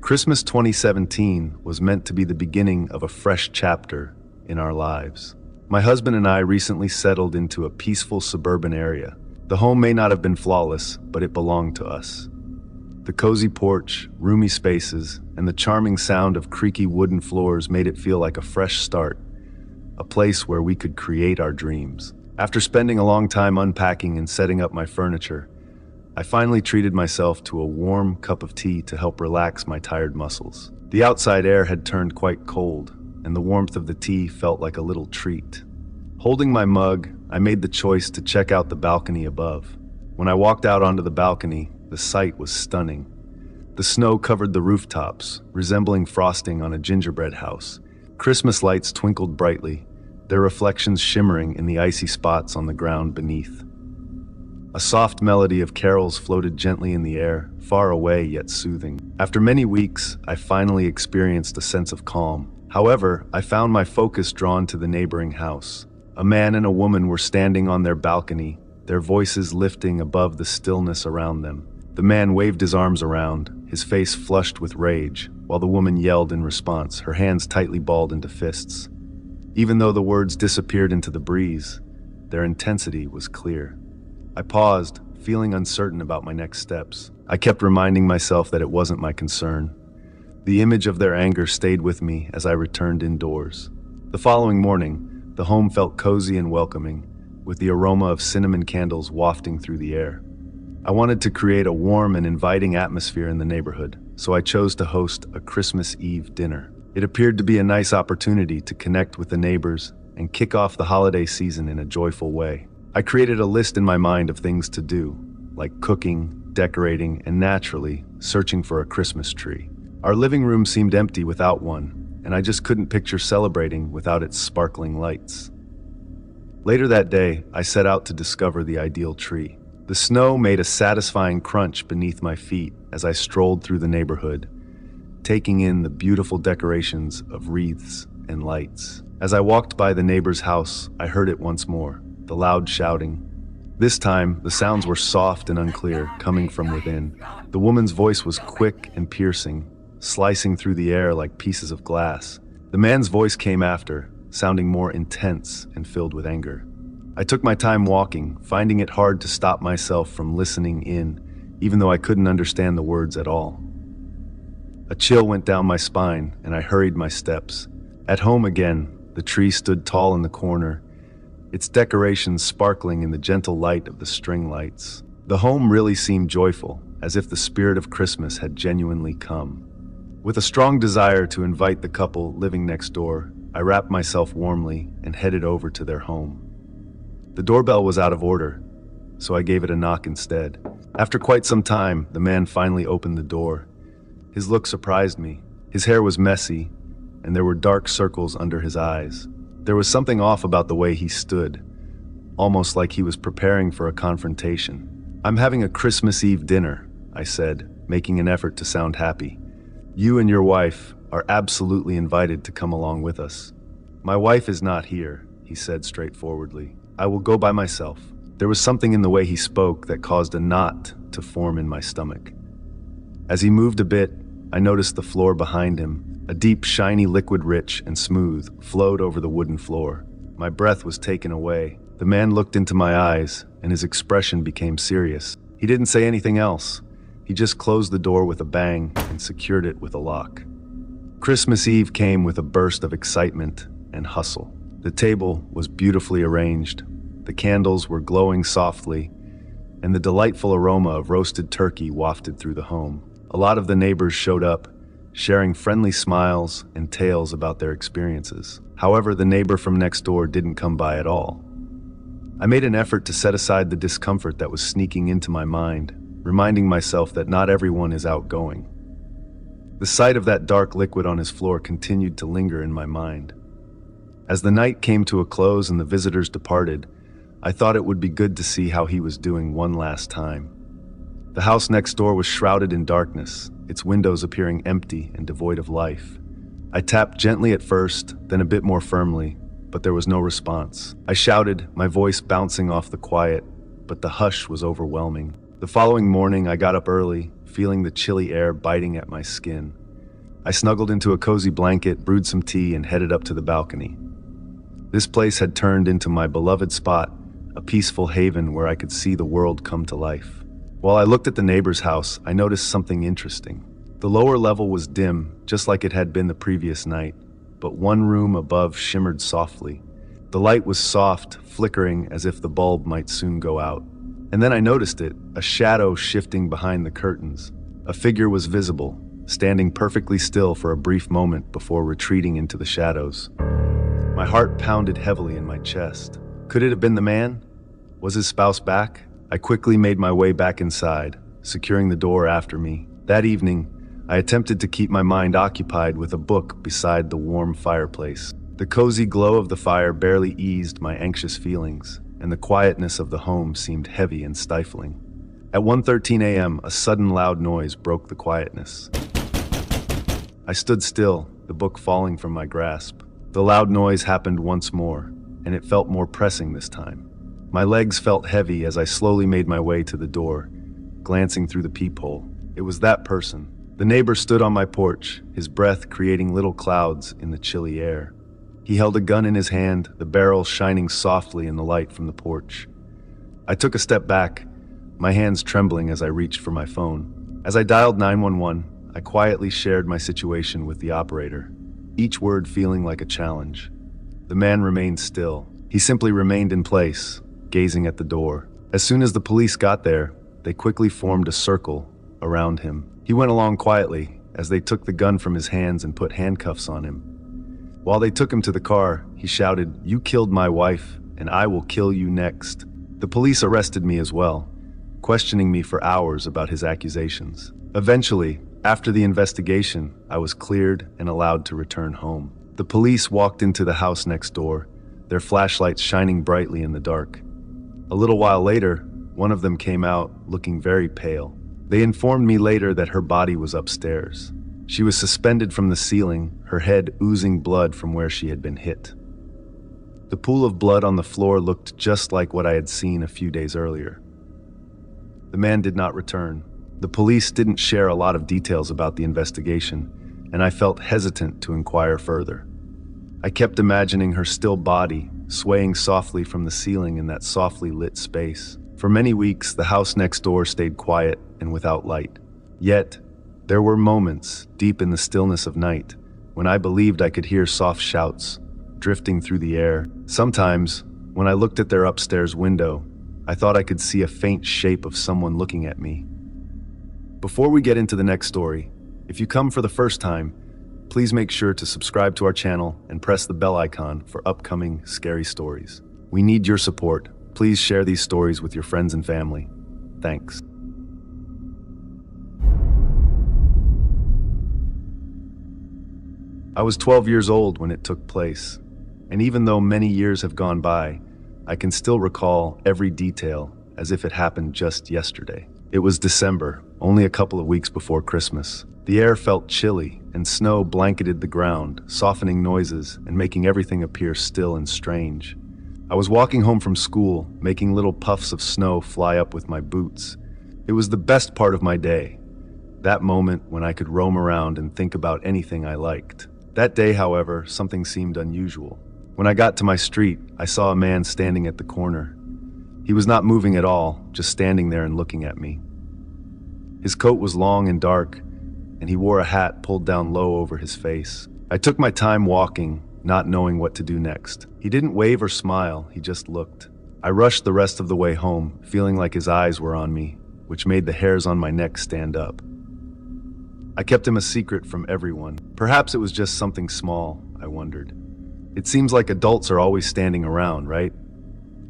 Christmas 2017 was meant to be the beginning of a fresh chapter in our lives. My husband and I recently settled into a peaceful suburban area. The home may not have been flawless, but it belonged to us. The cozy porch, roomy spaces, and the charming sound of creaky wooden floors made it feel like a fresh start, a place where we could create our dreams. After spending a long time unpacking and setting up my furniture, I finally treated myself to a warm cup of tea to help relax my tired muscles. The outside air had turned quite cold, and the warmth of the tea felt like a little treat. Holding my mug, I made the choice to check out the balcony above. When I walked out onto the balcony, the sight was stunning. The snow covered the rooftops, resembling frosting on a gingerbread house. Christmas lights twinkled brightly, their reflections shimmering in the icy spots on the ground beneath. A soft melody of carols floated gently in the air, far away yet soothing. After many weeks, I finally experienced a sense of calm. However, I found my focus drawn to the neighboring house. A man and a woman were standing on their balcony, their voices lifting above the stillness around them. The man waved his arms around, his face flushed with rage, while the woman yelled in response, her hands tightly balled into fists. Even though the words disappeared into the breeze, their intensity was clear. I paused, feeling uncertain about my next steps. I kept reminding myself that it wasn't my concern. The image of their anger stayed with me as I returned indoors. The following morning, the home felt cozy and welcoming, with the aroma of cinnamon candles wafting through the air. I wanted to create a warm and inviting atmosphere in the neighborhood, so I chose to host a Christmas Eve dinner. It appeared to be a nice opportunity to connect with the neighbors and kick off the holiday season in a joyful way. I created a list in my mind of things to do, like cooking, decorating, and naturally, searching for a Christmas tree. Our living room seemed empty without one, and I just couldn't picture celebrating without its sparkling lights. Later that day, I set out to discover the ideal tree. The snow made a satisfying crunch beneath my feet as I strolled through the neighborhood, taking in the beautiful decorations of wreaths and lights. As I walked by the neighbor's house, I heard it once more, the loud shouting. This time, the sounds were soft and unclear, coming from within. The woman's voice was quick and piercing, slicing through the air like pieces of glass. The man's voice came after, sounding more intense and filled with anger. I took my time walking, finding it hard to stop myself from listening in, even though I couldn't understand the words at all. A chill went down my spine, and I hurried my steps. At home again, the tree stood tall in the corner, its decorations sparkling in the gentle light of the string lights. The home really seemed joyful, as if the spirit of Christmas had genuinely come. With a strong desire to invite the couple living next door, I wrapped myself warmly and headed over to their home. The doorbell was out of order, so I gave it a knock instead. After quite some time, the man finally opened the door. His look surprised me. His hair was messy, and there were dark circles under his eyes. There was something off about the way he stood, almost like he was preparing for a confrontation. "I'm having a Christmas Eve dinner," I said, making an effort to sound happy. "You and your wife are absolutely invited to come along with us." "My wife is not here," he said straightforwardly. "I will go by myself." There was something in the way he spoke that caused a knot to form in my stomach. As he moved a bit, I noticed the floor behind him. A deep, shiny liquid, rich and smooth, flowed over the wooden floor. My breath was taken away. The man looked into my eyes, and his expression became serious. He didn't say anything else. He just closed the door with a bang and secured it with a lock. Christmas Eve came with a burst of excitement and hustle. The table was beautifully arranged. The candles were glowing softly, and the delightful aroma of roasted turkey wafted through the home. A lot of the neighbors showed up, sharing friendly smiles and tales about their experiences. However, the neighbor from next door didn't come by at all. I made an effort to set aside the discomfort that was sneaking into my mind, reminding myself that not everyone is outgoing. The sight of that dark liquid on his floor continued to linger in my mind. As the night came to a close and the visitors departed, I thought it would be good to see how he was doing one last time. The house next door was shrouded in darkness, its windows appearing empty and devoid of life. I tapped gently at first, then a bit more firmly, but there was no response. I shouted, my voice bouncing off the quiet, but the hush was overwhelming. The following morning, I got up early, feeling the chilly air biting at my skin. I snuggled into a cozy blanket, brewed some tea, and headed up to the balcony. This place had turned into my beloved spot, a peaceful haven where I could see the world come to life. While I looked at the neighbor's house, I noticed something interesting. The lower level was dim, just like it had been the previous night, but one room above shimmered softly. The light was soft, flickering as if the bulb might soon go out. And then I noticed it, a shadow shifting behind the curtains. A figure was visible, standing perfectly still for a brief moment before retreating into the shadows. My heart pounded heavily in my chest. Could it have been the man? Was his spouse back? I quickly made my way back inside, securing the door after me. That evening, I attempted to keep my mind occupied with a book beside the warm fireplace. The cozy glow of the fire barely eased my anxious feelings, and the quietness of the home seemed heavy and stifling. At 1:13 a.m., a sudden loud noise broke the quietness. I stood still, the book falling from my grasp. The loud noise happened once more, and it felt more pressing this time. My legs felt heavy as I slowly made my way to the door, glancing through the peephole. It was that person. The neighbor stood on my porch, his breath creating little clouds in the chilly air. He held a gun in his hand, the barrel shining softly in the light from the porch. I took a step back, my hands trembling as I reached for my phone. As I dialed 911, I quietly shared my situation with the operator, each word feeling like a challenge. The man remained still. He simply remained in place, gazing at the door. As soon as the police got there, they quickly formed a circle around him. He went along quietly as they took the gun from his hands and put handcuffs on him. While they took him to the car, he shouted, "You killed my wife, and I will kill you next." The police arrested me as well, questioning me for hours about his accusations. Eventually, after the investigation, I was cleared and allowed to return home. The police walked into the house next door, their flashlights shining brightly in the dark. A little while later, one of them came out, looking very pale. They informed me later that her body was upstairs. She was suspended from the ceiling, her head oozing blood from where she had been hit. The pool of blood on the floor looked just like what I had seen a few days earlier. The man did not return. The police didn't share a lot of details about the investigation, and I felt hesitant to inquire further. I kept imagining her still body, swaying softly from the ceiling in that softly lit space. For many weeks, the house next door stayed quiet and without light. Yet, there were moments, deep in the stillness of night, when I believed I could hear soft shouts, drifting through the air. Sometimes, when I looked at their upstairs window, I thought I could see a faint shape of someone looking at me. Before we get into the next story, if you come for the first time, please make sure to subscribe to our channel and press the bell icon for upcoming scary stories. We need your support. Please share these stories with your friends and family. Thanks. I was 12 years old when it took place, and even though many years have gone by, I can still recall every detail as if it happened just yesterday. It was December, only a couple of weeks before Christmas. The air felt chilly, and snow blanketed the ground, softening noises and making everything appear still and strange. I was walking home from school, making little puffs of snow fly up with my boots. It was the best part of my day, that moment when I could roam around and think about anything I liked. That day, however, something seemed unusual. When I got to my street, I saw a man standing at the corner. He was not moving at all, just standing there and looking at me. His coat was long and dark, and he wore a hat pulled down low over his face. I took my time walking, not knowing what to do next. He didn't wave or smile, he just looked. I rushed the rest of the way home, feeling like his eyes were on me, which made the hairs on my neck stand up. I kept him a secret from everyone. Perhaps it was just something small, I wondered. It seems like adults are always standing around, right?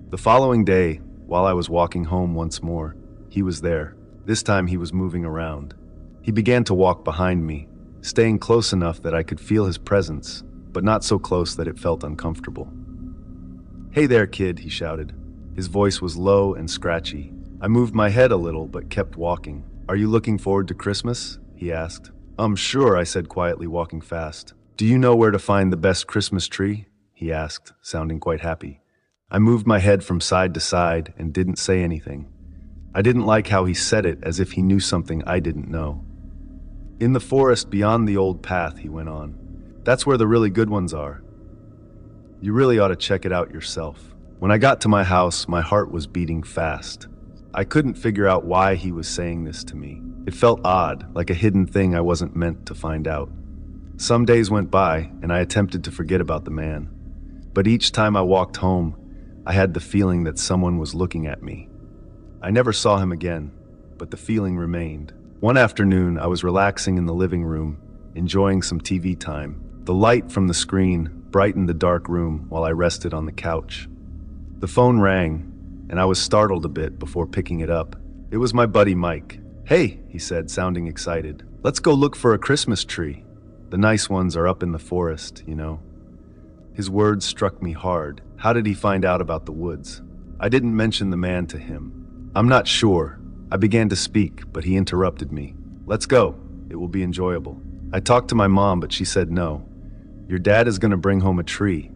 The following day, while I was walking home once more, he was there. This time he was moving around. He began to walk behind me, staying close enough that I could feel his presence, but not so close that it felt uncomfortable. "Hey there, kid," he shouted. His voice was low and scratchy. I moved my head a little, but kept walking. "Are you looking forward to Christmas?" he asked. Sure," I said quietly, walking fast. "Do you know where to find the best Christmas tree?" he asked, sounding quite happy. I moved my head from side to side and didn't say anything. I didn't like how he said it, as if he knew something I didn't know. In the forest beyond the old path, he went on. That's where the really good ones are. You really ought to check it out yourself. When I got to my house, my heart was beating fast. I couldn't figure out why he was saying this to me. It felt odd, like a hidden thing I wasn't meant to find out. Some days went by, and I attempted to forget about the man. But each time I walked home, I had the feeling that someone was looking at me. I never saw him again, but the feeling remained. One afternoon, I was relaxing in the living room, enjoying some TV time. The light from the screen brightened the dark room while I rested on the couch. The phone rang, and I was startled a bit before picking it up. It was my buddy Mike. "Hey," he said, sounding excited. "Let's go look for a Christmas tree. The nice ones are up in the forest, you know." His words struck me hard. How did he find out about the woods? I didn't mention the man to him. "I'm not sure." I began to speak, but he interrupted me. "Let's go. It will be enjoyable." I talked to my mom, but she said no. "Your dad is going to bring home a tree,"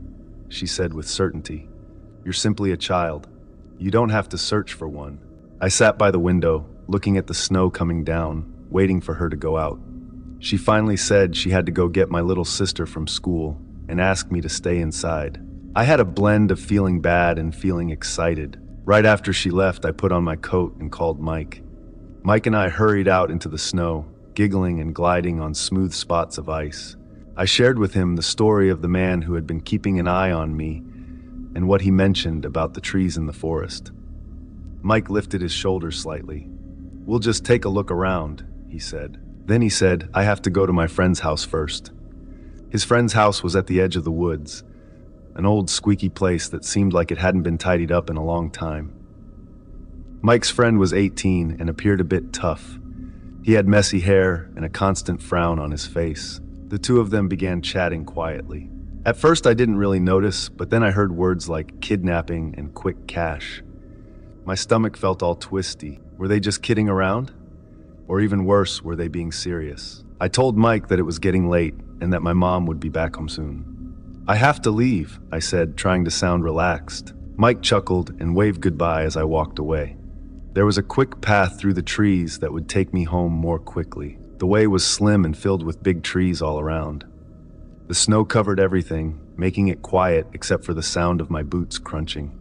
she said with certainty. "You're simply a child. You don't have to search for one." I sat by the window, looking at the snow coming down, waiting for her to go out. She finally said she had to go get my little sister from school and asked me to stay inside. I had a blend of feeling bad and feeling excited. Right after she left, I put on my coat and called Mike. Mike and I hurried out into the snow, giggling and gliding on smooth spots of ice. I shared with him the story of the man who had been keeping an eye on me and what he mentioned about the trees in the forest. Mike lifted his shoulders slightly. "We'll just take a look around," he said. Then he said, "I have to go to my friend's house first." His friend's house was at the edge of the woods, an old squeaky place that seemed like it hadn't been tidied up in a long time. Mike's friend was 18 and appeared a bit tough. He had messy hair and a constant frown on his face. The two of them began chatting quietly. At first I didn't really notice, but then I heard words like kidnapping and quick cash. My stomach felt all twisty. Were they just kidding around? Or even worse, were they being serious? I told Mike that it was getting late and that my mom would be back home soon. "I have to leave," I said, trying to sound relaxed. Mike chuckled and waved goodbye as I walked away. There was a quick path through the trees that would take me home more quickly. The way was slim and filled with big trees all around. The snow covered everything, making it quiet except for the sound of my boots crunching.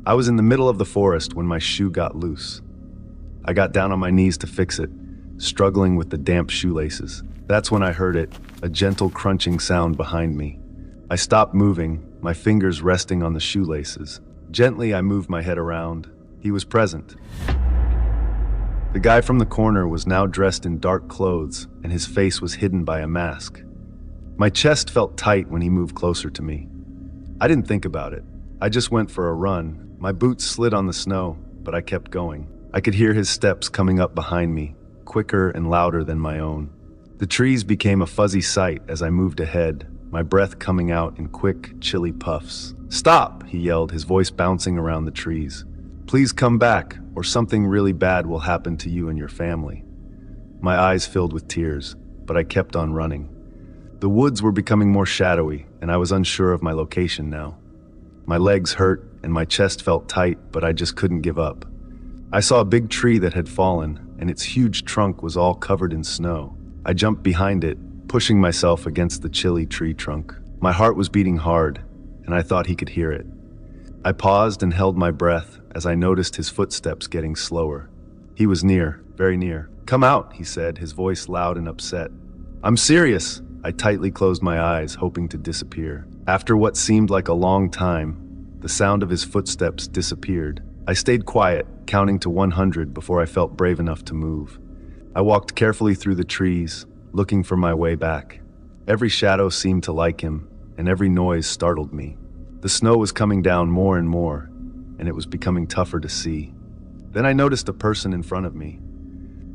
I was in the middle of the forest when my shoe got loose. I got down on my knees to fix it, struggling with the damp shoelaces. That's when I heard it, a gentle crunching sound behind me. I stopped moving, my fingers resting on the shoelaces. Gently, I moved my head around. He was present. The guy from the corner was now dressed in dark clothes, and his face was hidden by a mask. My chest felt tight when he moved closer to me. I didn't think about it. I just went for a run. My boots slid on the snow, but I kept going. I could hear his steps coming up behind me, quicker and louder than my own. The trees became a fuzzy sight as I moved ahead, my breath coming out in quick, chilly puffs. "Stop!" he yelled, his voice bouncing around the trees. "Please come back, or something really bad will happen to you and your family." My eyes filled with tears, but I kept on running. The woods were becoming more shadowy, and I was unsure of my location now. My legs hurt, and my chest felt tight, but I just couldn't give up. I saw a big tree that had fallen, and its huge trunk was all covered in snow. I jumped behind it, pushing myself against the chilly tree trunk. My heart was beating hard, and I thought he could hear it. I paused and held my breath as I noticed his footsteps getting slower. He was near, very near. "Come out," he said, his voice loud and upset. "I'm serious." I tightly closed my eyes, hoping to disappear. After what seemed like a long time, the sound of his footsteps disappeared. I stayed quiet, counting to 100 before I felt brave enough to move. I walked carefully through the trees, looking for my way back. Every shadow seemed to like him, and every noise startled me. The snow was coming down more and more, and it was becoming tougher to see. Then I noticed a person in front of me,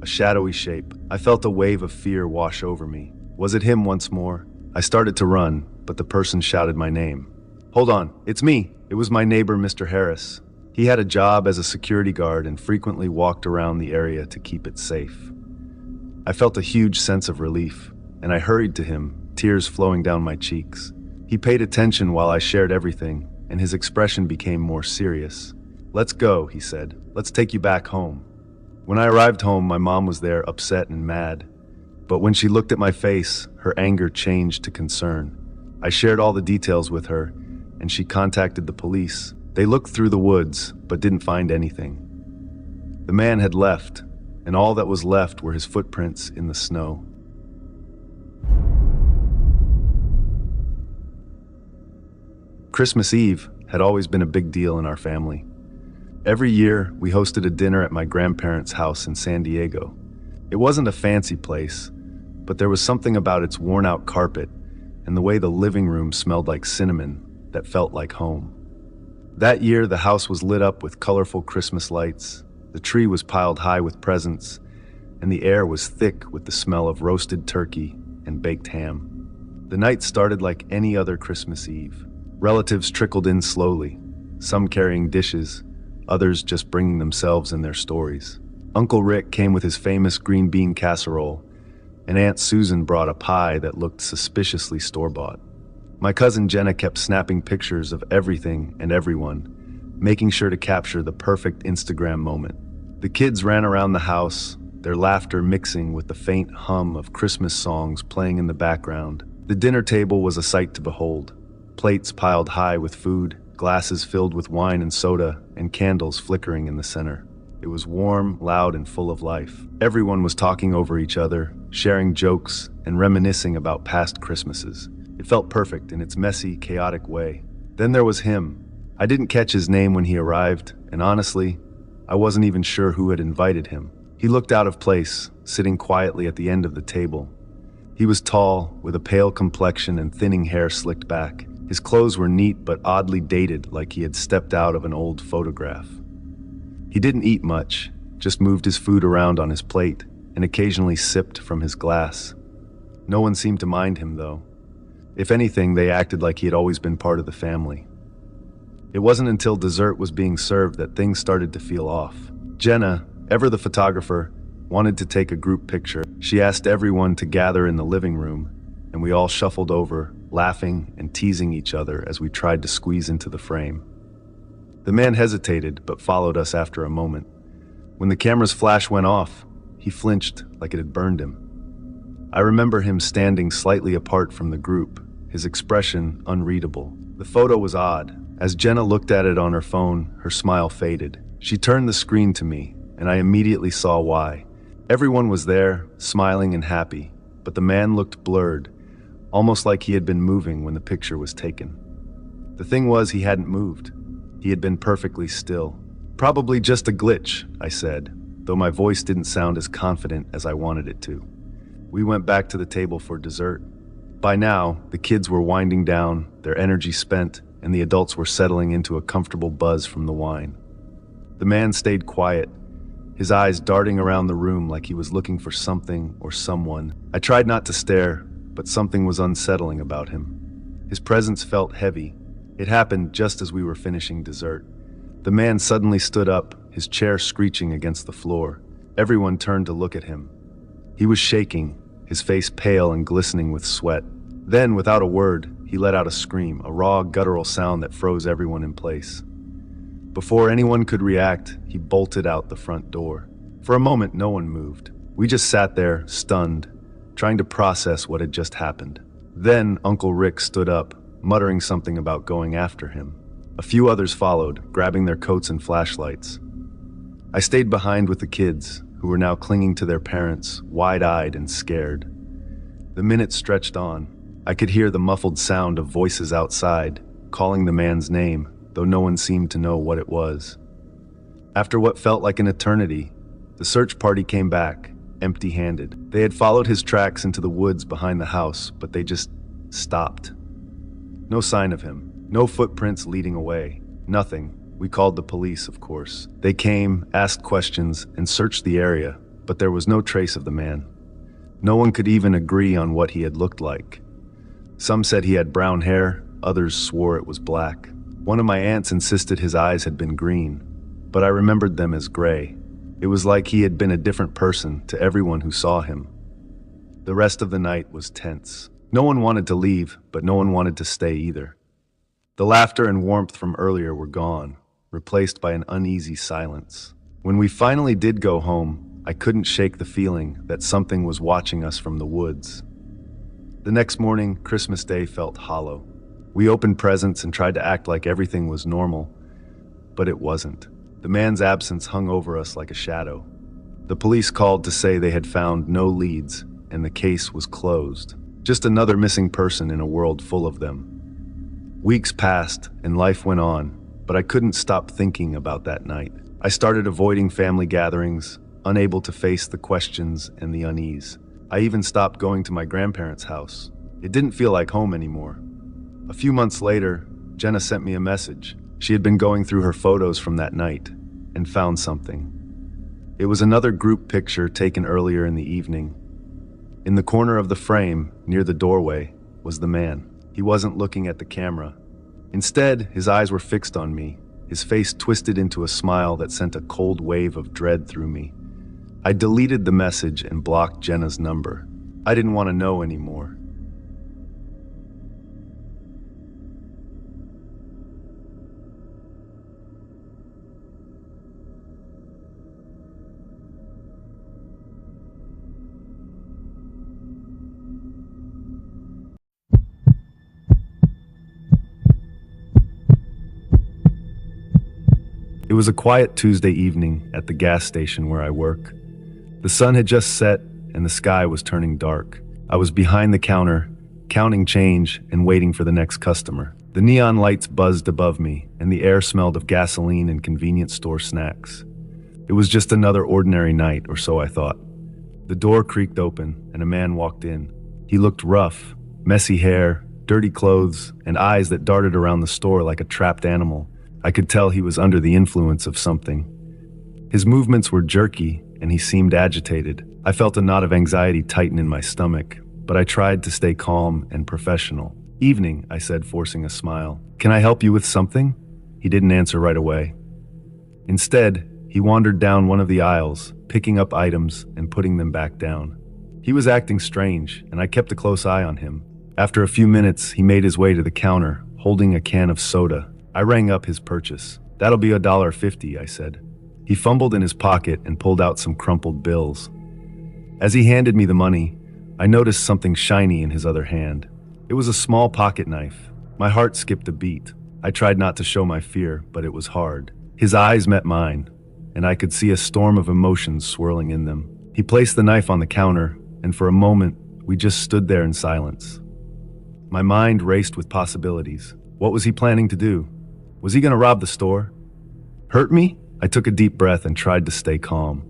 a shadowy shape. I felt a wave of fear wash over me. Was it him once more? I started to run, but the person shouted my name. "Hold on, it's me." It was my neighbor, Mr. Harris. He had a job as a security guard and frequently walked around the area to keep it safe. I felt a huge sense of relief, and I hurried to him, tears flowing down my cheeks. He paid attention while I shared everything, and his expression became more serious. "Let's go," he said. "Let's take you back home." When I arrived home, my mom was there, upset and mad. But when she looked at my face, her anger changed to concern. I shared all the details with her, and she contacted the police. They looked through the woods, but didn't find anything. The man had left, and all that was left were his footprints in the snow. Christmas Eve had always been a big deal in our family. Every year, we hosted a dinner at my grandparents' house in San Diego. It wasn't a fancy place, but there was something about its worn-out carpet and the way the living room smelled like cinnamon that felt like home. That year, the house was lit up with colorful Christmas lights, the tree was piled high with presents, and the air was thick with the smell of roasted turkey and baked ham. The night started like any other Christmas Eve. Relatives trickled in slowly, some carrying dishes, others just bringing themselves and their stories. Uncle Rick came with his famous green bean casserole, and Aunt Susan brought a pie that looked suspiciously store-bought. My cousin Jenna kept snapping pictures of everything and everyone, making sure to capture the perfect Instagram moment. The kids ran around the house, their laughter mixing with the faint hum of Christmas songs playing in the background. The dinner table was a sight to behold. Plates piled high with food, glasses filled with wine and soda, and candles flickering in the center. It was warm, loud, and full of life. Everyone was talking over each other, sharing jokes, and reminiscing about past Christmases. It felt perfect in its messy, chaotic way. Then there was him. I didn't catch his name when he arrived, and honestly, I wasn't even sure who had invited him. He looked out of place, sitting quietly at the end of the table. He was tall, with a pale complexion and thinning hair slicked back. His clothes were neat but oddly dated, like he had stepped out of an old photograph. He didn't eat much, just moved his food around on his plate and occasionally sipped from his glass. No one seemed to mind him, though. If anything, they acted like he had always been part of the family. It wasn't until dessert was being served that things started to feel off. Jenna, ever the photographer, wanted to take a group picture. She asked everyone to gather in the living room, and we all shuffled over, laughing and teasing each other as we tried to squeeze into the frame. The man hesitated, but followed us after a moment. When the camera's flash went off, he flinched like it had burned him. I remember him standing slightly apart from the group, his expression unreadable. The photo was odd. As Jenna looked at it on her phone, her smile faded. She turned the screen to me, and I immediately saw why. Everyone was there, smiling and happy, but the man looked blurred, almost like he had been moving when the picture was taken. The thing was, he hadn't moved. He had been perfectly still. Probably just a glitch, I said, though my voice didn't sound as confident as I wanted it to. We went back to the table for dessert. By now, the kids were winding down, their energy spent, and the adults were settling into a comfortable buzz from the wine. The man stayed quiet, his eyes darting around the room like he was looking for something or someone. I tried not to stare, but something was unsettling about him. His presence felt heavy. It happened just as we were finishing dessert. The man suddenly stood up, his chair screeching against the floor. Everyone turned to look at him. He was shaking, his face pale and glistening with sweat. Then, without a word, he let out a scream, a raw, guttural sound that froze everyone in place. Before anyone could react, he bolted out the front door. For a moment, no one moved. We just sat there, stunned, trying to process what had just happened. Then Uncle Rick stood up, muttering something about going after him. A few others followed, grabbing their coats and flashlights. I stayed behind with the kids, who were now clinging to their parents, wide-eyed and scared. The minutes stretched on. I could hear the muffled sound of voices outside, calling the man's name, though no one seemed to know what it was. After what felt like an eternity, the search party came back, empty-handed. They had followed his tracks into the woods behind the house, but they just stopped. No sign of him, no footprints leading away, nothing. We called the police, of course. They came, asked questions, and searched the area, but there was no trace of the man. No one could even agree on what he had looked like. Some said he had brown hair, others swore it was black. One of my aunts insisted his eyes had been green, but I remembered them as gray. It was like he had been a different person to everyone who saw him. The rest of the night was tense. No one wanted to leave, but no one wanted to stay either. The laughter and warmth from earlier were gone, replaced by an uneasy silence. When we finally did go home, I couldn't shake the feeling that something was watching us from the woods. The next morning, Christmas Day felt hollow. We opened presents and tried to act like everything was normal, but it wasn't. The man's absence hung over us like a shadow. The police called to say they had found no leads and the case was closed. Just another missing person in a world full of them. Weeks passed and life went on, but I couldn't stop thinking about that night. I started avoiding family gatherings, unable to face the questions and the unease. I even stopped going to my grandparents' house. It didn't feel like home anymore. A few months later, Jenna sent me a message. She had been going through her photos from that night and found something. It was another group picture taken earlier in the evening. In the corner of the frame, near the doorway, was the man. He wasn't looking at the camera. Instead, his eyes were fixed on me, his face twisted into a smile that sent a cold wave of dread through me. I deleted the message and blocked Jenna's number. I didn't want to know anymore. It was a quiet Tuesday evening at the gas station where I work. The sun had just set and the sky was turning dark. I was behind the counter, counting change and waiting for the next customer. The neon lights buzzed above me and the air smelled of gasoline and convenience store snacks. It was just another ordinary night, or so I thought. The door creaked open and a man walked in. He looked rough, messy hair, dirty clothes, and eyes that darted around the store like a trapped animal. I could tell he was under the influence of something. His movements were jerky, and he seemed agitated. I felt a knot of anxiety tighten in my stomach, but I tried to stay calm and professional. "Evening," I said, forcing a smile. "Can I help you with something?" He didn't answer right away. Instead, he wandered down one of the aisles, picking up items and putting them back down. He was acting strange, and I kept a close eye on him. After a few minutes, he made his way to the counter, holding a can of soda. I rang up his purchase. "That'll be $1.50, I said. He fumbled in his pocket and pulled out some crumpled bills. As he handed me the money, I noticed something shiny in his other hand. It was a small pocket knife. My heart skipped a beat. I tried not to show my fear, but it was hard. His eyes met mine, and I could see a storm of emotions swirling in them. He placed the knife on the counter, and for a moment, we just stood there in silence. My mind raced with possibilities. What was he planning to do? Was he going to rob the store? Hurt me? I took a deep breath and tried to stay calm.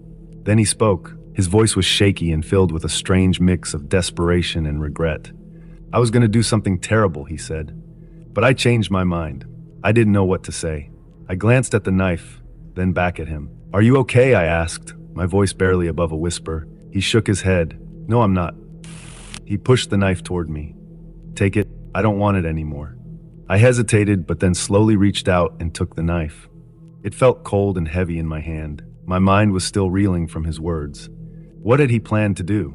Then he spoke. His voice was shaky and filled with a strange mix of desperation and regret. "I was going to do something terrible," he said. But I changed my mind. I didn't know what to say. I glanced at the knife, then back at him. "Are you okay?" I asked, my voice barely above a whisper. He shook his head. "No, I'm not." He pushed the knife toward me. "Take it. I don't want it anymore." I hesitated, but then slowly reached out and took the knife. It felt cold and heavy in my hand. My mind was still reeling from his words. What had he planned to do?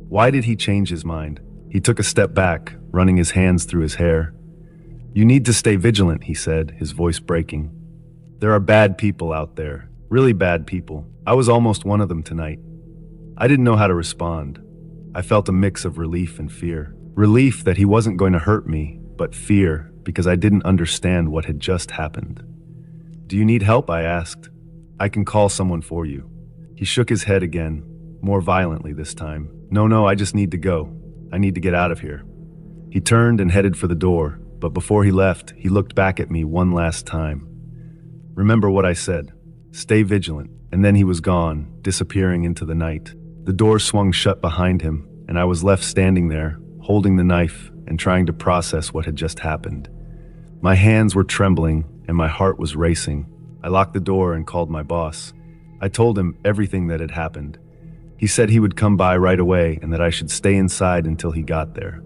Why did he change his mind? He took a step back, running his hands through his hair. "You need to stay vigilant," he said, his voice breaking. "There are bad people out there, really bad people. I was almost one of them tonight." I didn't know how to respond. I felt a mix of relief and fear. Relief that he wasn't going to hurt me, but fear because I didn't understand what had just happened. "Do you need help?" I asked. "I can call someone for you." He shook his head again, more violently this time. No, I just need to go. I need to get out of here." He turned and headed for the door, but before he left, he looked back at me one last time. "Remember what I said. Stay vigilant." And then he was gone, disappearing into the night. The door swung shut behind him, and I was left standing there, holding the knife and trying to process what had just happened. My hands were trembling and my heart was racing. I locked the door and called my boss. I told him everything that had happened. He said he would come by right away and that I should stay inside until he got there.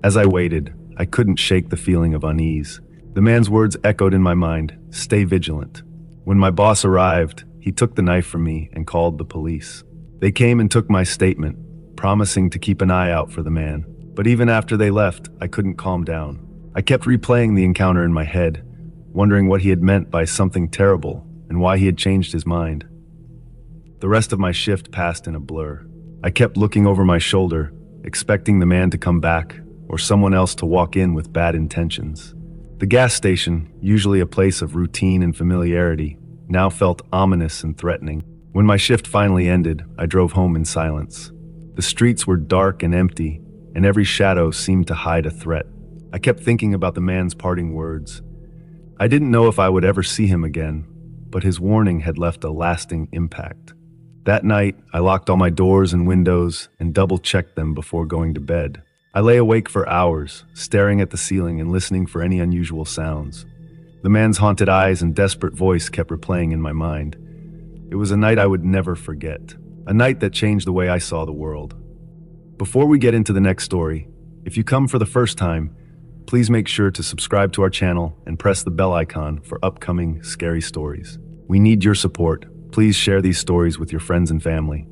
As I waited, I couldn't shake the feeling of unease. The man's words echoed in my mind, "Stay vigilant." When my boss arrived, he took the knife from me and called the police. They came and took my statement, promising to keep an eye out for the man. But even after they left, I couldn't calm down. I kept replaying the encounter in my head, wondering what he had meant by something terrible and why he had changed his mind. The rest of my shift passed in a blur. I kept looking over my shoulder, expecting the man to come back or someone else to walk in with bad intentions. The gas station, usually a place of routine and familiarity, now felt ominous and threatening. When my shift finally ended, I drove home in silence. The streets were dark and empty, and every shadow seemed to hide a threat. I kept thinking about the man's parting words. I didn't know if I would ever see him again, but his warning had left a lasting impact. That night, I locked all my doors and windows and double-checked them before going to bed. I lay awake for hours, staring at the ceiling and listening for any unusual sounds. The man's haunted eyes and desperate voice kept replaying in my mind. It was a night I would never forget, a night that changed the way I saw the world. Before we get into the next story, if you come for the first time, please make sure to subscribe to our channel and press the bell icon for upcoming scary stories. We need your support. Please share these stories with your friends and family.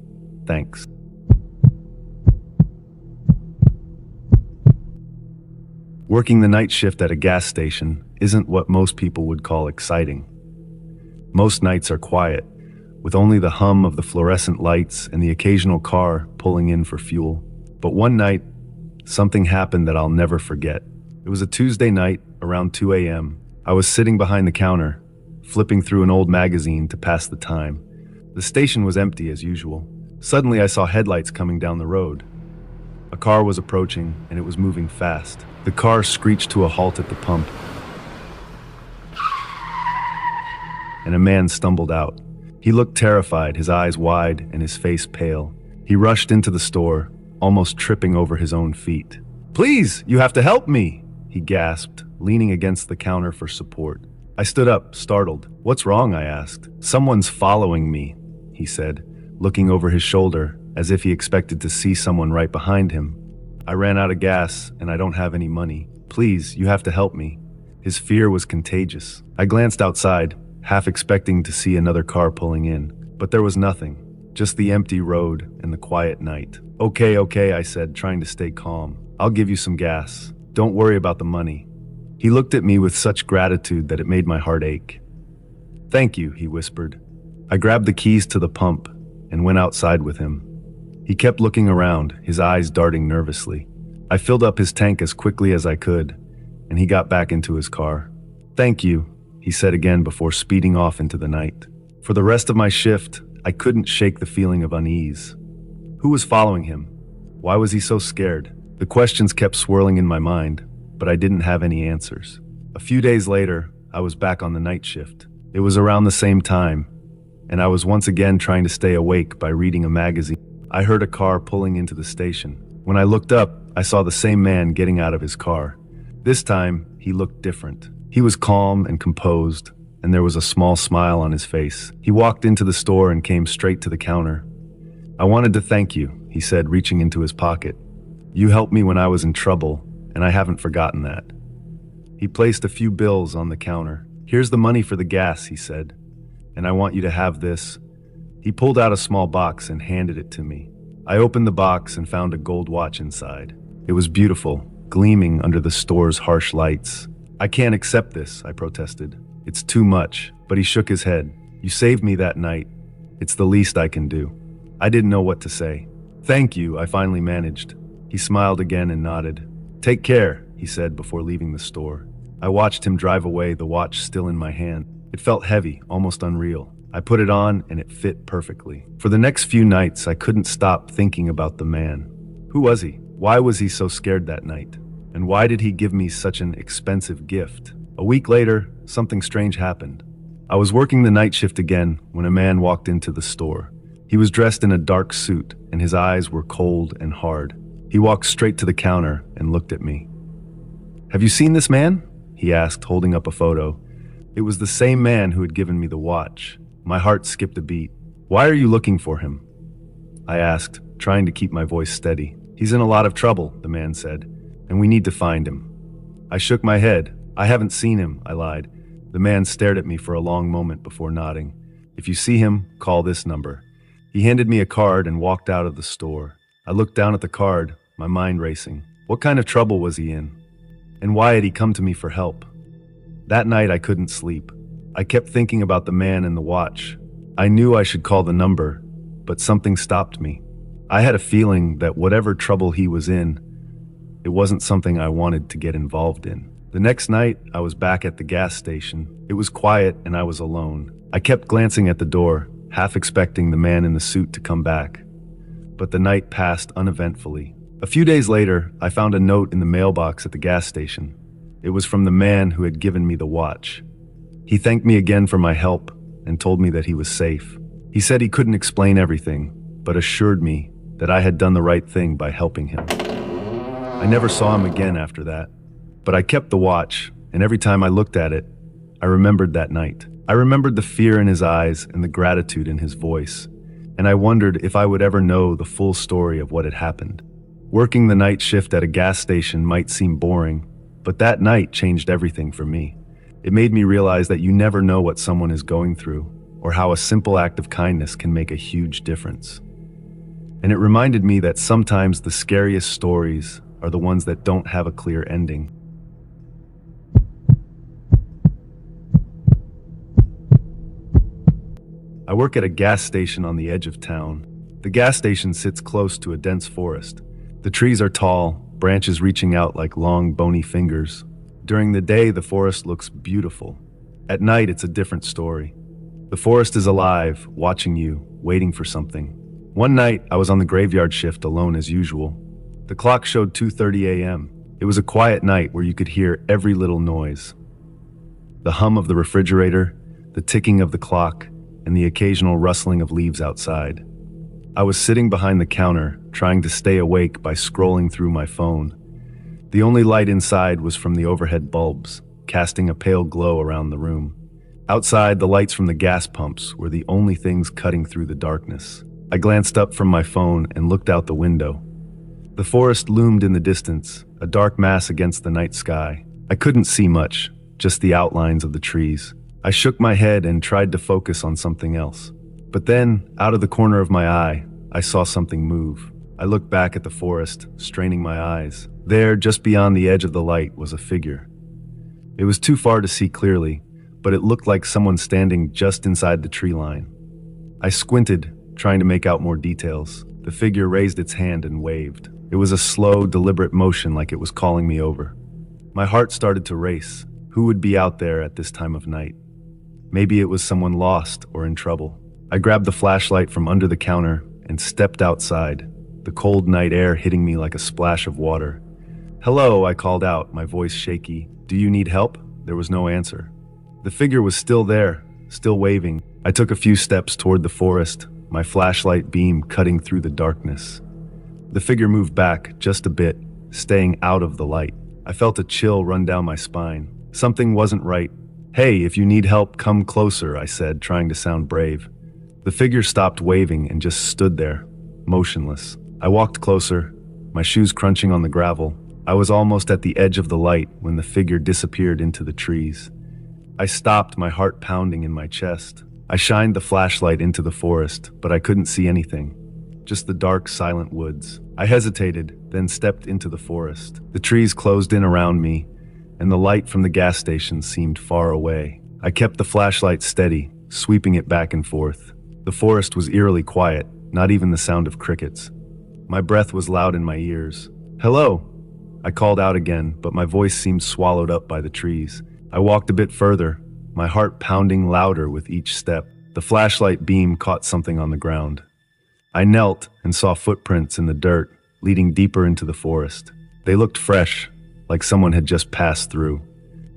Thanks. Working the night shift at a gas station isn't what most people would call exciting. Most nights are quiet, with only the hum of the fluorescent lights and the occasional car pulling in for fuel. But one night, something happened that I'll never forget. It was a Tuesday night around 2 a.m. I was sitting behind the counter, flipping through an old magazine to pass the time. The station was empty as usual. Suddenly I saw headlights coming down the road. A car was approaching, and it was moving fast. The car screeched to a halt at the pump, and a man stumbled out. He looked terrified, his eyes wide and his face pale. He rushed into the store, almost tripping over his own feet. "Please, you have to help me!" he gasped, leaning against the counter for support. I stood up, startled. "What's wrong?" I asked. "Someone's following me," he said, looking over his shoulder as if he expected to see someone right behind him. "I ran out of gas and I don't have any money. Please, you have to help me." His fear was contagious. I glanced outside, half expecting to see another car pulling in, but there was nothing, just the empty road and the quiet night. Okay, I said, trying to stay calm. "I'll give you some gas. Don't worry about the money." He looked at me with such gratitude that it made my heart ache. "Thank you," he whispered. I grabbed the keys to the pump and went outside with him. He kept looking around, his eyes darting nervously. I filled up his tank as quickly as I could, and he got back into his car. "Thank you," he said again before speeding off into the night. For the rest of my shift, I couldn't shake the feeling of unease. Who was following him? Why was he so scared? The questions kept swirling in my mind, but I didn't have any answers. A few days later, I was back on the night shift. It was around the same time, and I was once again trying to stay awake by reading a magazine. I heard a car pulling into the station. When I looked up, I saw the same man getting out of his car. This time, he looked different. He was calm and composed, and there was a small smile on his face. He walked into the store and came straight to the counter. "I wanted to thank you," he said, reaching into his pocket. "You helped me when I was in trouble, and I haven't forgotten that." He placed a few bills on the counter. "Here's the money for the gas," he said, "and I want you to have this." He pulled out a small box and handed it to me. I opened the box and found a gold watch inside. It was beautiful, gleaming under the store's harsh lights. "I can't accept this," I protested. "It's too much," but he shook his head. "You saved me that night. It's the least I can do." I didn't know what to say. "Thank you," I finally managed. He smiled again and nodded. "Take care," he said before leaving the store. I watched him drive away, the watch still in my hand. It felt heavy, almost unreal. I put it on and it fit perfectly. For the next few nights, I couldn't stop thinking about the man. Who was he? Why was he so scared that night? And why did he give me such an expensive gift? A week later, something strange happened. I was working the night shift again when a man walked into the store. He was dressed in a dark suit and his eyes were cold and hard. He walked straight to the counter and looked at me. "Have you seen this man?" he asked, holding up a photo. It was the same man who had given me the watch. My heart skipped a beat. "Why are you looking for him?" I asked, trying to keep my voice steady. "He's in a lot of trouble," the man said, "and we need to find him." I shook my head. "I haven't seen him," I lied. The man stared at me for a long moment before nodding. "If you see him, call this number." He handed me a card and walked out of the store. I looked down at the card, my mind racing. What kind of trouble was he in? And why had he come to me for help? That night I couldn't sleep. I kept thinking about the man and the watch. I knew I should call the number, but something stopped me. I had a feeling that whatever trouble he was in, it wasn't something I wanted to get involved in. The next night, I was back at the gas station. It was quiet and I was alone. I kept glancing at the door, half expecting the man in the suit to come back. But the night passed uneventfully. A few days later, I found a note in the mailbox at the gas station. It was from the man who had given me the watch. He thanked me again for my help and told me that he was safe. He said he couldn't explain everything, but assured me that I had done the right thing by helping him. I never saw him again after that, but I kept the watch, and every time I looked at it, I remembered that night. I remembered the fear in his eyes and the gratitude in his voice, and I wondered if I would ever know the full story of what had happened. Working the night shift at a gas station might seem boring, but that night changed everything for me. It made me realize that you never know what someone is going through, or how a simple act of kindness can make a huge difference. And it reminded me that sometimes the scariest stories are the ones that don't have a clear ending. I work at a gas station on the edge of town. The gas station sits close to a dense forest. The trees are tall, branches reaching out like long, bony fingers. During the day, the forest looks beautiful. At night, it's a different story. The forest is alive, watching you, waiting for something. One night, I was on the graveyard shift alone as usual. The clock showed 2:30 a.m. It was a quiet night where you could hear every little noise. The hum of the refrigerator, the ticking of the clock, and the occasional rustling of leaves outside. I was sitting behind the counter, trying to stay awake by scrolling through my phone. The only light inside was from the overhead bulbs, casting a pale glow around the room. Outside, the lights from the gas pumps were the only things cutting through the darkness. I glanced up from my phone and looked out the window. The forest loomed in the distance, a dark mass against the night sky. I couldn't see much, just the outlines of the trees. I shook my head and tried to focus on something else. But then, out of the corner of my eye, I saw something move. I looked back at the forest, straining my eyes. There, just beyond the edge of the light, was a figure. It was too far to see clearly, but it looked like someone standing just inside the tree line. I squinted, trying to make out more details. The figure raised its hand and waved. It was a slow, deliberate motion like it was calling me over. My heart started to race. Who would be out there at this time of night? Maybe it was someone lost or in trouble. I grabbed the flashlight from under the counter and stepped outside, the cold night air hitting me like a splash of water. "Hello," I called out, my voice shaky. "Do you need help?" There was no answer. The figure was still there, still waving. I took a few steps toward the forest, my flashlight beam cutting through the darkness. The figure moved back just a bit, staying out of the light. I felt a chill run down my spine. Something wasn't right. "Hey, if you need help, come closer," I said, trying to sound brave. The figure stopped waving and just stood there, motionless. I walked closer, my shoes crunching on the gravel. I was almost at the edge of the light when the figure disappeared into the trees. I stopped, my heart pounding in my chest. I shined the flashlight into the forest, but I couldn't see anything. Just the dark, silent woods. I hesitated, then stepped into the forest. The trees closed in around me, and the light from the gas station seemed far away. I kept the flashlight steady, sweeping it back and forth. The forest was eerily quiet, not even the sound of crickets. My breath was loud in my ears. "Hello!" I called out again, but my voice seemed swallowed up by the trees. I walked a bit further, my heart pounding louder with each step. The flashlight beam caught something on the ground. I knelt and saw footprints in the dirt, leading deeper into the forest. They looked fresh, like someone had just passed through.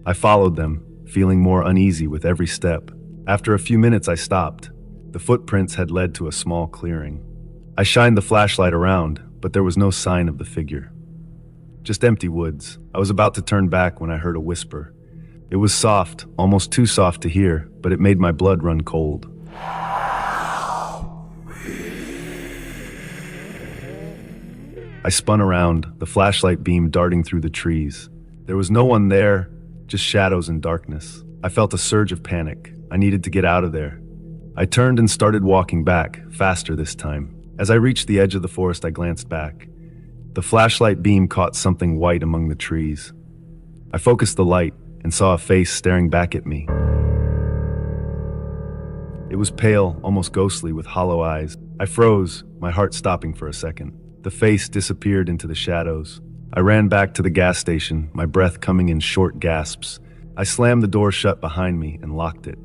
I followed them, feeling more uneasy with every step. After a few minutes, I stopped. The footprints had led to a small clearing. I shined the flashlight around, but there was no sign of the figure. Just empty woods. I was about to turn back when I heard a whisper. It was soft, almost too soft to hear, but it made my blood run cold. I spun around, the flashlight beam darting through the trees. There was no one there, just shadows and darkness. I felt a surge of panic. I needed to get out of there. I turned and started walking back, faster this time. As I reached the edge of the forest, I glanced back. The flashlight beam caught something white among the trees. I focused the light and saw a face staring back at me. It was pale, almost ghostly, with hollow eyes. I froze, my heart stopping for a second. The face disappeared into the shadows. I ran back to the gas station, my breath coming in short gasps. I slammed the door shut behind me and locked it.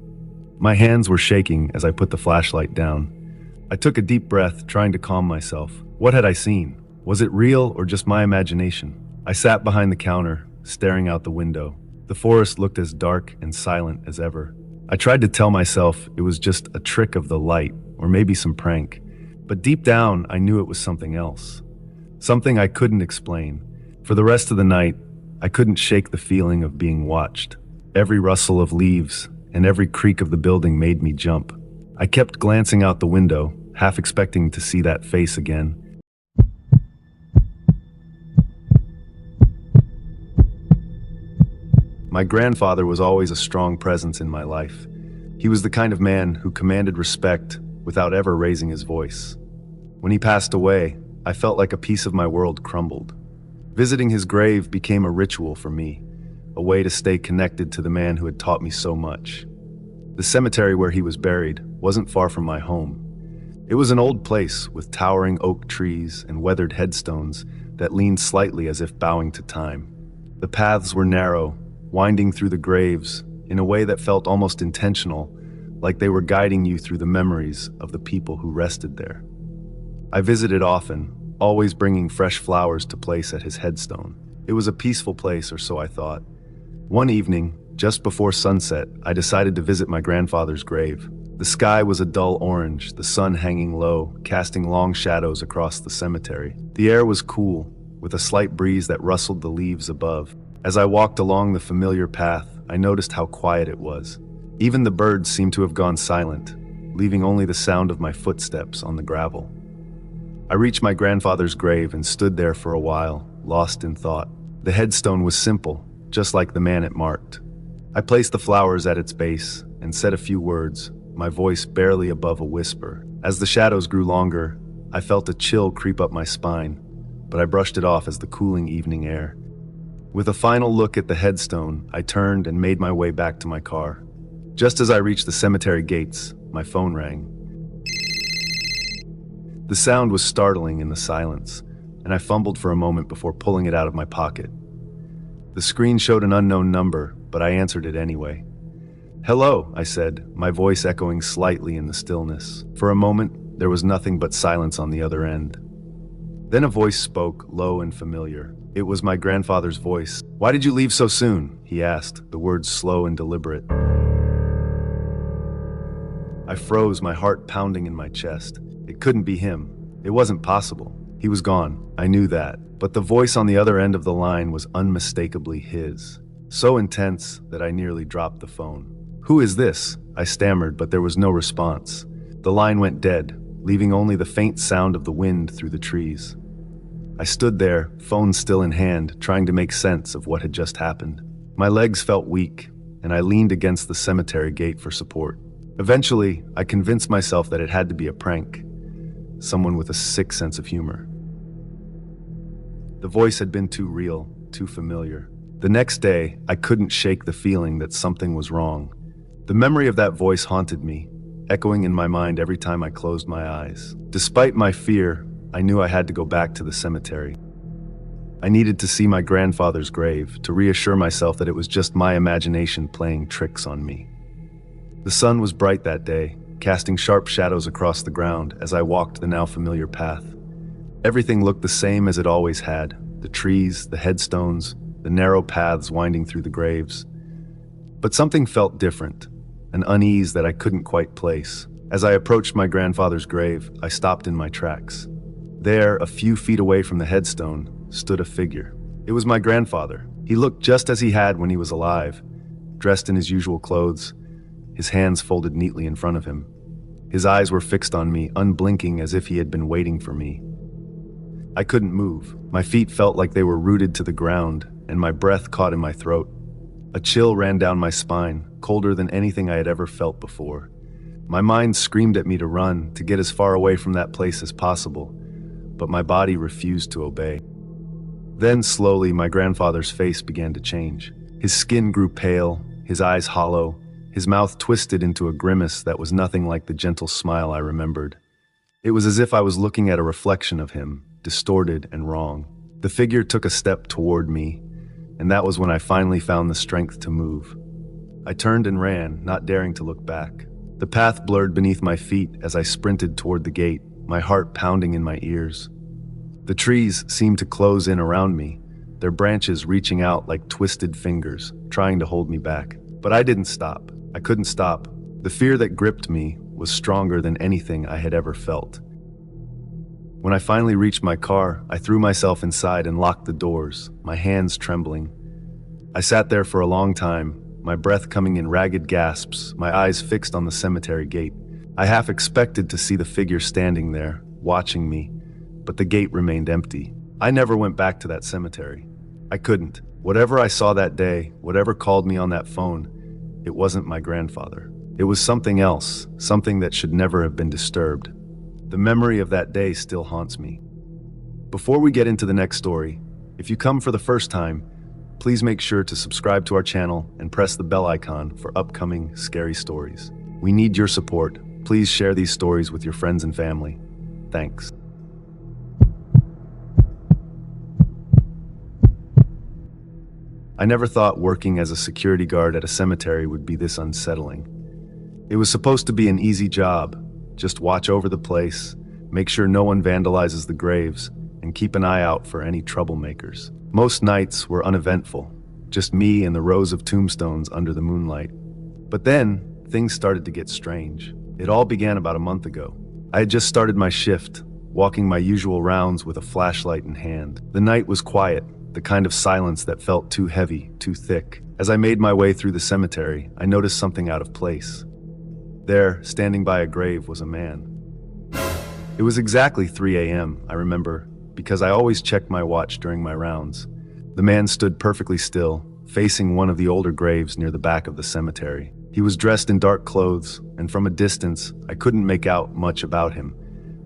My hands were shaking as I put the flashlight down. I took a deep breath, trying to calm myself. What had I seen? Was it real or just my imagination? I sat behind the counter, staring out the window. The forest looked as dark and silent as ever. I tried to tell myself it was just a trick of the light, or maybe some prank. But deep down, I knew it was something else. Something I couldn't explain. For the rest of the night, I couldn't shake the feeling of being watched. Every rustle of leaves and every creak of the building made me jump. I kept glancing out the window, half expecting to see that face again. My grandfather was always a strong presence in my life. He was the kind of man who commanded respect without ever raising his voice. When he passed away, I felt like a piece of my world crumbled. Visiting his grave became a ritual for me, a way to stay connected to the man who had taught me so much. The cemetery where he was buried wasn't far from my home. It was an old place with towering oak trees and weathered headstones that leaned slightly as if bowing to time. The paths were narrow, winding through the graves in a way that felt almost intentional, like they were guiding you through the memories of the people who rested there. I visited often, always bringing fresh flowers to place at his headstone. It was a peaceful place, or so I thought. One evening, just before sunset, I decided to visit my grandfather's grave. The sky was a dull orange, the sun hanging low, casting long shadows across the cemetery. The air was cool, with a slight breeze that rustled the leaves above. As I walked along the familiar path, I noticed how quiet it was. Even the birds seemed to have gone silent, leaving only the sound of my footsteps on the gravel. I reached my grandfather's grave and stood there for a while, lost in thought. The headstone was simple, just like the man it marked. I placed the flowers at its base and said a few words, my voice barely above a whisper. As the shadows grew longer, I felt a chill creep up my spine, but I brushed it off as the cooling evening air. With a final look at the headstone, I turned and made my way back to my car. Just as I reached the cemetery gates, my phone rang. The sound was startling in the silence, and I fumbled for a moment before pulling it out of my pocket. The screen showed an unknown number, but I answered it anyway. "Hello," I said, my voice echoing slightly in the stillness. For a moment, there was nothing but silence on the other end. Then a voice spoke, low and familiar. It was my grandfather's voice. "Why did you leave so soon?" he asked, the words slow and deliberate. I froze, my heart pounding in my chest. It couldn't be him. It wasn't possible. He was gone. I knew that. But the voice on the other end of the line was unmistakably his. So intense that I nearly dropped the phone. "Who is this?" I stammered, but there was no response. The line went dead, leaving only the faint sound of the wind through the trees. I stood there, phone still in hand, trying to make sense of what had just happened. My legs felt weak, and I leaned against the cemetery gate for support. Eventually, I convinced myself that it had to be a prank. Someone with a sick sense of humor. The voice had been too real, too familiar. The next day, I couldn't shake the feeling that something was wrong. The memory of that voice haunted me, echoing in my mind every time I closed my eyes. Despite my fear, I knew I had to go back to the cemetery. I needed to see my grandfather's grave to reassure myself that it was just my imagination playing tricks on me. The sun was bright that day, casting sharp shadows across the ground as I walked the now familiar path. Everything looked the same as it always had, the trees, the headstones, the narrow paths winding through the graves. But something felt different, an unease that I couldn't quite place. As I approached my grandfather's grave, I stopped in my tracks. There, a few feet away from the headstone, stood a figure. It was my grandfather. He looked just as he had when he was alive, dressed in his usual clothes, his hands folded neatly in front of him. His eyes were fixed on me, unblinking as if he had been waiting for me. I couldn't move. My feet felt like they were rooted to the ground, and my breath caught in my throat. A chill ran down my spine, colder than anything I had ever felt before. My mind screamed at me to run, to get as far away from that place as possible, but my body refused to obey. Then, slowly, my grandfather's face began to change. His skin grew pale, his eyes hollow, his mouth twisted into a grimace that was nothing like the gentle smile I remembered. It was as if I was looking at a reflection of him, distorted and wrong. The figure took a step toward me, and that was when I finally found the strength to move. I turned and ran, not daring to look back. The path blurred beneath my feet as I sprinted toward the gate, my heart pounding in my ears. The trees seemed to close in around me, their branches reaching out like twisted fingers, trying to hold me back. But I didn't stop. I couldn't stop. The fear that gripped me was stronger than anything I had ever felt. When I finally reached my car, I threw myself inside and locked the doors, my hands trembling. I sat there for a long time, my breath coming in ragged gasps, my eyes fixed on the cemetery gate. I half expected to see the figure standing there, watching me, but the gate remained empty. I never went back to that cemetery. I couldn't. Whatever I saw that day, whatever called me on that phone, it wasn't my grandfather. It was something else, something that should never have been disturbed. The memory of that day still haunts me. Before we get into the next story, if you come for the first time, please make sure to subscribe to our channel and press the bell icon for upcoming scary stories. We need your support. Please share these stories with your friends and family. Thanks. I never thought working as a security guard at a cemetery would be this unsettling. It was supposed to be an easy job. Just watch over the place, make sure no one vandalizes the graves, and keep an eye out for any troublemakers. Most nights were uneventful, just me and the rows of tombstones under the moonlight. But then, things started to get strange. It all began about a month ago. I had just started my shift, walking my usual rounds with a flashlight in hand. The night was quiet, the kind of silence that felt too heavy, too thick. As I made my way through the cemetery, I noticed something out of place. There, standing by a grave, was a man. It was exactly 3 a.m., I remember, because I always checked my watch during my rounds. The man stood perfectly still, facing one of the older graves near the back of the cemetery. He was dressed in dark clothes, and from a distance, I couldn't make out much about him,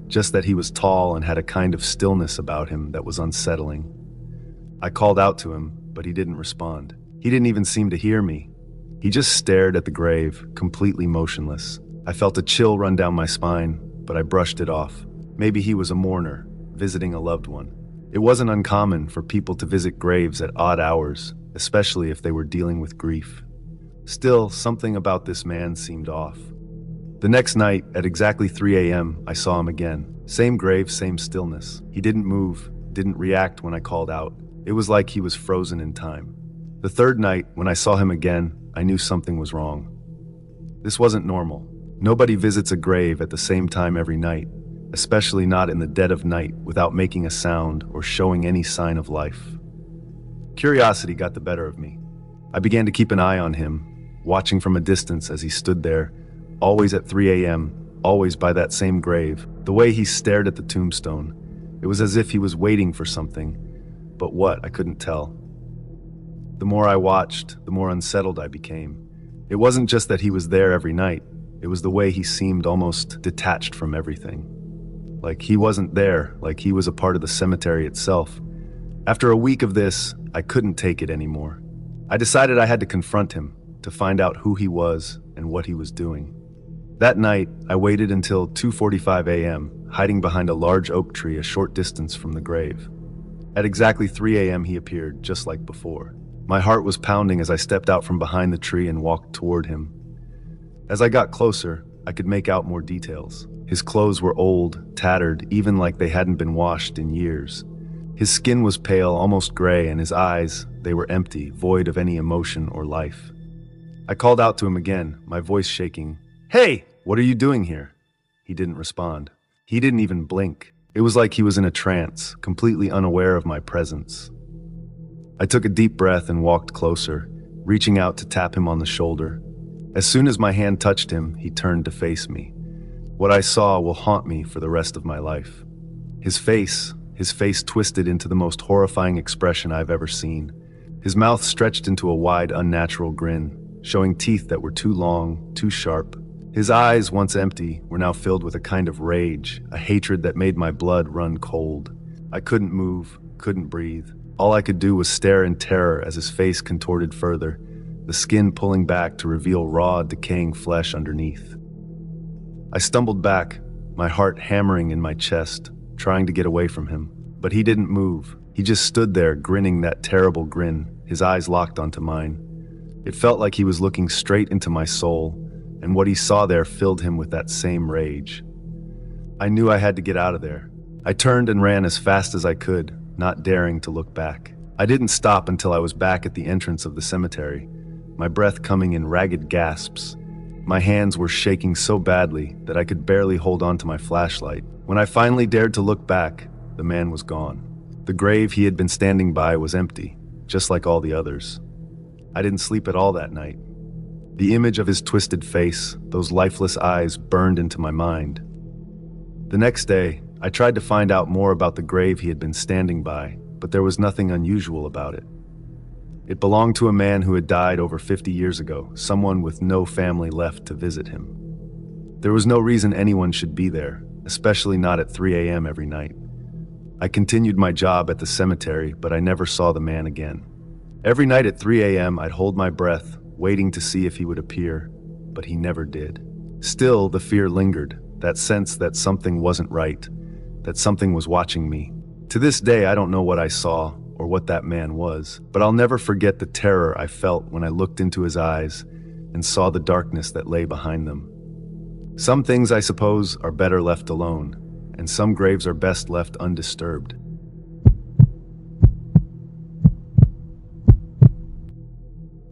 just that he was tall and had a kind of stillness about him that was unsettling. I called out to him, but he didn't respond. He didn't even seem to hear me. He just stared at the grave, completely motionless. I felt a chill run down my spine, but I brushed it off. Maybe he was a mourner, visiting a loved one. It wasn't uncommon for people to visit graves at odd hours, especially if they were dealing with grief. Still, something about this man seemed off. The next night, at exactly 3 a.m., I saw him again. Same grave, same stillness. He didn't move, didn't react when I called out. It was like he was frozen in time. The third night, when I saw him again, I knew something was wrong. This wasn't normal. Nobody visits a grave at the same time every night, especially not in the dead of night without making a sound or showing any sign of life. Curiosity got the better of me. I began to keep an eye on him, watching from a distance as he stood there, always at 3 a.m., always by that same grave. The way he stared at the tombstone, it was as if he was waiting for something, but what, I couldn't tell. The more I watched, the more unsettled I became. It wasn't just that he was there every night, it was the way he seemed almost detached from everything. Like he wasn't there, like he was a part of the cemetery itself. After a week of this, I couldn't take it anymore. I decided I had to confront him, to find out who he was and what he was doing. That night, I waited until 2:45 a.m., hiding behind a large oak tree a short distance from the grave. At exactly 3 a.m. he appeared, just like before. My heart was pounding as I stepped out from behind the tree and walked toward him. As I got closer, I could make out more details. His clothes were old, tattered, even like they hadn't been washed in years. His skin was pale, almost gray, and his eyes, they were empty, void of any emotion or life. I called out to him again, my voice shaking. "Hey, what are you doing here?" He didn't respond. He didn't even blink. It was like he was in a trance, completely unaware of my presence. I took a deep breath and walked closer, reaching out to tap him on the shoulder. As soon as my hand touched him, he turned to face me. What I saw will haunt me for the rest of my life. His face twisted into the most horrifying expression I've ever seen. His mouth stretched into a wide, unnatural grin, showing teeth that were too long, too sharp. His eyes, once empty, were now filled with a kind of rage, a hatred that made my blood run cold. I couldn't move, couldn't breathe. All I could do was stare in terror as his face contorted further, the skin pulling back to reveal raw, decaying flesh underneath. I stumbled back, my heart hammering in my chest, trying to get away from him. But he didn't move. He just stood there, grinning that terrible grin, his eyes locked onto mine. It felt like he was looking straight into my soul, and what he saw there filled him with that same rage. I knew I had to get out of there. I turned and ran as fast as I could, not daring to look back. I didn't stop until I was back at the entrance of the cemetery, my breath coming in ragged gasps. My hands were shaking so badly that I could barely hold on to my flashlight. When I finally dared to look back, the man was gone. The grave he had been standing by was empty, just like all the others. I didn't sleep at all that night. The image of his twisted face, those lifeless eyes, burned into my mind. The next day, I tried to find out more about the grave he had been standing by, but there was nothing unusual about it. It belonged to a man who had died over 50 years ago, someone with no family left to visit him. There was no reason anyone should be there, especially not at 3 a.m. every night. I continued my job at the cemetery, but I never saw the man again. Every night at 3 a.m., I'd hold my breath, waiting to see if he would appear, but he never did. Still, the fear lingered, that sense that something wasn't right, that something was watching me. To this day, I don't know what I saw or what that man was, but I'll never forget the terror I felt when I looked into his eyes and saw the darkness that lay behind them. Some things, I suppose, are better left alone, and some graves are best left undisturbed.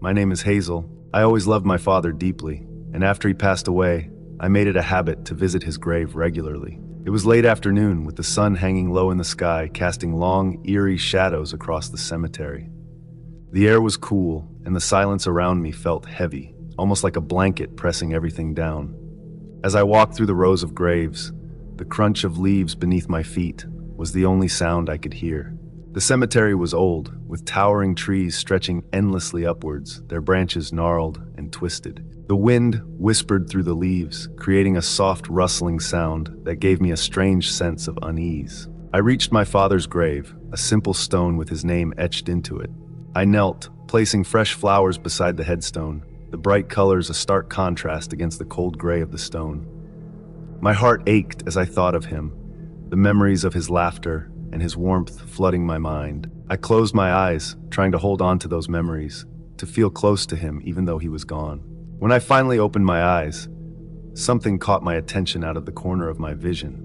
My name is Hazel. I always loved my father deeply, and after he passed away, I made it a habit to visit his grave regularly. It was late afternoon, with the sun hanging low in the sky, casting long, eerie shadows across the cemetery. The air was cool, and the silence around me felt heavy, almost like a blanket pressing everything down. As I walked through the rows of graves, the crunch of leaves beneath my feet was the only sound I could hear. The cemetery was old, with towering trees stretching endlessly upwards, their branches gnarled and twisted. The wind whispered through the leaves, creating a soft rustling sound that gave me a strange sense of unease. I reached my father's grave, a simple stone with his name etched into it. I knelt, placing fresh flowers beside the headstone, the bright colors a stark contrast against the cold gray of the stone. My heart ached as I thought of him, the memories of his laughter and his warmth flooding my mind. I closed my eyes, trying to hold on to those memories, to feel close to him even though he was gone. When I finally opened my eyes, something caught my attention out of the corner of my vision.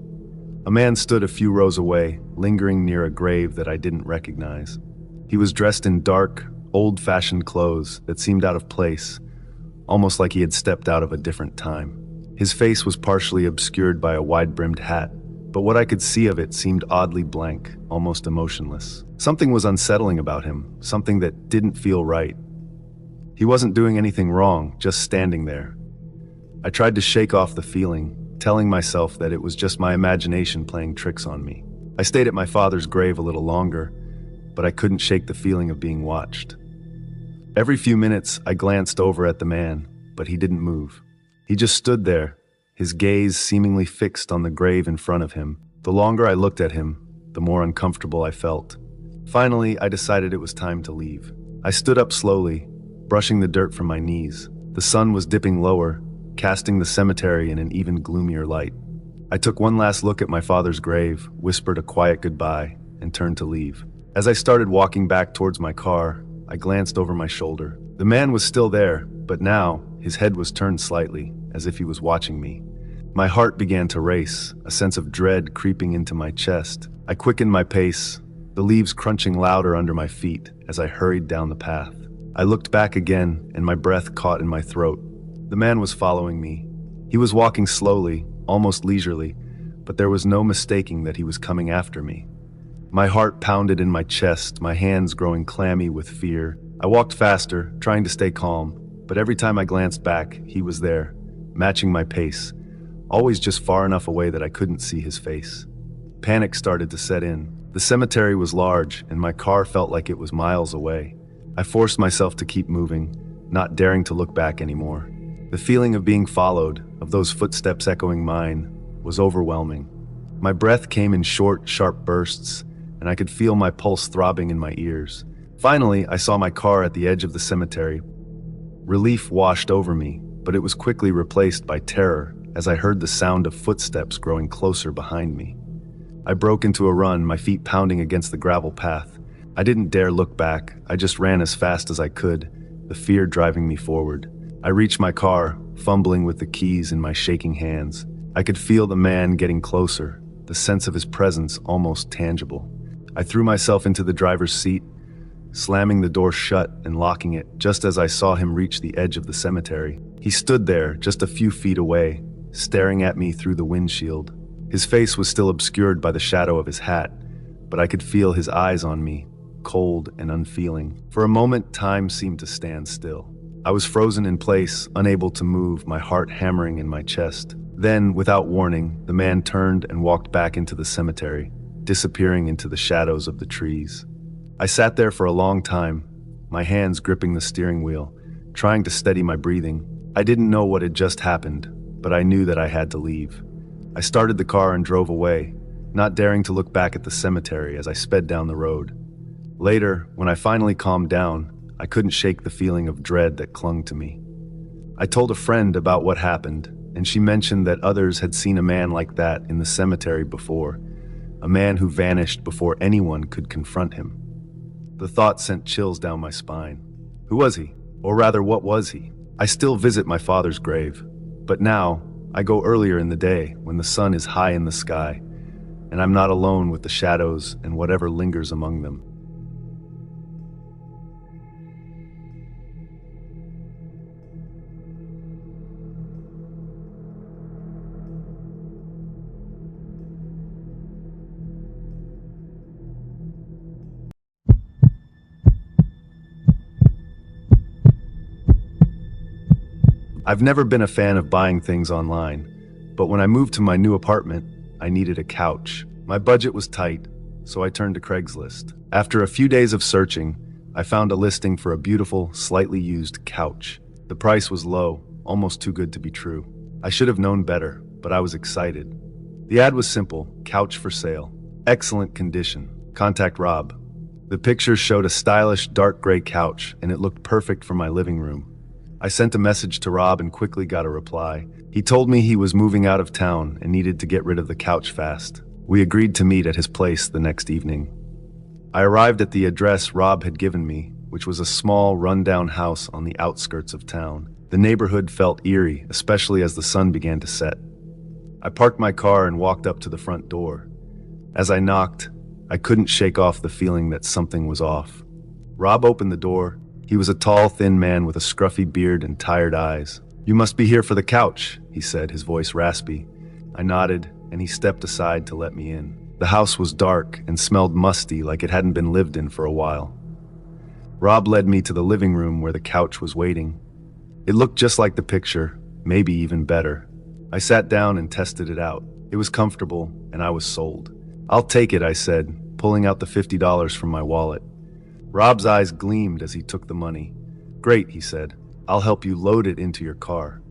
A man stood a few rows away, lingering near a grave that I didn't recognize. He was dressed in dark, old-fashioned clothes that seemed out of place, almost like he had stepped out of a different time. His face was partially obscured by a wide-brimmed hat, but what I could see of it seemed oddly blank, almost emotionless. Something was unsettling about him, something that didn't feel right. He wasn't doing anything wrong, just standing there. I tried to shake off the feeling, telling myself that it was just my imagination playing tricks on me. I stayed at my father's grave a little longer, but I couldn't shake the feeling of being watched. Every few minutes, I glanced over at the man, but he didn't move. He just stood there, his gaze seemingly fixed on the grave in front of him. The longer I looked at him, the more uncomfortable I felt. Finally, I decided it was time to leave. I stood up slowly, brushing the dirt from my knees. The sun was dipping lower, casting the cemetery in an even gloomier light. I took one last look at my father's grave, whispered a quiet goodbye, and turned to leave. As I started walking back towards my car, I glanced over my shoulder. The man was still there, but now his head was turned slightly, as if he was watching me. My heart began to race, a sense of dread creeping into my chest. I quickened my pace, the leaves crunching louder under my feet as I hurried down the path. I looked back again, and my breath caught in my throat. The man was following me. He was walking slowly, almost leisurely, but there was no mistaking that he was coming after me. My heart pounded in my chest, my hands growing clammy with fear. I walked faster, trying to stay calm, but every time I glanced back, he was there, matching my pace, always just far enough away that I couldn't see his face. Panic started to set in. The cemetery was large, and my car felt like it was miles away. I forced myself to keep moving, not daring to look back anymore. The feeling of being followed, of those footsteps echoing mine, was overwhelming. My breath came in short, sharp bursts, and I could feel my pulse throbbing in my ears. Finally, I saw my car at the edge of the cemetery, Relief washed over me, but it was quickly replaced by terror as I heard the sound of footsteps growing closer behind me. I broke into a run, my feet pounding against the gravel path. I didn't dare look back, I just ran as fast as I could, the fear driving me forward. I reached my car, fumbling with the keys in my shaking hands. I could feel the man getting closer, the sense of his presence almost tangible. I threw myself into the driver's seat, slamming the door shut and locking it just as I saw him reach the edge of the cemetery. He stood there, just a few feet away, staring at me through the windshield. His face was still obscured by the shadow of his hat, but I could feel his eyes on me, cold and unfeeling. For a moment, time seemed to stand still. I was frozen in place, unable to move, my heart hammering in my chest. Then, without warning, the man turned and walked back into the cemetery, disappearing into the shadows of the trees. I sat there for a long time, my hands gripping the steering wheel, trying to steady my breathing. I didn't know what had just happened, but I knew that I had to leave. I started the car and drove away, not daring to look back at the cemetery as I sped down the road. Later, when I finally calmed down, I couldn't shake the feeling of dread that clung to me. I told a friend about what happened, and she mentioned that others had seen a man like that in the cemetery before, a man who vanished before anyone could confront him. The thought sent chills down my spine. Who was he? Or rather, what was he? I still visit my father's grave, but now I go earlier in the day when the sun is high in the sky, and I'm not alone with the shadows and whatever lingers among them. I've never been a fan of buying things online, but when I moved to my new apartment, I needed a couch. My budget was tight, so I turned to Craigslist. After a few days of searching, I found a listing for a beautiful, slightly used couch. The price was low, almost too good to be true. I should have known better, but I was excited. The ad was simple: couch for sale. Excellent condition. Contact Rob. The pictures showed a stylish, dark gray couch, and it looked perfect for my living room. I sent a message to Rob and quickly got a reply. He told me he was moving out of town and needed to get rid of the couch fast. We agreed to meet at his place the next evening. I arrived at the address Rob had given me, which was a small, rundown house on the outskirts of town. The neighborhood felt eerie, especially as the sun began to set. I parked my car and walked up to the front door. As I knocked, I couldn't shake off the feeling that something was off. Rob opened the door. He was a tall, thin man with a scruffy beard and tired eyes. "You must be here for the couch," he said, his voice raspy. I nodded, and he stepped aside to let me in. The house was dark and smelled musty, like it hadn't been lived in for a while. Rob led me to the living room where the couch was waiting. It looked just like the picture, maybe even better. I sat down and tested it out. It was comfortable, and I was sold. "I'll take it," I said, pulling out the $50 from my wallet. Rob's eyes gleamed as he took the money. "Great," he said. "I'll help you load it into your car."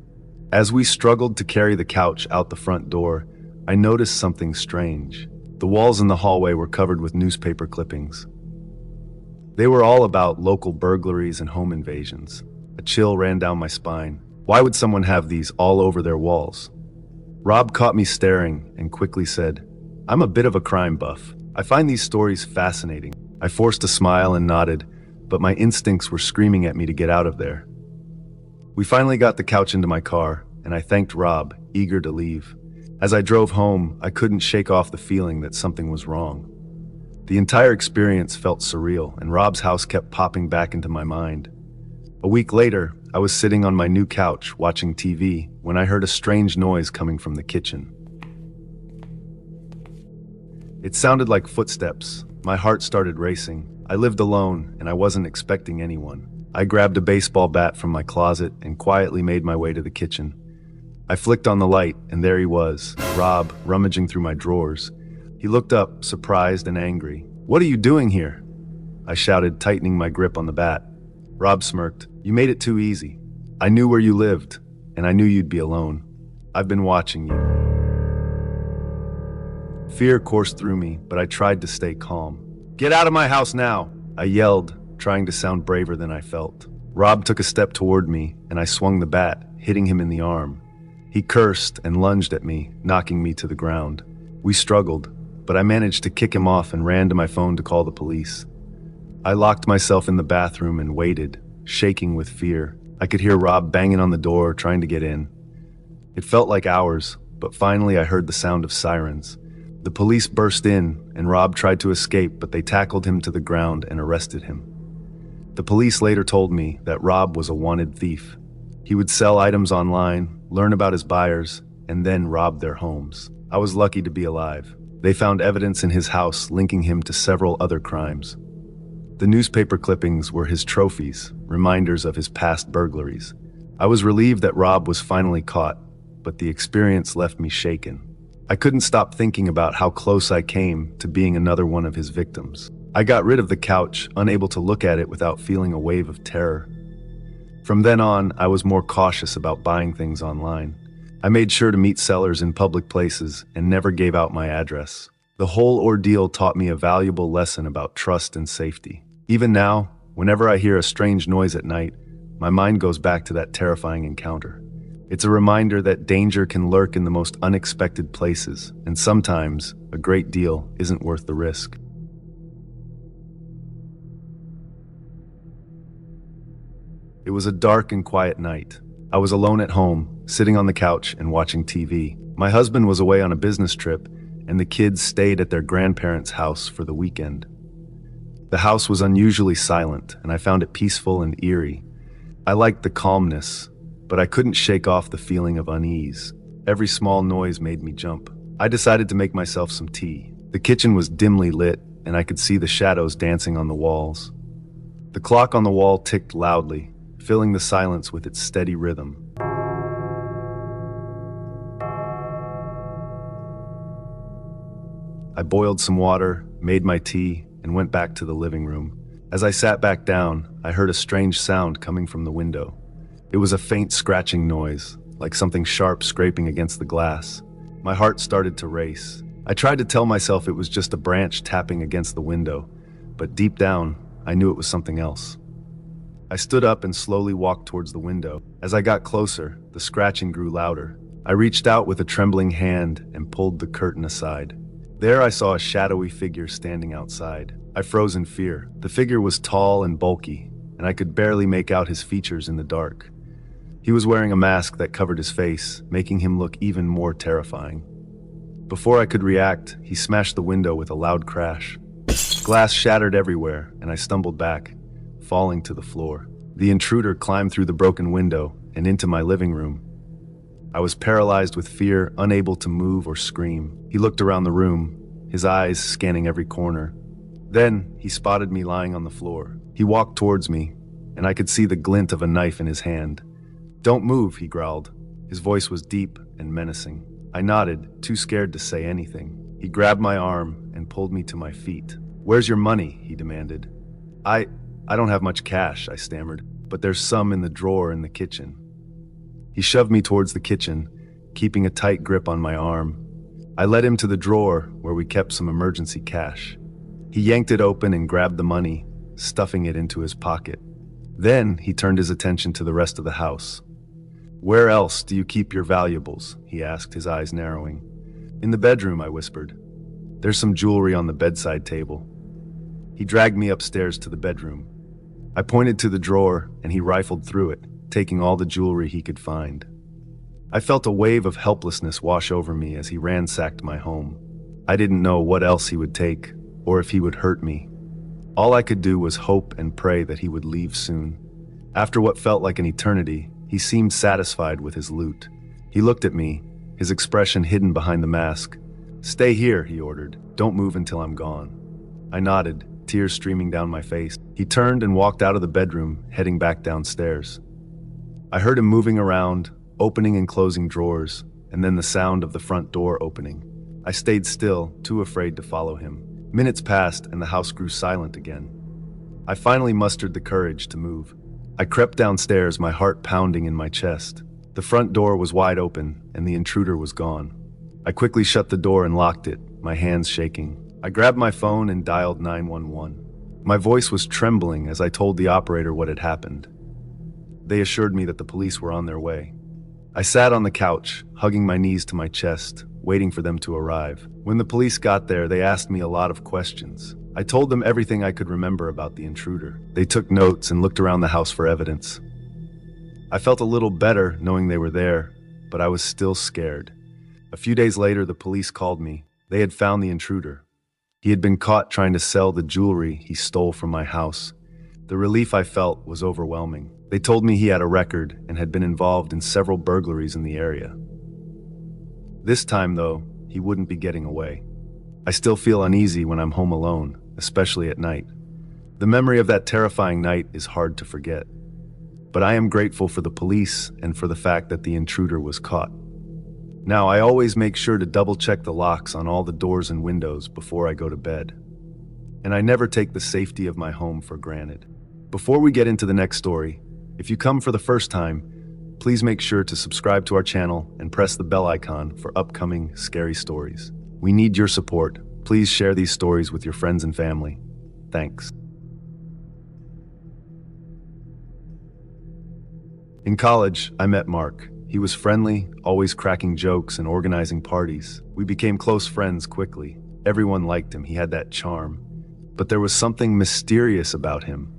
As we struggled to carry the couch out the front door, I noticed something strange. The walls in the hallway were covered with newspaper clippings. They were all about local burglaries and home invasions. A chill ran down my spine. Why would someone have these all over their walls? Rob caught me staring and quickly said, "I'm a bit of a crime buff. I find these stories fascinating." I forced a smile and nodded, but my instincts were screaming at me to get out of there. We finally got the couch into my car, and I thanked Rob, eager to leave. As I drove home, I couldn't shake off the feeling that something was wrong. The entire experience felt surreal, and Rob's house kept popping back into my mind. A week later, I was sitting on my new couch watching TV when I heard a strange noise coming from the kitchen. It sounded like footsteps. My heart started racing. I lived alone, and I wasn't expecting anyone. I grabbed a baseball bat from my closet and quietly made my way to the kitchen. I flicked on the light, and there he was, Rob, rummaging through my drawers. He looked up, surprised and angry. "What are you doing here?" I shouted, tightening my grip on the bat. Rob smirked. "You made it too easy. I knew where you lived, and I knew you'd be alone. I've been watching you." Fear coursed through me, but I tried to stay calm. "Get out of my house now!" I yelled, trying to sound braver than I felt. Rob took a step toward me, and I swung the bat, hitting him in the arm. He cursed and lunged at me, knocking me to the ground. We struggled, but I managed to kick him off and ran to my phone to call the police. I locked myself in the bathroom and waited, shaking with fear. I could hear Rob banging on the door, trying to get in. It felt like hours, but finally I heard the sound of sirens. The police burst in, and Rob tried to escape, but they tackled him to the ground and arrested him. The police later told me that Rob was a wanted thief. He would sell items online, learn about his buyers, and then rob their homes. I was lucky to be alive. They found evidence in his house linking him to several other crimes. The newspaper clippings were his trophies, reminders of his past burglaries. I was relieved that Rob was finally caught, but the experience left me shaken. I couldn't stop thinking about how close I came to being another one of his victims. I got rid of the couch, unable to look at it without feeling a wave of terror. From then on, I was more cautious about buying things online. I made sure to meet sellers in public places and never gave out my address. The whole ordeal taught me a valuable lesson about trust and safety. Even now, whenever I hear a strange noise at night, my mind goes back to that terrifying encounter. It's a reminder that danger can lurk in the most unexpected places, and sometimes a great deal isn't worth the risk. It was a dark and quiet night. I was alone at home, sitting on the couch and watching TV. My husband was away on a business trip, and the kids stayed at their grandparents' house for the weekend. The house was unusually silent, and I found it peaceful and eerie. I liked the calmness, but I couldn't shake off the feeling of unease. Every small noise made me jump. I decided to make myself some tea. The kitchen was dimly lit, and I could see the shadows dancing on the walls. The clock on the wall ticked loudly, filling the silence with its steady rhythm. I boiled some water, made my tea, and went back to the living room. As I sat back down, I heard a strange sound coming from the window. It was a faint scratching noise, like something sharp scraping against the glass. My heart started to race. I tried to tell myself it was just a branch tapping against the window, but deep down, I knew it was something else. I stood up and slowly walked towards the window. As I got closer, the scratching grew louder. I reached out with a trembling hand and pulled the curtain aside. There I saw a shadowy figure standing outside. I froze in fear. The figure was tall and bulky, and I could barely make out his features in the dark. He was wearing a mask that covered his face, making him look even more terrifying. Before I could react, he smashed the window with a loud crash. Glass shattered everywhere, and I stumbled back, falling to the floor. The intruder climbed through the broken window and into my living room. I was paralyzed with fear, unable to move or scream. He looked around the room, his eyes scanning every corner. Then he spotted me lying on the floor. He walked towards me, and I could see the glint of a knife in his hand. "Don't move," he growled. His voice was deep and menacing. I nodded, too scared to say anything. He grabbed my arm and pulled me to my feet. "Where's your money?" he demanded. I don't have much cash," I stammered, "but there's some in the drawer in the kitchen." He shoved me towards the kitchen, keeping a tight grip on my arm. I led him to the drawer where we kept some emergency cash. He yanked it open and grabbed the money, stuffing it into his pocket. Then he turned his attention to the rest of the house. "Where else do you keep your valuables?" he asked, his eyes narrowing. "In the bedroom," I whispered. "There's some jewelry on the bedside table." He dragged me upstairs to the bedroom. I pointed to the drawer, and he rifled through it, taking all the jewelry he could find. I felt a wave of helplessness wash over me as he ransacked my home. I didn't know what else he would take, or if he would hurt me. All I could do was hope and pray that he would leave soon. After what felt like an eternity, he seemed satisfied with his loot. He looked at me, his expression hidden behind the mask. "Stay here," he ordered. "Don't move until I'm gone." I nodded, tears streaming down my face. He turned and walked out of the bedroom, heading back downstairs. I heard him moving around, opening and closing drawers, and then the sound of the front door opening. I stayed still, too afraid to follow him. Minutes passed, and the house grew silent again. I finally mustered the courage to move. I crept downstairs, my heart pounding in my chest. The front door was wide open, and the intruder was gone. I quickly shut the door and locked it, my hands shaking. I grabbed my phone and dialed 911. My voice was trembling as I told the operator what had happened. They assured me that the police were on their way. I sat on the couch, hugging my knees to my chest, waiting for them to arrive. When the police got there, they asked me a lot of questions. I told them everything I could remember about the intruder. They took notes and looked around the house for evidence. I felt a little better knowing they were there, but I was still scared. A few days later, the police called me. They had found the intruder. He had been caught trying to sell the jewelry he stole from my house. The relief I felt was overwhelming. They told me he had a record and had been involved in several burglaries in the area. This time, though, he wouldn't be getting away. I still feel uneasy when I'm home alone, especially at night. The memory of that terrifying night is hard to forget. But I am grateful for the police and for the fact that the intruder was caught. Now, I always make sure to double-check the locks on all the doors and windows before I go to bed. And I never take the safety of my home for granted. Before we get into the next story, if you come for the first time, please make sure to subscribe to our channel and press the bell icon for upcoming scary stories. We need your support. Please share these stories with your friends and family. Thanks. In college, I met Mark. He was friendly, always cracking jokes and organizing parties. We became close friends quickly. Everyone liked him. He had that charm. But there was something mysterious about him.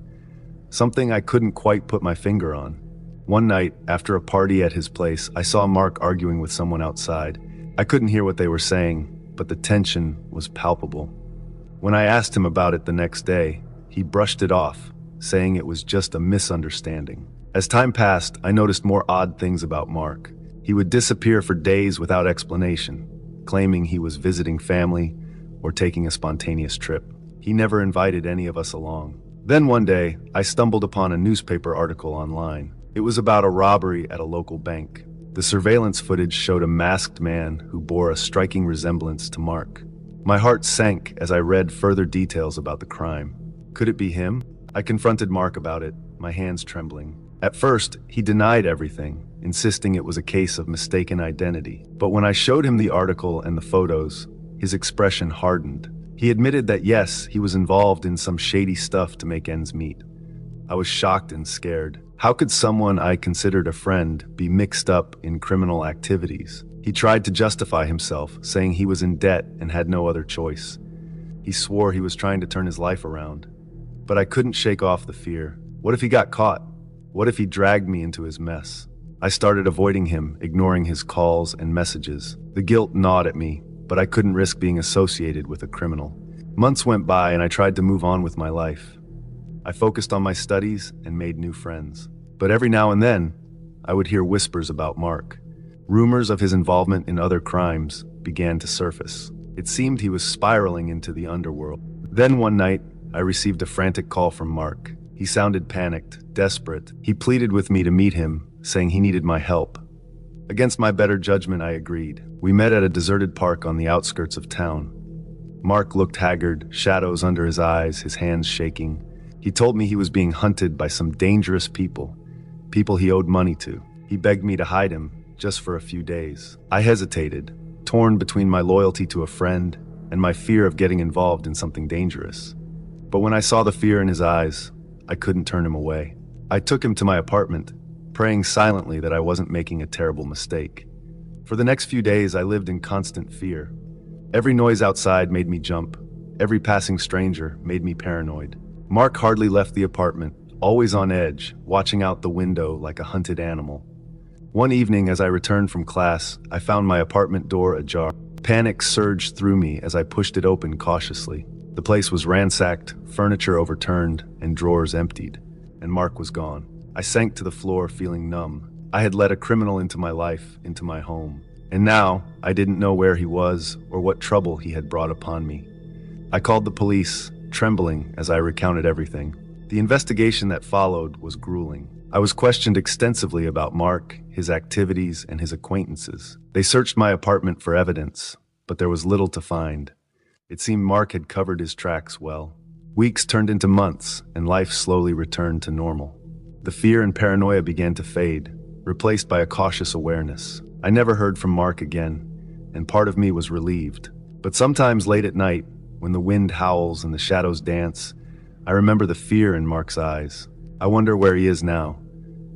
Something I couldn't quite put my finger on. One night, after a party at his place, I saw Mark arguing with someone outside. I couldn't hear what they were saying, but the tension was palpable. When I asked him about it the next day, he brushed it off, saying it was just a misunderstanding. As time passed, I noticed more odd things about Mark. He would disappear for days without explanation, claiming he was visiting family or taking a spontaneous trip. He never invited any of us along. Then one day, I stumbled upon a newspaper article online. It was about a robbery at a local bank. The surveillance footage showed a masked man who bore a striking resemblance to Mark. My heart sank as I read further details about the crime. Could it be him? I confronted Mark about it, my hands trembling. At first, he denied everything, insisting it was a case of mistaken identity. But when I showed him the article and the photos, his expression hardened. He admitted that yes, he was involved in some shady stuff to make ends meet. I was shocked and scared. How could someone I considered a friend be mixed up in criminal activities? He tried to justify himself, saying he was in debt and had no other choice. He swore he was trying to turn his life around. But I couldn't shake off the fear. What if he got caught? What if he dragged me into his mess? I started avoiding him, ignoring his calls and messages. The guilt gnawed at me, but I couldn't risk being associated with a criminal. Months went by and I tried to move on with my life. I focused on my studies and made new friends. But every now and then, I would hear whispers about Mark. Rumors of his involvement in other crimes began to surface. It seemed he was spiraling into the underworld. Then one night, I received a frantic call from Mark. He sounded panicked, desperate. He pleaded with me to meet him, saying he needed my help. Against my better judgment, I agreed. We met at a deserted park on the outskirts of town. Mark looked haggard, shadows under his eyes, his hands shaking. He told me he was being hunted by some dangerous people he owed money to. He begged me to hide him, just for a few days. I hesitated, torn between my loyalty to a friend and my fear of getting involved in something dangerous. But when I saw the fear in his eyes, I couldn't turn him away. I took him to my apartment, praying silently that I wasn't making a terrible mistake. For the next few days, I lived in constant fear. Every noise outside made me jump. Every passing stranger made me paranoid. Mark hardly left the apartment, always on edge, watching out the window like a hunted animal. One evening, as I returned from class, I found my apartment door ajar. Panic surged through me as I pushed it open cautiously. The place was ransacked, furniture overturned, and drawers emptied, and Mark was gone. I sank to the floor feeling numb. I had let a criminal into my life, into my home. And now, I didn't know where he was or what trouble he had brought upon me. I called the police, trembling as I recounted everything. The investigation that followed was grueling. I was questioned extensively about Mark, his activities, and his acquaintances. They searched my apartment for evidence, but there was little to find. It seemed Mark had covered his tracks well. Weeks turned into months, and life slowly returned to normal. The fear and paranoia began to fade, replaced by a cautious awareness. I never heard from Mark again, and part of me was relieved. But sometimes late at night, when the wind howls and the shadows dance, I remember the fear in Mark's eyes. I wonder where he is now.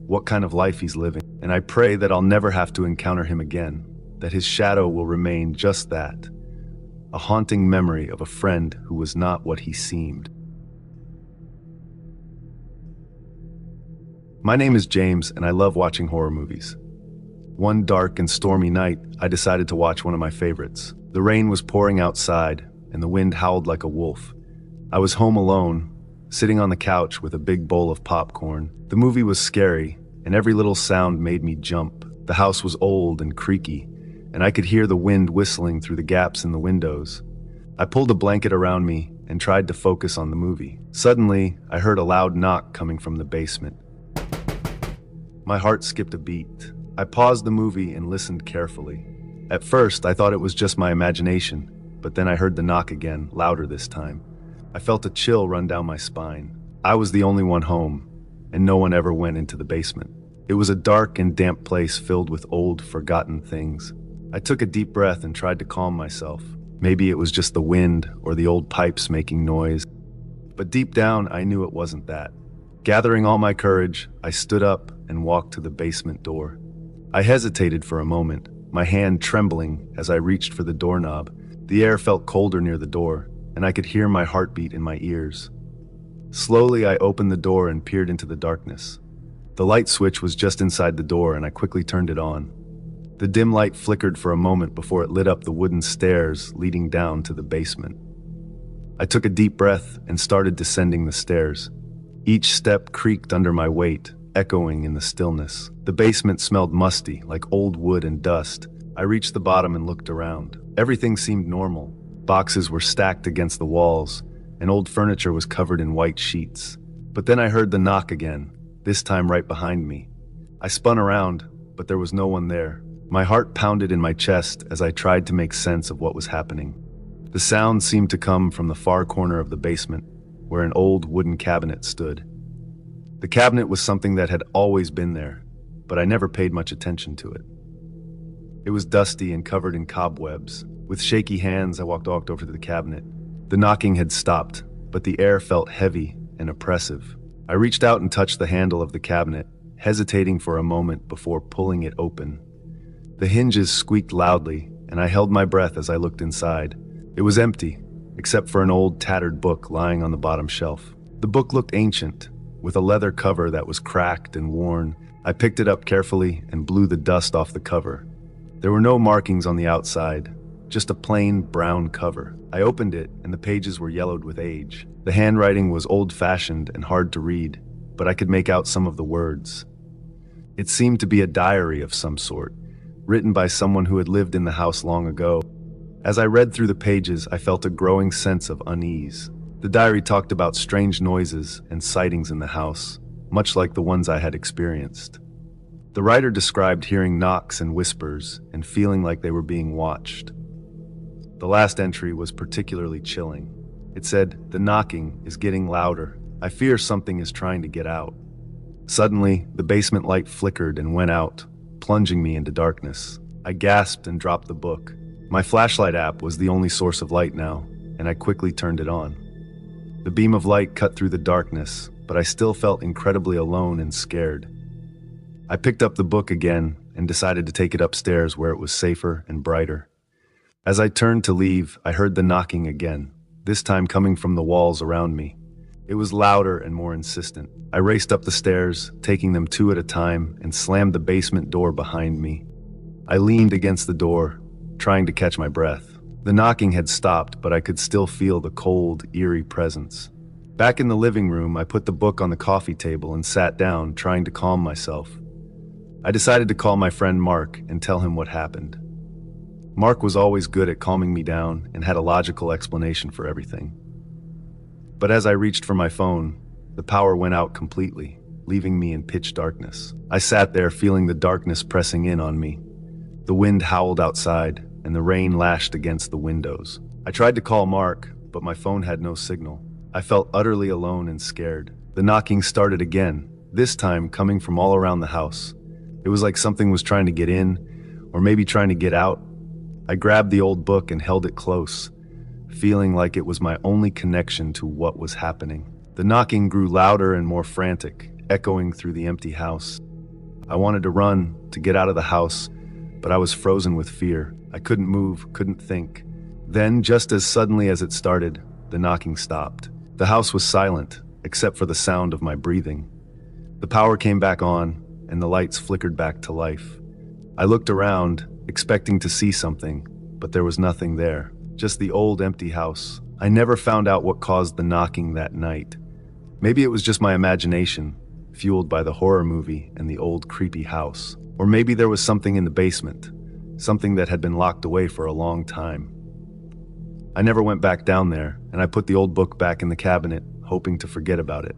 what kind of life he's living, and I pray that I'll never have to encounter him again, that his shadow will remain just that, a haunting memory of a friend who was not what he seemed. My name is James, and I love watching horror movies. One dark and stormy night, I decided to watch one of my favorites. The rain was pouring outside, and the wind howled like a wolf. I was home alone, sitting on the couch with a big bowl of popcorn. The movie was scary, and every little sound made me jump. The house was old and creaky, and I could hear the wind whistling through the gaps in the windows. I pulled a blanket around me and tried to focus on the movie. Suddenly, I heard a loud knock coming from the basement. My heart skipped a beat. I paused the movie and listened carefully. At first, I thought it was just my imagination, but then I heard the knock again, louder this time. I felt a chill run down my spine. I was the only one home, and no one ever went into the basement. It was a dark and damp place filled with old, forgotten things. I took a deep breath and tried to calm myself. Maybe it was just the wind or the old pipes making noise. But deep down, I knew it wasn't that. Gathering all my courage, I stood up and walked to the basement door. I hesitated for a moment, my hand trembling as I reached for the doorknob. The air felt colder near the door, and I could hear my heartbeat in my ears. Slowly, I opened the door and peered into the darkness. The light switch was just inside the door, and I quickly turned it on. The dim light flickered for a moment before it lit up the wooden stairs leading down to the basement. I took a deep breath and started descending the stairs. Each step creaked under my weight, echoing in the stillness. The basement smelled musty, like old wood and dust. I reached the bottom and looked around. Everything seemed normal. Boxes were stacked against the walls, and old furniture was covered in white sheets. But then I heard the knock again, this time right behind me. I spun around, but there was no one there. My heart pounded in my chest as I tried to make sense of what was happening. The sound seemed to come from the far corner of the basement, where an old wooden cabinet stood. The cabinet was something that had always been there, but I never paid much attention to it. It was dusty and covered in cobwebs. With shaky hands, I walked over to the cabinet. The knocking had stopped, but the air felt heavy and oppressive. I reached out and touched the handle of the cabinet, hesitating for a moment before pulling it open. The hinges squeaked loudly, and I held my breath as I looked inside. It was empty, except for an old tattered book lying on the bottom shelf. The book looked ancient, with a leather cover that was cracked and worn. I picked it up carefully and blew the dust off the cover. There were no markings on the outside, just a plain brown cover. I opened it, and the pages were yellowed with age. The handwriting was old-fashioned and hard to read, but I could make out some of the words. It seemed to be a diary of some sort, written by someone who had lived in the house long ago. As I read through the pages, I felt a growing sense of unease. The diary talked about strange noises and sightings in the house, much like the ones I had experienced. The writer described hearing knocks and whispers and feeling like they were being watched. The last entry was particularly chilling. It said, "The knocking is getting louder. I fear something is trying to get out." Suddenly, the basement light flickered and went out, plunging me into darkness. I gasped and dropped the book. My flashlight app was the only source of light now, and I quickly turned it on. The beam of light cut through the darkness, but I still felt incredibly alone and scared. I picked up the book again and decided to take it upstairs where it was safer and brighter. As I turned to leave, I heard the knocking again, this time coming from the walls around me. It was louder and more insistent. I raced up the stairs, taking them two at a time, and slammed the basement door behind me. I leaned against the door, trying to catch my breath. The knocking had stopped, but I could still feel the cold, eerie presence. Back in the living room, I put the book on the coffee table and sat down, trying to calm myself. I decided to call my friend Mark and tell him what happened. Mark was always good at calming me down and had a logical explanation for everything. But as I reached for my phone, the power went out completely, leaving me in pitch darkness. I sat there feeling the darkness pressing in on me. The wind howled outside, and the rain lashed against the windows. I tried to call Mark, but my phone had no signal. I felt utterly alone and scared. The knocking started again, this time coming from all around the house. It was like something was trying to get in, or maybe trying to get out. I grabbed the old book and held it close, feeling like it was my only connection to what was happening. The knocking grew louder and more frantic, echoing through the empty house. I wanted to run, to get out of the house, but I was frozen with fear. I couldn't move, couldn't think. Then, just as suddenly as it started, the knocking stopped. The house was silent, except for the sound of my breathing. The power came back on, and the lights flickered back to life. I looked around, expecting to see something, but there was nothing there. Just the old empty house. I never found out what caused the knocking that night. Maybe it was just my imagination, fueled by the horror movie and the old creepy house. Or maybe there was something in the basement, something that had been locked away for a long time. I never went back down there, and I put the old book back in the cabinet, hoping to forget about it.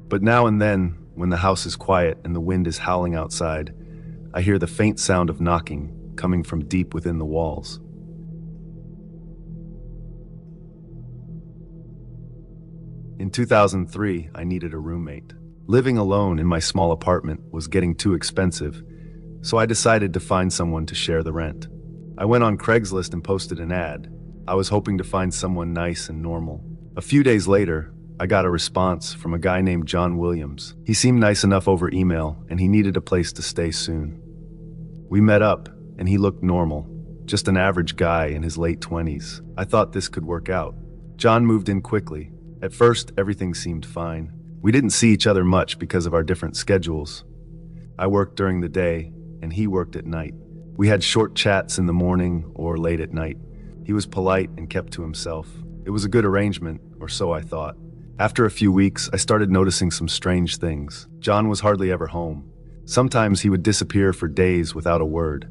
But now and then, when the house is quiet and the wind is howling outside, I hear the faint sound of knocking coming from deep within the walls. In 2003, I needed a roommate. Living alone in my small apartment was getting too expensive, so I decided to find someone to share the rent. I went on Craigslist and posted an ad. I was hoping to find someone nice and normal. A few days later, I got a response from a guy named John Williams. He seemed nice enough over email, and he needed a place to stay soon. We met up, and he looked normal, just an average guy in his late 20s. I thought this could work out. John moved in quickly. At first, everything seemed fine. We didn't see each other much because of our different schedules. I worked during the day, and he worked at night. We had short chats in the morning or late at night. He was polite and kept to himself. It was a good arrangement, or so I thought. After a few weeks, I started noticing some strange things. John was hardly ever home. Sometimes he would disappear for days without a word.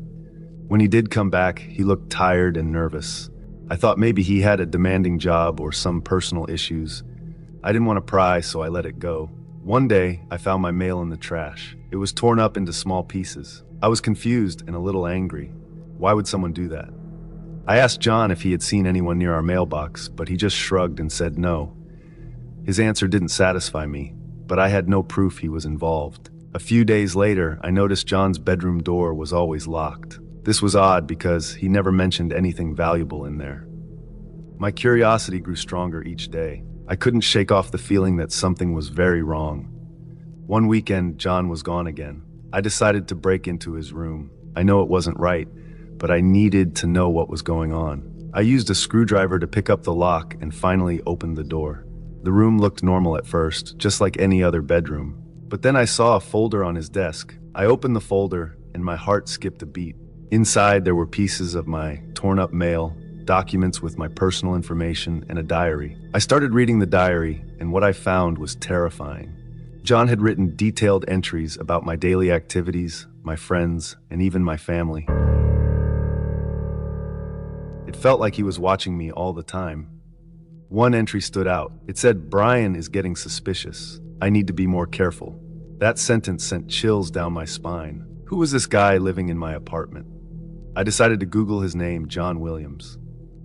When he did come back, he looked tired and nervous. I thought maybe he had a demanding job or some personal issues. I didn't want to pry, so I let it go. One day, I found my mail in the trash. It was torn up into small pieces. I was confused and a little angry. Why would someone do that? I asked John if he had seen anyone near our mailbox, but he just shrugged and said no. His answer didn't satisfy me, but I had no proof he was involved. A few days later, I noticed John's bedroom door was always locked. This was odd because he never mentioned anything valuable in there. My curiosity grew stronger each day. I couldn't shake off the feeling that something was very wrong. One weekend, John was gone again. I decided to break into his room. I know it wasn't right, but I needed to know what was going on. I used a screwdriver to pick up the lock and finally opened the door. The room looked normal at first, just like any other bedroom. But then I saw a folder on his desk. I opened the folder and my heart skipped a beat. Inside, there were pieces of my torn-up mail, documents with my personal information, and a diary. I started reading the diary, and what I found was terrifying. John had written detailed entries about my daily activities, my friends, and even my family. It felt like he was watching me all the time. One entry stood out. It said, "Brian is getting suspicious. I need to be more careful." That sentence sent chills down my spine. Who was this guy living in my apartment? I decided to Google his name, John Williams.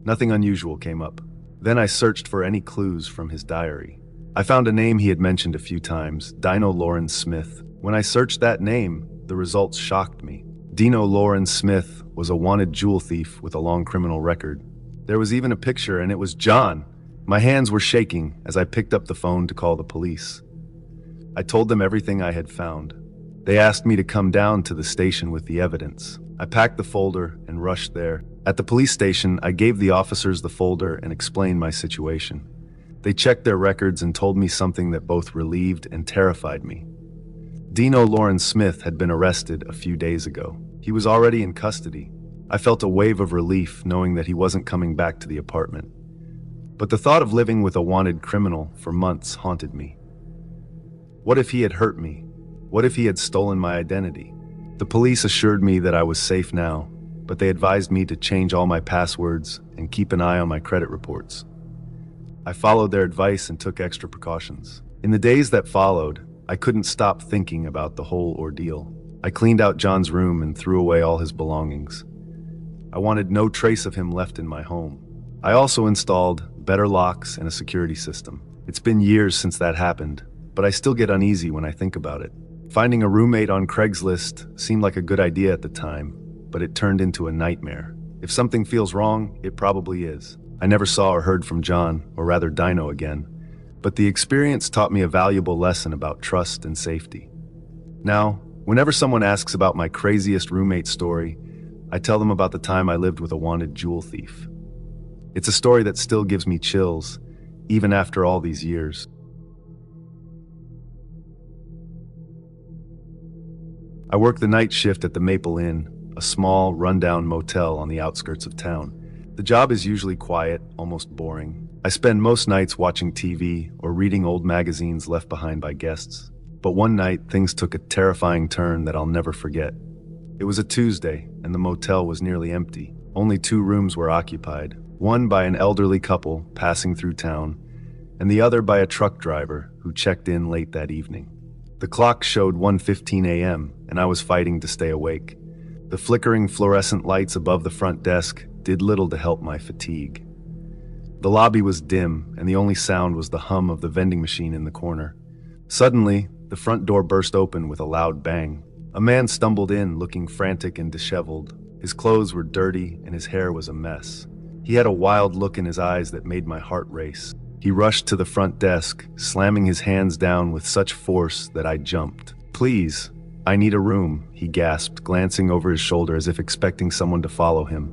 Nothing unusual came up. Then I searched for any clues from his diary. I found a name he had mentioned a few times, Dino Lauren Smith. When I searched that name, the results shocked me. Dino Lauren Smith was a wanted jewel thief with a long criminal record. There was even a picture, and it was John. My hands were shaking as I picked up the phone to call the police. I told them everything I had found. They asked me to come down to the station with the evidence. I packed the folder and rushed there. At the police station, I gave the officers the folder and explained my situation. They checked their records and told me something that both relieved and terrified me. Dino Lauren Smith had been arrested a few days ago. He was already in custody. I felt a wave of relief knowing that he wasn't coming back to the apartment. But the thought of living with a wanted criminal for months haunted me. What if he had hurt me? What if he had stolen my identity? The police assured me that I was safe now, but they advised me to change all my passwords and keep an eye on my credit reports. I followed their advice and took extra precautions. In the days that followed, I couldn't stop thinking about the whole ordeal. I cleaned out John's room and threw away all his belongings. I wanted no trace of him left in my home. I also installed better locks and a security system. It's been years since that happened, but I still get uneasy when I think about it. Finding a roommate on Craigslist seemed like a good idea at the time, but it turned into a nightmare. If something feels wrong, it probably is. I never saw or heard from John, or rather Dino again, but the experience taught me a valuable lesson about trust and safety. Now, Whenever someone asks about my craziest roommate story, I tell them about the time I lived with a wanted jewel thief. It's a story that still gives me chills, even after all these years. I work the night shift at the Maple Inn, a small, rundown motel on the outskirts of town. The job is usually quiet, almost boring. I spend most nights watching TV or reading old magazines left behind by guests. But one night, things took a terrifying turn that I'll never forget. It was a Tuesday, and the motel was nearly empty. Only 2 rooms were occupied, one by an elderly couple passing through town, and the other by a truck driver who checked in late that evening. The clock showed 1:15 a.m., and I was fighting to stay awake. The flickering fluorescent lights above the front desk did little to help my fatigue. The lobby was dim, and the only sound was the hum of the vending machine in the corner. Suddenly, the front door burst open with a loud bang. A man stumbled in, looking frantic and disheveled. His clothes were dirty, and his hair was a mess. He had a wild look in his eyes that made my heart race. He rushed to the front desk, slamming his hands down with such force that I jumped. "Please, I need a room," he gasped, glancing over his shoulder as if expecting someone to follow him.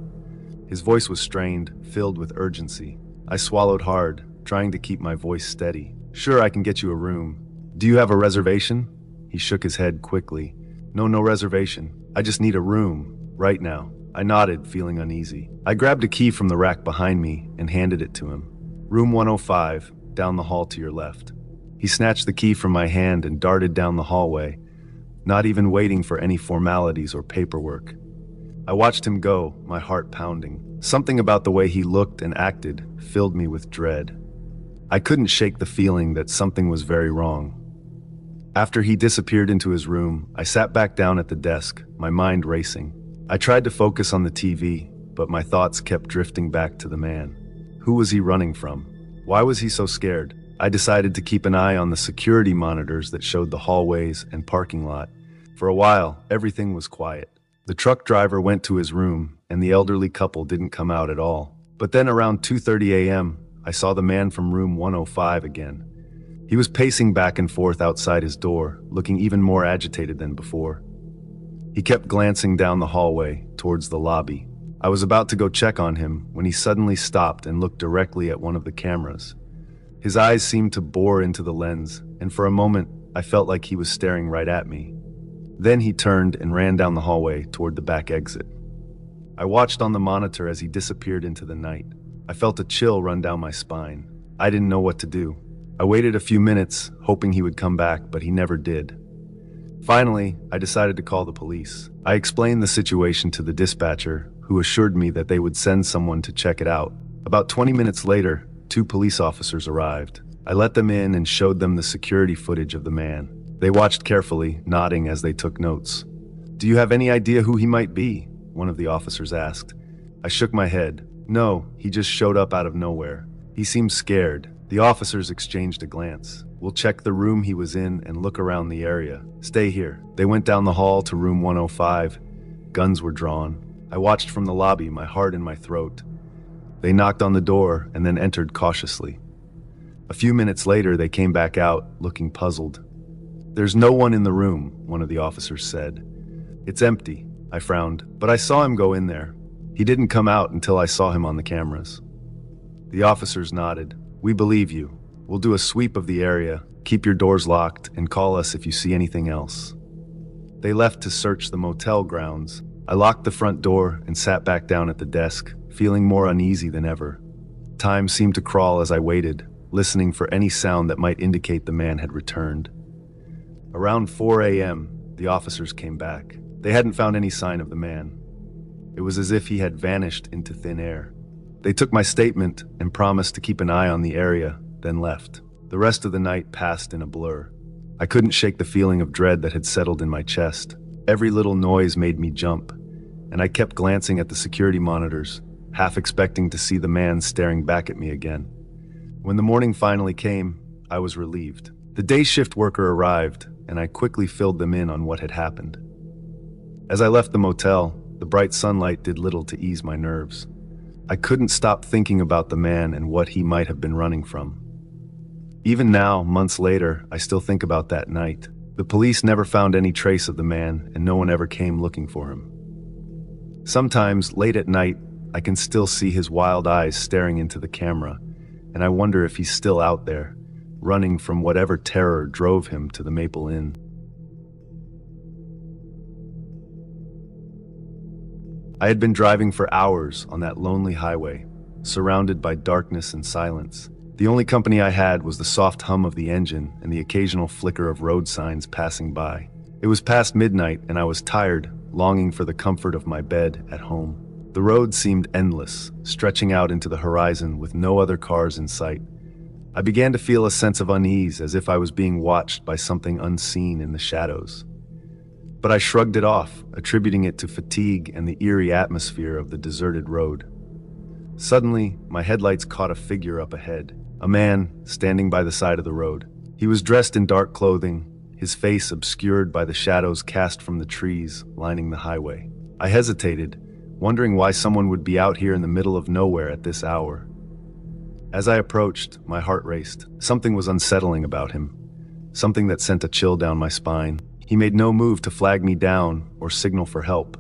His voice was strained, filled with urgency. I swallowed hard, trying to keep my voice steady. "Sure, I can get you a room. Do you have a reservation?" He shook his head quickly. No reservation. I just need a room, right now." I nodded, feeling uneasy. I grabbed a key from the rack behind me and handed it to him. "Room 105, down the hall to your left." He snatched the key from my hand and darted down the hallway, not even waiting for any formalities or paperwork. I watched him go, my heart pounding. Something about the way he looked and acted filled me with dread. I couldn't shake the feeling that something was very wrong. After he disappeared into his room, I sat back down at the desk, my mind racing. I tried to focus on the TV, but my thoughts kept drifting back to the man. Who was he running from? Why was he so scared? I decided to keep an eye on the security monitors that showed the hallways and parking lot. For a while, everything was quiet. The truck driver went to his room, and the elderly couple didn't come out at all. But then around 2:30 a.m., I saw the man from room 105 again. He was pacing back and forth outside his door, looking even more agitated than before. He kept glancing down the hallway, towards the lobby. I was about to go check on him when he suddenly stopped and looked directly at one of the cameras. His eyes seemed to bore into the lens, and for a moment, I felt like he was staring right at me. Then he turned and ran down the hallway toward the back exit. I watched on the monitor as he disappeared into the night. I felt a chill run down my spine. I didn't know what to do. I waited a few minutes, hoping he would come back, but he never did. Finally, I decided to call the police. I explained the situation to the dispatcher, who assured me that they would send someone to check it out. About 20 minutes later, 2 police officers arrived. I let them in and showed them the security footage of the man. They watched carefully, nodding as they took notes. "Do you have any idea who he might be?" one of the officers asked. I shook my head. "No, he just showed up out of nowhere. He seemed scared." The officers exchanged a glance. "We'll check the room he was in and look around the area. Stay here." They went down the hall to room 105. Guns were drawn. I watched from the lobby, my heart in my throat. They knocked on the door and then entered cautiously. A few minutes later, they came back out, looking puzzled. "There's no one in the room," one of the officers said. "It's empty." I frowned, but I saw him go in there. He didn't come out until I saw him on the cameras. The officers nodded. "We believe you. We'll do a sweep of the area, keep your doors locked, and call us if you see anything else." They left to search the motel grounds. I locked the front door and sat back down at the desk, feeling more uneasy than ever. Time seemed to crawl as I waited, listening for any sound that might indicate the man had returned. Around 4 a.m., the officers came back. They hadn't found any sign of the man. It was as if he had vanished into thin air. They took my statement and promised to keep an eye on the area, then left. The rest of the night passed in a blur. I couldn't shake the feeling of dread that had settled in my chest. Every little noise made me jump, and I kept glancing at the security monitors, half expecting to see the man staring back at me again. When the morning finally came, I was relieved. The day shift worker arrived, and I quickly filled them in on what had happened. As I left the motel, the bright sunlight did little to ease my nerves. I couldn't stop thinking about the man and what he might have been running from. Even now, months later, I still think about that night. The police never found any trace of the man, and no one ever came looking for him. Sometimes, late at night, I can still see his wild eyes staring into the camera, and I wonder if he's still out there, running from whatever terror drove him to the Maple Inn. I had been driving for hours on that lonely highway, surrounded by darkness and silence. The only company I had was the soft hum of the engine and the occasional flicker of road signs passing by. It was past midnight, and I was tired, longing for the comfort of my bed at home. The road seemed endless, stretching out into the horizon with no other cars in sight. I began to feel a sense of unease, as if I was being watched by something unseen in the shadows. But I shrugged it off, attributing it to fatigue and the eerie atmosphere of the deserted road. Suddenly, my headlights caught a figure up ahead, a man standing by the side of the road. He was dressed in dark clothing, his face obscured by the shadows cast from the trees lining the highway. I hesitated, wondering why someone would be out here in the middle of nowhere at this hour. As I approached, my heart raced. Something was unsettling about him, something that sent a chill down my spine. He made no move to flag me down or signal for help,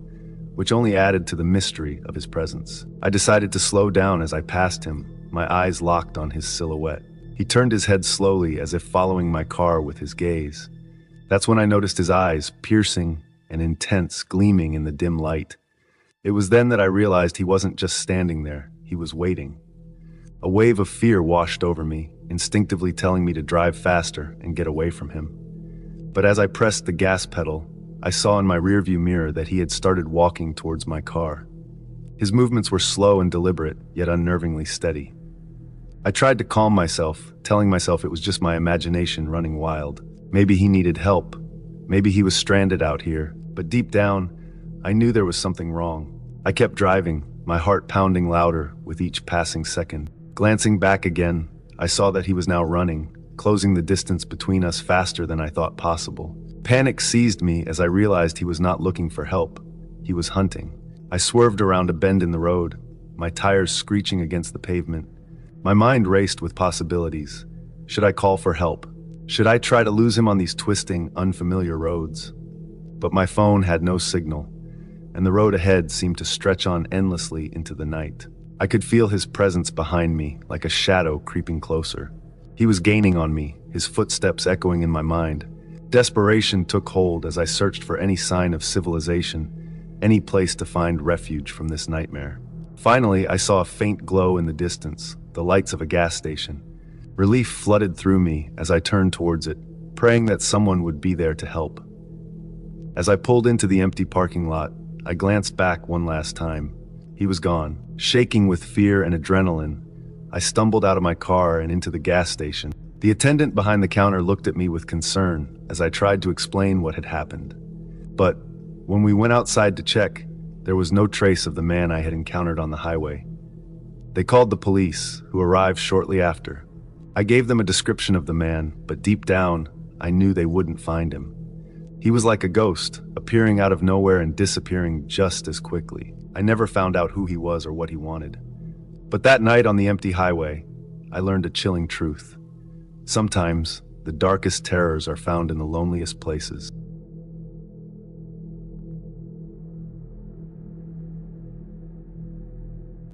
which only added to the mystery of his presence. I decided to slow down as I passed him, my eyes locked on his silhouette. He turned his head slowly, as if following my car with his gaze. That's when I noticed his eyes, piercing and intense, gleaming in the dim light. It was then that I realized he wasn't just standing there, he was waiting. A wave of fear washed over me, instinctively telling me to drive faster and get away from him. But as I pressed the gas pedal, I saw in my rearview mirror that he had started walking towards my car. His movements were slow and deliberate, yet unnervingly steady. I tried to calm myself, telling myself it was just my imagination running wild. Maybe he needed help. Maybe he was stranded out here. But deep down, I knew there was something wrong. I kept driving, my heart pounding louder with each passing second. Glancing back again, I saw that he was now running, closing the distance between us faster than I thought possible. Panic seized me as I realized he was not looking for help. He was hunting. I swerved around a bend in the road, my tires screeching against the pavement. My mind raced with possibilities. Should I call for help? Should I try to lose him on these twisting, unfamiliar roads? But my phone had no signal, and the road ahead seemed to stretch on endlessly into the night. I could feel his presence behind me, like a shadow creeping closer. He was gaining on me, his footsteps echoing in my mind. Desperation took hold as I searched for any sign of civilization, any place to find refuge from this nightmare. Finally, I saw a faint glow in the distance, the lights of a gas station. Relief flooded through me as I turned towards it, praying that someone would be there to help. As I pulled into the empty parking lot, I glanced back one last time. He was gone. Shaking with fear and adrenaline, I stumbled out of my car and into the gas station. The attendant behind the counter looked at me with concern as I tried to explain what had happened. But when we went outside to check, there was no trace of the man I had encountered on the highway. They called the police, who arrived shortly after. I gave them a description of the man, but deep down, I knew they wouldn't find him. He was like a ghost, appearing out of nowhere and disappearing just as quickly. I never found out who he was or what he wanted. But that night on the empty highway, I learned a chilling truth. Sometimes, the darkest terrors are found in the loneliest places.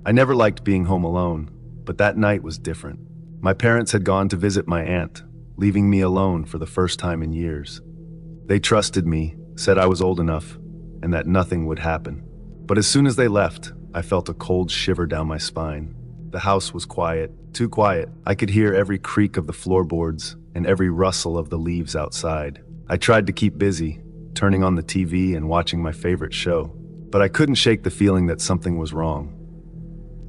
I never liked being home alone, but that night was different. My parents had gone to visit my aunt, leaving me alone for the first time in years. They trusted me, said I was old enough, and that nothing would happen. But as soon as they left, I felt a cold shiver down my spine. The house was quiet, too quiet. I could hear every creak of the floorboards and every rustle of the leaves outside. I tried to keep busy, turning on the TV and watching my favorite show, but I couldn't shake the feeling that something was wrong.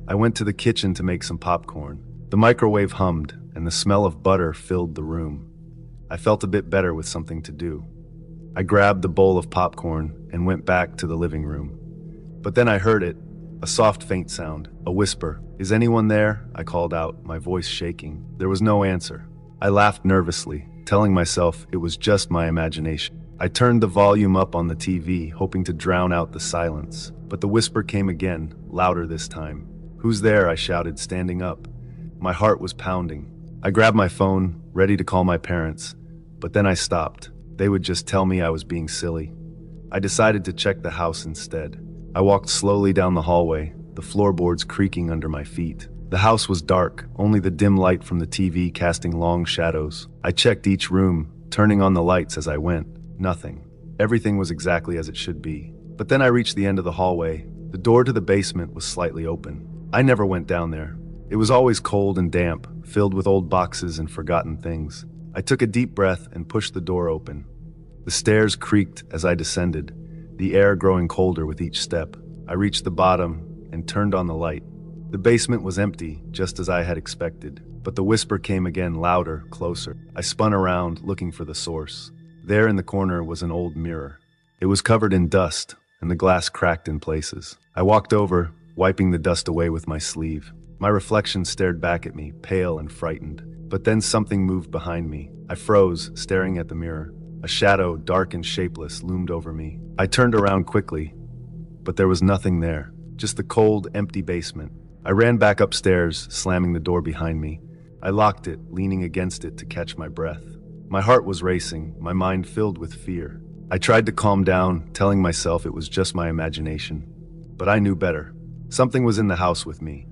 I went to the kitchen to make some popcorn. The microwave hummed, and the smell of butter filled the room. I felt a bit better with something to do. I grabbed the bowl of popcorn and went back to the living room. But then I heard it, a soft, faint sound, a whisper. "Is anyone there?" I called out, my voice shaking. There was no answer. I laughed nervously, telling myself it was just my imagination. I turned the volume up on the TV, hoping to drown out the silence. But the whisper came again, louder this time. "Who's there?" I shouted, standing up. My heart was pounding. I grabbed my phone, ready to call my parents, but then I stopped. they would just tell me I was being silly. I decided to check the house instead. I walked slowly down the hallway, the floorboards creaking under my feet. The house was dark, only the dim light from the TV casting long shadows. I checked each room, turning on the lights as I went. Nothing. Everything was exactly as it should be. But then I reached the end of the hallway. The door to the basement was slightly open. I never went down there. It was always cold and damp, filled with old boxes and forgotten things. I took a deep breath and pushed the door open. The stairs creaked as I descended, the air growing colder with each step. I reached the bottom and turned on the light. The basement was empty, just as I had expected, but the whisper came again, louder, closer. I spun around, looking for the source. There in the corner was an old mirror. It was covered in dust, and the glass cracked in places. I walked over, wiping the dust away with my sleeve. My reflection stared back at me, pale and frightened. But then something moved behind me. I froze, staring at the mirror. A shadow, dark and shapeless, loomed over me. I turned around quickly, but there was nothing there, just the cold, empty basement. I ran back upstairs, slamming the door behind me. I locked it, leaning against it to catch my breath. My heart was racing, my mind filled with fear. I tried to calm down, telling myself it was just my imagination. But I knew better. Something was in the house with me.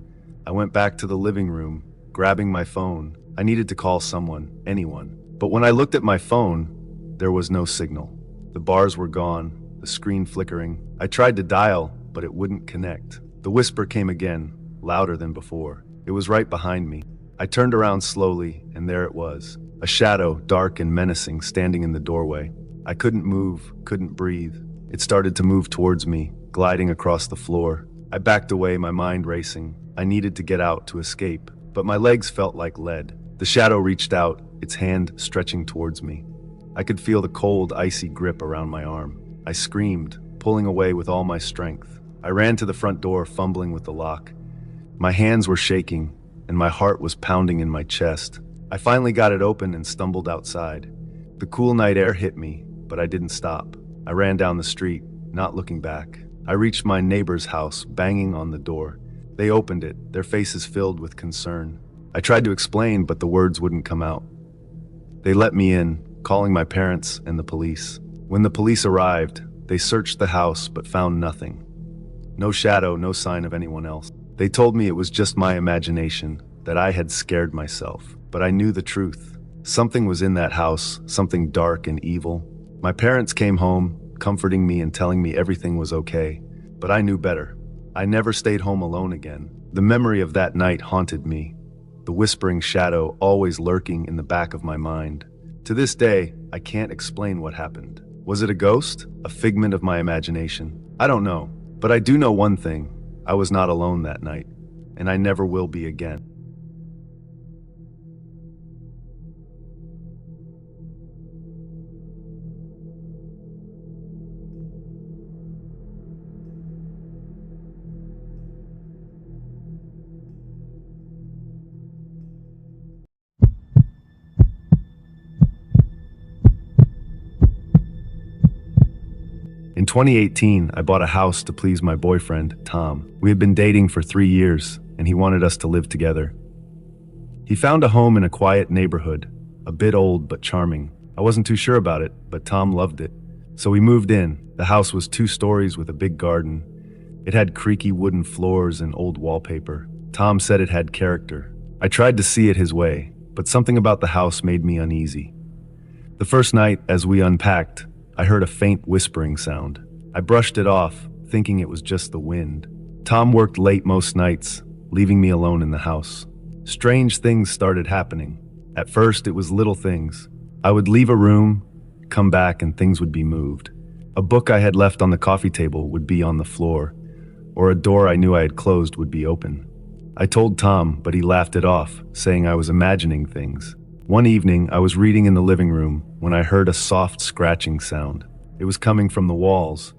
I went back to the living room, grabbing my phone. I needed to call someone, anyone. But when I looked at my phone, there was no signal. The bars were gone, the screen flickering. I tried to dial, but it wouldn't connect. The whisper came again, louder than before. It was right behind me. I turned around slowly, and there it was. A shadow, dark and menacing, standing in the doorway. I couldn't move, couldn't breathe. It started to move towards me, gliding across the floor. I backed away, my mind racing. I needed to get out, to escape, but my legs felt like lead. The shadow reached out, its hand stretching towards me. I could feel the cold, icy grip around my arm. I screamed, pulling away with all my strength. I ran to the front door, fumbling with the lock. My hands were shaking, and my heart was pounding in my chest. I finally got it open and stumbled outside. The cool night air hit me, but I didn't stop. I ran down the street, not looking back. I reached my neighbor's house, banging on the door. They opened it, their faces filled with concern. I tried to explain, but the words wouldn't come out. They let me in, calling my parents and the police. When the police arrived, they searched the house but found nothing. No shadow, no sign of anyone else. They told me it was just my imagination, that I had scared myself. But I knew the truth. Something was in that house, something dark and evil. My parents came home, comforting me and telling me everything was okay. But I knew better. I never stayed home alone again. The memory of that night haunted me, the whispering shadow always lurking in the back of my mind. To this day, I can't explain what happened. Was it a ghost? A figment of my imagination? I don't know. But I do know one thing. I was not alone that night, and I never will be again. In 2018, I bought a house to please my boyfriend, Tom. We had been dating for 3 years, and he wanted us to live together. He found a home in a quiet neighborhood, a bit old but charming. I wasn't too sure about it, but Tom loved it. So we moved in. The house was 2 stories with a big garden. It had creaky wooden floors and old wallpaper. Tom said it had character. I tried to see it his way, but something about the house made me uneasy. The first night, as we unpacked, I heard a faint whispering sound. I brushed it off, thinking it was just the wind. Tom worked late most nights, leaving me alone in the house. Strange things started happening. At first, it was little things. I would leave a room, come back, and things would be moved. A book I had left on the coffee table would be on the floor, or a door I knew I had closed would be open. I told Tom, but he laughed it off, saying I was imagining things. One evening, I was reading in the living room when I heard a soft scratching sound. It was coming from the walls.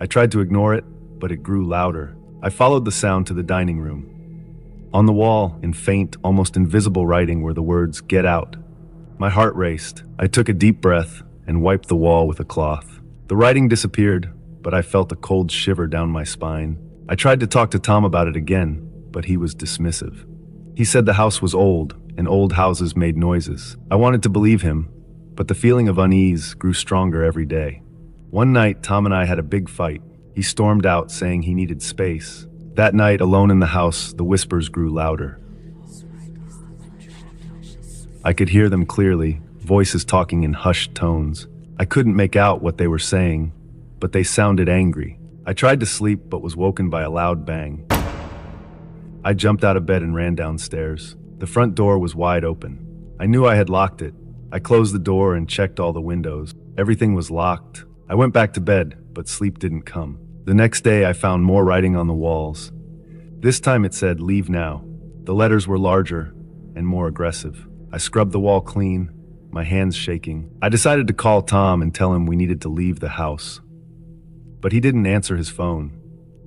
I tried to ignore it, but it grew louder. I followed the sound to the dining room. On the wall, in faint, almost invisible writing, were the words, "Get out." My heart raced. I took a deep breath and wiped the wall with a cloth. The writing disappeared, but I felt a cold shiver down my spine. I tried to talk to Tom about it again, but he was dismissive. He said the house was old, and old houses made noises. I wanted to believe him, But the feeling of unease grew stronger every day. One night, Tom and I had a big fight. He stormed out saying he needed space. That night, alone in the house, the whispers grew louder. I could hear them clearly, voices talking in hushed tones. I couldn't make out what they were saying, but they sounded angry. I tried to sleep, but was woken by a loud bang. I jumped out of bed and ran downstairs. The front door was wide open. I knew I had locked it. I closed the door and checked all the windows. Everything was locked. I went back to bed, but sleep didn't come. The next day, I found more writing on the walls. This time it said, "Leave now." The letters were larger and more aggressive. I scrubbed the wall clean, my hands shaking. I decided to call Tom and tell him we needed to leave the house. But he didn't answer his phone.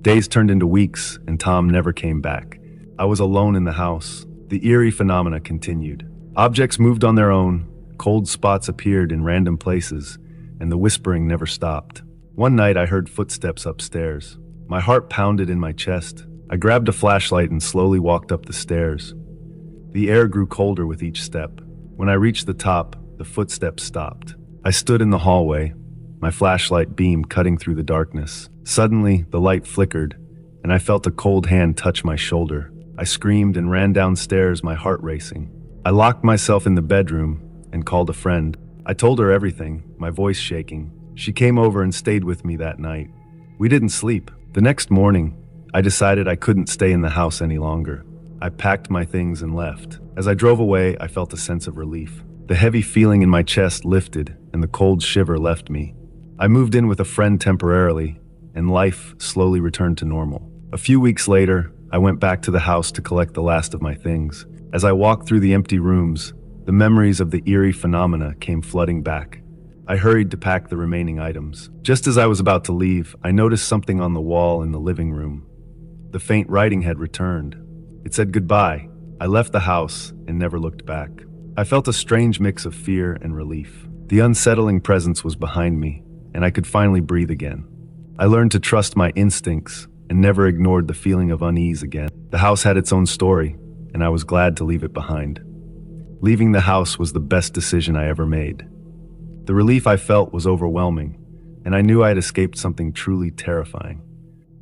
Days turned into weeks, and Tom never came back. I was alone in the house. The eerie phenomena continued. Objects moved on their own, cold spots appeared in random places, and the whispering never stopped. One night I heard footsteps upstairs. My heart pounded in my chest. I grabbed a flashlight and slowly walked up the stairs. The air grew colder with each step. When I reached the top, the footsteps stopped. I stood in the hallway, my flashlight beam cutting through the darkness. Suddenly, the light flickered, and I felt a cold hand touch my shoulder. I screamed and ran downstairs, my heart racing. I locked myself in the bedroom and called a friend. I told her everything, my voice shaking. She came over and stayed with me that night. We didn't sleep. The next morning, I decided I couldn't stay in the house any longer. I packed my things and left. As I drove away, I felt a sense of relief. The heavy feeling in my chest lifted, and the cold shiver left me. I moved in with a friend temporarily, and life slowly returned to normal. A few weeks later, I went back to the house to collect the last of my things. As I walked through the empty rooms, the memories of the eerie phenomena came flooding back. I hurried to pack the remaining items. Just as I was about to leave, I noticed something on the wall in the living room. The faint writing had returned. It said goodbye. I left the house and never looked back. I felt a strange mix of fear and relief. The unsettling presence was behind me, and I could finally breathe again. I learned to trust my instincts and never ignored the feeling of unease again. The house had its own story, and I was glad to leave it behind. Leaving the house was the best decision I ever made. The relief I felt was overwhelming, and I knew I had escaped something truly terrifying.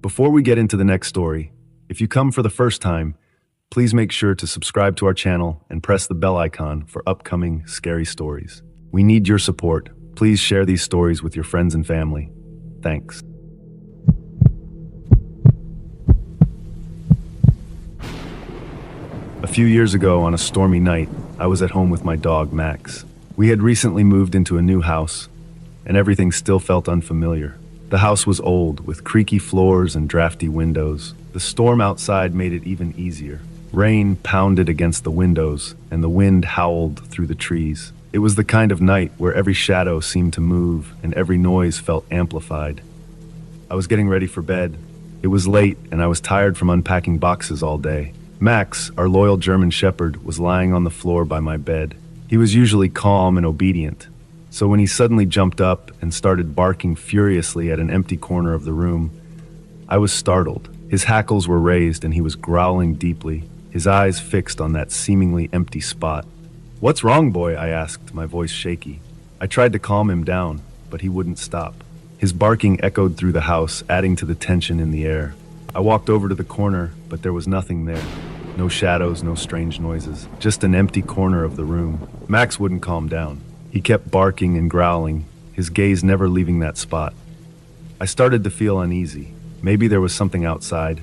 Before we get into the next story, if you come for the first time, please make sure to subscribe to our channel and press the bell icon for upcoming scary stories. We need your support. Please share these stories with your friends and family. Thanks. A few years ago, on a stormy night, I was at home with my dog, Max. We had recently moved into a new house, and everything still felt unfamiliar. The house was old, with creaky floors and drafty windows. The storm outside made it even easier. Rain pounded against the windows, and the wind howled through the trees. It was the kind of night where every shadow seemed to move, and every noise felt amplified. I was getting ready for bed. It was late, and I was tired from unpacking boxes all day. Max, our loyal German Shepherd, was lying on the floor by my bed. He was usually calm and obedient, so when he suddenly jumped up and started barking furiously at an empty corner of the room, I was startled. His hackles were raised and he was growling deeply, his eyes fixed on that seemingly empty spot. "What's wrong, boy?" I asked, my voice shaky. I tried to calm him down, but he wouldn't stop. His barking echoed through the house, adding to the tension in the air. I walked over to the corner, but there was nothing there. No shadows, no strange noises, just an empty corner of the room. Max wouldn't calm down. He kept barking and growling, his gaze never leaving that spot. I started to feel uneasy. Maybe there was something outside.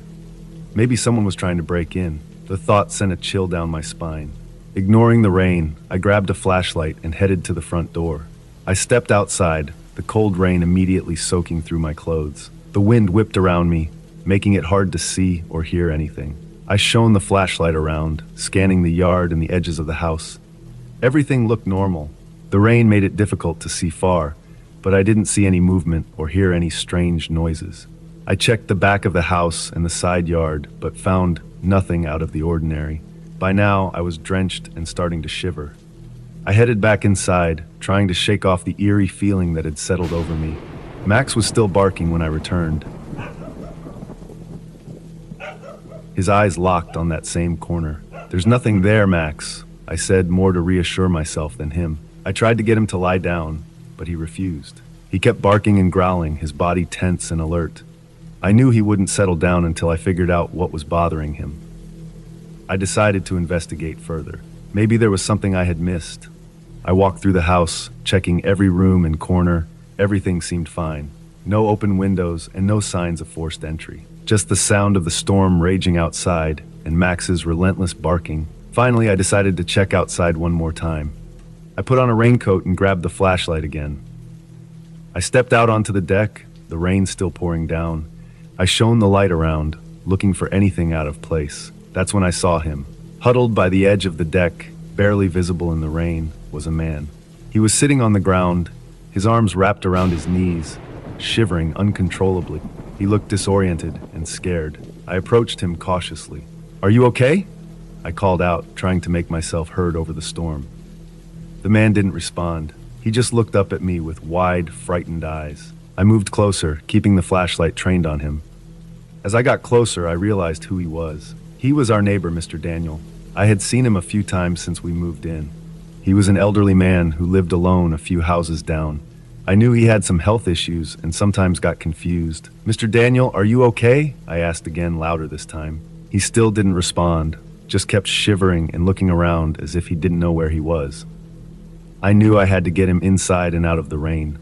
Maybe someone was trying to break in. The thought sent a chill down my spine. Ignoring the rain, I grabbed a flashlight and headed to the front door. I stepped outside, the cold rain immediately soaking through my clothes. The wind whipped around me, making it hard to see or hear anything. I shone the flashlight around, scanning the yard and the edges of the house. Everything looked normal. The rain made it difficult to see far, but I didn't see any movement or hear any strange noises. I checked the back of the house and the side yard, but found nothing out of the ordinary. By now, I was drenched and starting to shiver. I headed back inside, trying to shake off the eerie feeling that had settled over me. Max was still barking when I returned. His eyes locked on that same corner. "There's nothing there, Max," I said, more to reassure myself than him. I tried to get him to lie down, but he refused. He kept barking and growling, his body tense and alert. I knew he wouldn't settle down until I figured out what was bothering him. I decided to investigate further. Maybe there was something I had missed. I walked through the house, checking every room and corner. Everything seemed fine. No open windows and no signs of forced entry. Just the sound of the storm raging outside and Max's relentless barking. Finally, I decided to check outside one more time. I put on a raincoat and grabbed the flashlight again. I stepped out onto the deck, the rain still pouring down. I shone the light around, looking for anything out of place. That's when I saw him. Huddled by the edge of the deck, barely visible in the rain, was a man. He was sitting on the ground, his arms wrapped around his knees, shivering uncontrollably. He looked disoriented and scared. I approached him cautiously. "Are you okay?" I called out, trying to make myself heard over the storm. The man didn't respond. He just looked up at me with wide, frightened eyes. I moved closer, keeping the flashlight trained on him. As I got closer, I realized who he was. He was our neighbor, Mr. Daniel. I had seen him a few times since we moved in. He was an elderly man who lived alone a few houses down. I knew he had some health issues and sometimes got confused. "Mr. Daniel, are you okay?" I asked again, louder this time. He still didn't respond, just kept shivering and looking around as if he didn't know where he was. I knew I had to get him inside and out of the rain.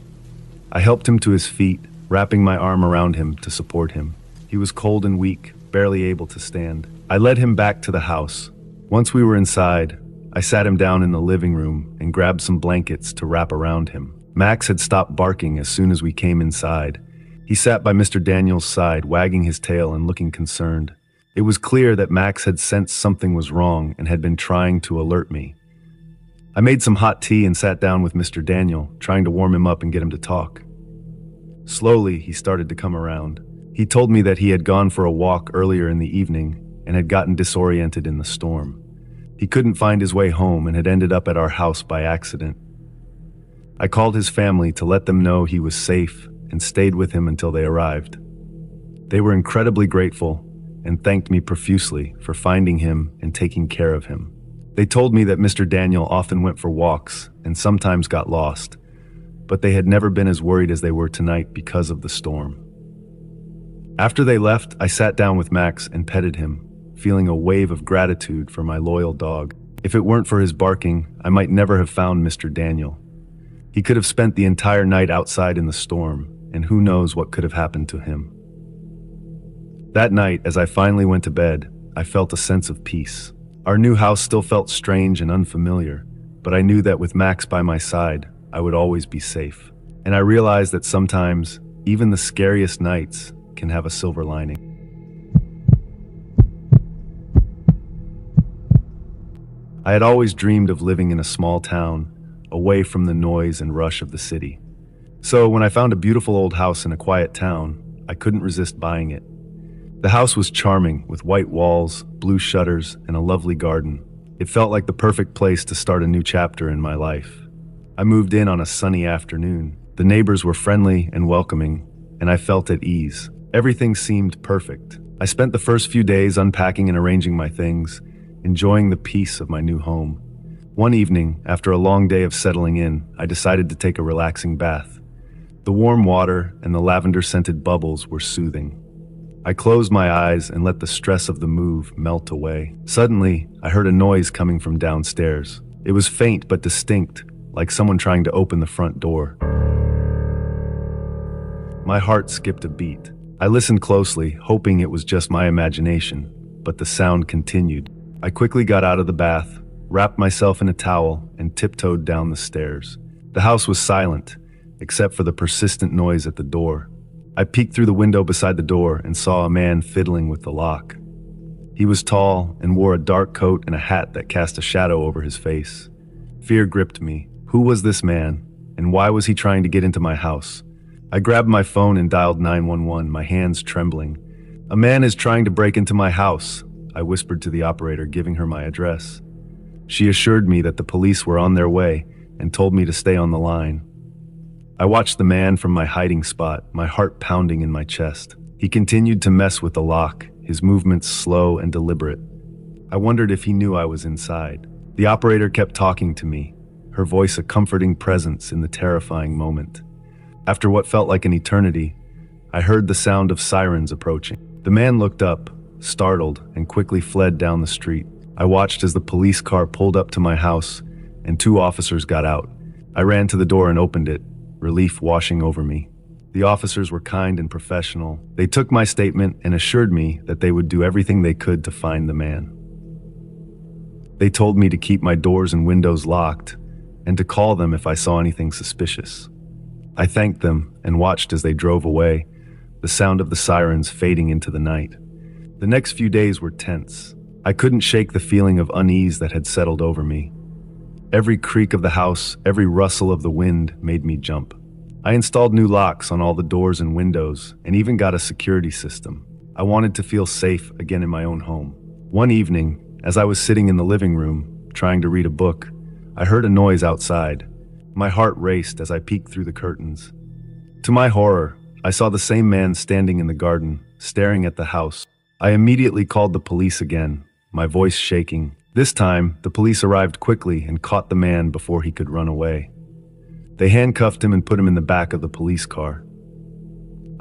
I helped him to his feet, wrapping my arm around him to support him. He was cold and weak, barely able to stand. I led him back to the house. Once we were inside, I sat him down in the living room and grabbed some blankets to wrap around him. Max had stopped barking as soon as we came inside. He sat by Mr. Daniel's side, wagging his tail and looking concerned. It was clear that Max had sensed something was wrong and had been trying to alert me. I made some hot tea and sat down with Mr. Daniel, trying to warm him up and get him to talk. Slowly, he started to come around. He told me that he had gone for a walk earlier in the evening and had gotten disoriented in the storm. He couldn't find his way home and had ended up at our house by accident. I called his family to let them know he was safe and stayed with him until they arrived. They were incredibly grateful and thanked me profusely for finding him and taking care of him. They told me that Mr. Daniel often went for walks and sometimes got lost, but they had never been as worried as they were tonight because of the storm. After they left, I sat down with Max and petted him, feeling a wave of gratitude for my loyal dog. If it weren't for his barking, I might never have found Mr. Daniel. He could have spent the entire night outside in the storm, and who knows what could have happened to him. That night, as I finally went to bed, I felt a sense of peace. Our new house still felt strange and unfamiliar, but I knew that with Max by my side, I would always be safe. And I realized that sometimes, even the scariest nights can have a silver lining. I had always dreamed of living in a small town, away from the noise and rush of the city. So when I found a beautiful old house in a quiet town, I couldn't resist buying it. The house was charming, with white walls, blue shutters, and a lovely garden. It felt like the perfect place to start a new chapter in my life. I moved in on a sunny afternoon. The neighbors were friendly and welcoming, and I felt at ease. Everything seemed perfect. I spent the first few days unpacking and arranging my things, enjoying the peace of my new home. One evening, after a long day of settling in, I decided to take a relaxing bath. The warm water and the lavender-scented bubbles were soothing. I closed my eyes and let the stress of the move melt away. Suddenly, I heard a noise coming from downstairs. It was faint but distinct, like someone trying to open the front door. My heart skipped a beat. I listened closely, hoping it was just my imagination, but the sound continued. I quickly got out of the bath, wrapped myself in a towel, and tiptoed down the stairs. The house was silent, except for the persistent noise at the door. I peeked through the window beside the door and saw a man fiddling with the lock. He was tall and wore a dark coat and a hat that cast a shadow over his face. Fear gripped me. Who was this man, and why was he trying to get into my house? I grabbed my phone and dialed 911, my hands trembling. "A man is trying to break into my house," I whispered to the operator, giving her my address. She assured me that the police were on their way and told me to stay on the line. I watched the man from my hiding spot, my heart pounding in my chest. He continued to mess with the lock, his movements slow and deliberate. I wondered if he knew I was inside. The operator kept talking to me, her voice a comforting presence in the terrifying moment. After what felt like an eternity, I heard the sound of sirens approaching. The man looked up, startled, and quickly fled down the street. I watched as the police car pulled up to my house and 2 officers got out. I ran to the door and opened it, relief washing over me. The officers were kind and professional. They took my statement and assured me that they would do everything they could to find the man. They told me to keep my doors and windows locked and to call them if I saw anything suspicious. I thanked them and watched as they drove away, the sound of the sirens fading into the night. The next few days were tense. I couldn't shake the feeling of unease that had settled over me. Every creak of the house, every rustle of the wind made me jump. I installed new locks on all the doors and windows and even got a security system. I wanted to feel safe again in my own home. One evening, as I was sitting in the living room, trying to read a book, I heard a noise outside. My heart raced as I peeked through the curtains. To my horror, I saw the same man standing in the garden, staring at the house. I immediately called the police again, my voice shaking. This time, the police arrived quickly and caught the man before he could run away. They handcuffed him and put him in the back of the police car.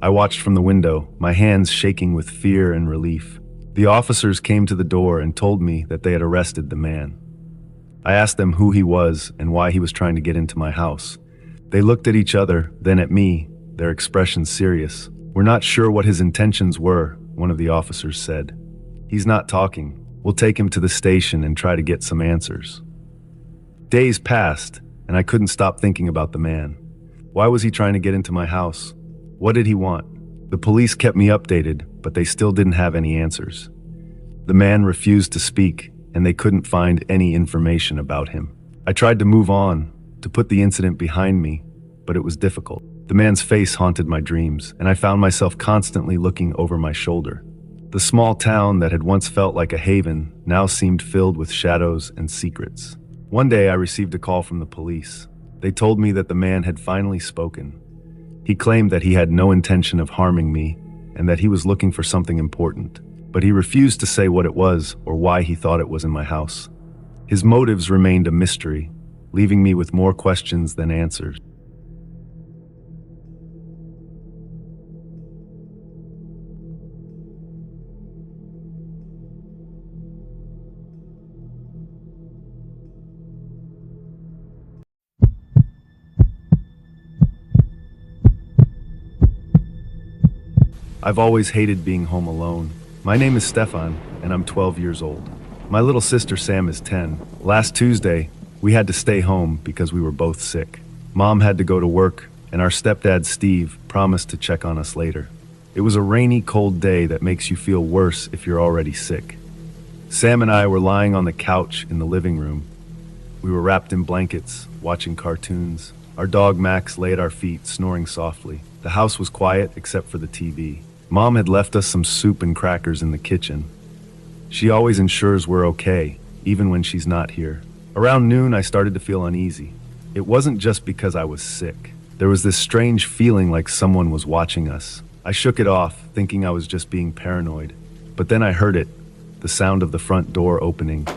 I watched from the window, my hands shaking with fear and relief. The officers came to the door and told me that they had arrested the man. I asked them who he was and why he was trying to get into my house. They looked at each other, then at me, their expressions serious. "We're not sure what his intentions were," one of the officers said. "He's not talking. We'll take him to the station and try to get some answers." Days passed, and I couldn't stop thinking about the man. Why was he trying to get into my house? What did he want? The police kept me updated, but they still didn't have any answers. The man refused to speak, and they couldn't find any information about him. I tried to move on, to put the incident behind me, but it was difficult. The man's face haunted my dreams, and I found myself constantly looking over my shoulder. The small town that had once felt like a haven now seemed filled with shadows and secrets. One day I received a call from the police. They told me that the man had finally spoken. He claimed that he had no intention of harming me and that he was looking for something important, but he refused to say what it was or why he thought it was in my house. His motives remained a mystery, leaving me with more questions than answers. I've always hated being home alone. My name is Stefan, and I'm 12 years old. My little sister Sam is 10. Last Tuesday, we had to stay home because we were both sick. Mom had to go to work, and our stepdad Steve promised to check on us later. It was a rainy, cold day that makes you feel worse if you're already sick. Sam and I were lying on the couch in the living room. We were wrapped in blankets, watching cartoons. Our dog Max lay at our feet, snoring softly. The house was quiet except for the TV. Mom had left us some soup and crackers in the kitchen. She always ensures we're okay, even when she's not here. Around noon, I started to feel uneasy. It wasn't just because I was sick. There was this strange feeling like someone was watching us. I shook it off, thinking I was just being paranoid. But then I heard it, the sound of the front door opening.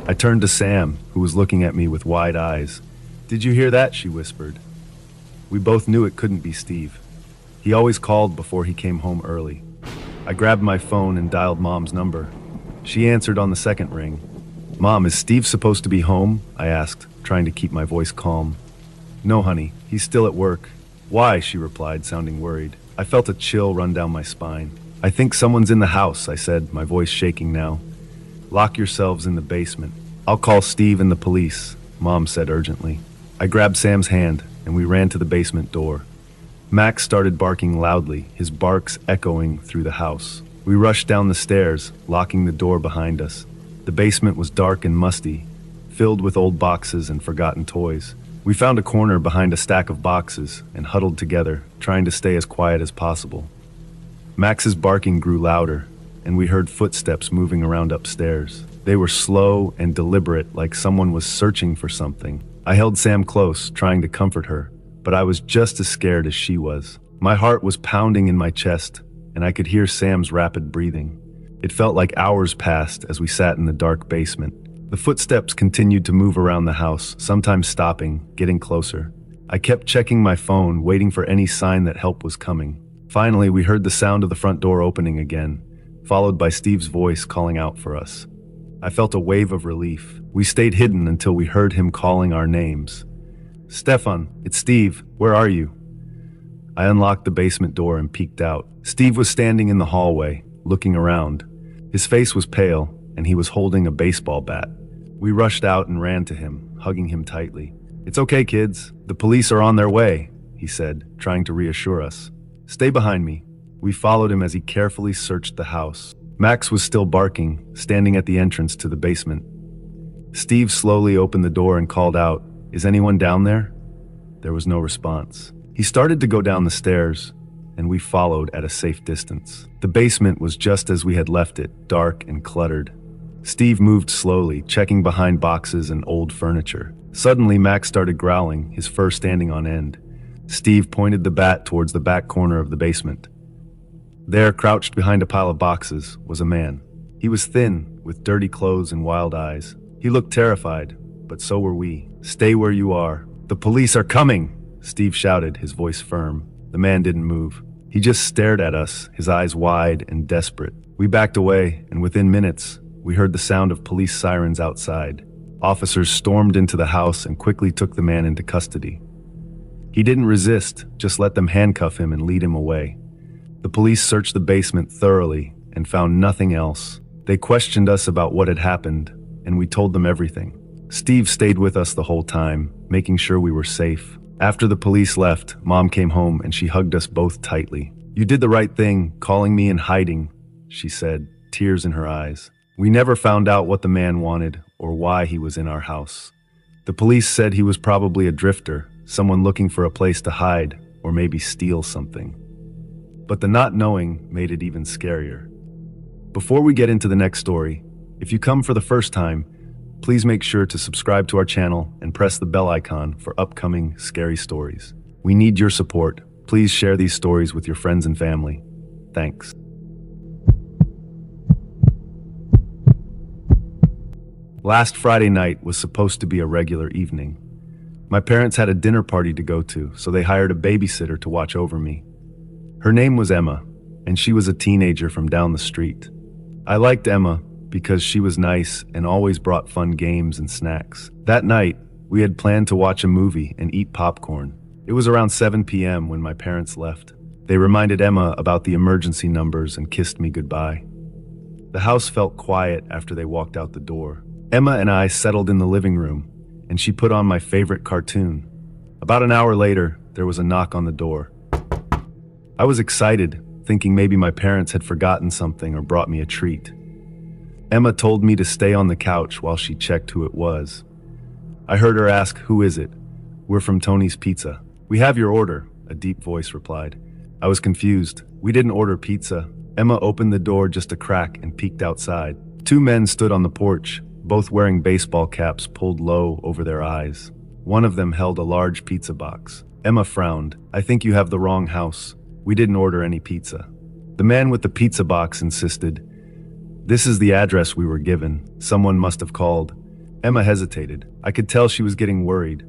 I turned to Sam, who was looking at me with wide eyes. "Did you hear that?" she whispered. We both knew it couldn't be Steve. He always called before he came home early. I grabbed my phone and dialed Mom's number. She answered on the second ring. "Mom, is Steve supposed to be home?" I asked, trying to keep my voice calm. "No, honey, he's still at work." "Why?" she replied, sounding worried. I felt a chill run down my spine. "I think someone's in the house," I said, my voice shaking now. "Lock yourselves in the basement. I'll call Steve and the police," Mom said urgently. I grabbed Sam's hand, and we ran to the basement door. Max started barking loudly, his barks echoing through the house. We rushed down the stairs, locking the door behind us. The basement was dark and musty, filled with old boxes and forgotten toys. We found a corner behind a stack of boxes and huddled together, trying to stay as quiet as possible. Max's barking grew louder, and we heard footsteps moving around upstairs. They were slow and deliberate, like someone was searching for something. I held Sam close, trying to comfort her, but I was just as scared as she was. My heart was pounding in my chest, and I could hear Sam's rapid breathing. It felt like hours passed as we sat in the dark basement. The footsteps continued to move around the house, sometimes stopping, getting closer. I kept checking my phone, waiting for any sign that help was coming. Finally, we heard the sound of the front door opening again, followed by Steve's voice calling out for us. I felt a wave of relief. We stayed hidden until we heard him calling our names. "Stefan, it's Steve. Where are you?" I unlocked the basement door and peeked out. Steve was standing in the hallway, looking around. His face was pale, and he was holding a baseball bat. We rushed out and ran to him, hugging him tightly. "It's okay, kids. The police are on their way," he said, trying to reassure us. "Stay behind me." We followed him as he carefully searched the house. Max was still barking, standing at the entrance to the basement. Steve slowly opened the door and called out, "Is anyone down there?" There was no response. He started to go down the stairs, and we followed at a safe distance. The basement was just as we had left it, dark and cluttered. Steve moved slowly, checking behind boxes and old furniture. Suddenly, Max started growling, his fur standing on end. Steve pointed the bat towards the back corner of the basement. There, crouched behind a pile of boxes, was a man. He was thin, with dirty clothes and wild eyes. He looked terrified, but so were we. "Stay where you are. The police are coming!" Steve shouted, his voice firm. The man didn't move. He just stared at us, his eyes wide and desperate. We backed away, and within minutes, we heard the sound of police sirens outside. Officers stormed into the house and quickly took the man into custody. He didn't resist, just let them handcuff him and lead him away. The police searched the basement thoroughly and found nothing else. They questioned us about what had happened, and we told them everything. Steve stayed with us the whole time, making sure we were safe. After the police left, Mom came home and she hugged us both tightly. "You did the right thing, calling me and hiding," she said, tears in her eyes. We never found out what the man wanted or why he was in our house. The police said he was probably a drifter, someone looking for a place to hide or maybe steal something. But the not knowing made it even scarier. Before we get into the next story, if you come for the first time, please make sure to subscribe to our channel and press the bell icon for upcoming scary stories. We need your support. Please share these stories with your friends and family. Thanks. Last Friday night was supposed to be a regular evening. My parents had a dinner party to go to, so they hired a babysitter to watch over me. Her name was Emma, and she was a teenager from down the street. I liked Emma because she was nice and always brought fun games and snacks. That night, we had planned to watch a movie and eat popcorn. It was around 7 p.m. when my parents left. They reminded Emma about the emergency numbers and kissed me goodbye. The house felt quiet after they walked out the door. Emma and I settled in the living room, and she put on my favorite cartoon. About an hour later, there was a knock on the door. I was excited, thinking maybe my parents had forgotten something or brought me a treat. Emma told me to stay on the couch while she checked who it was. I heard her ask, "Who is it?" "We're from Tony's Pizza." "We have your order," a deep voice replied. I was confused. "We didn't order pizza." Emma opened the door just a crack and peeked outside. Two men stood on the porch, both wearing baseball caps pulled low over their eyes. One of them held a large pizza box. Emma frowned. "I think you have the wrong house. We didn't order any pizza." The man with the pizza box insisted, "This is the address we were given. Someone must have called." Emma hesitated. I could tell she was getting worried.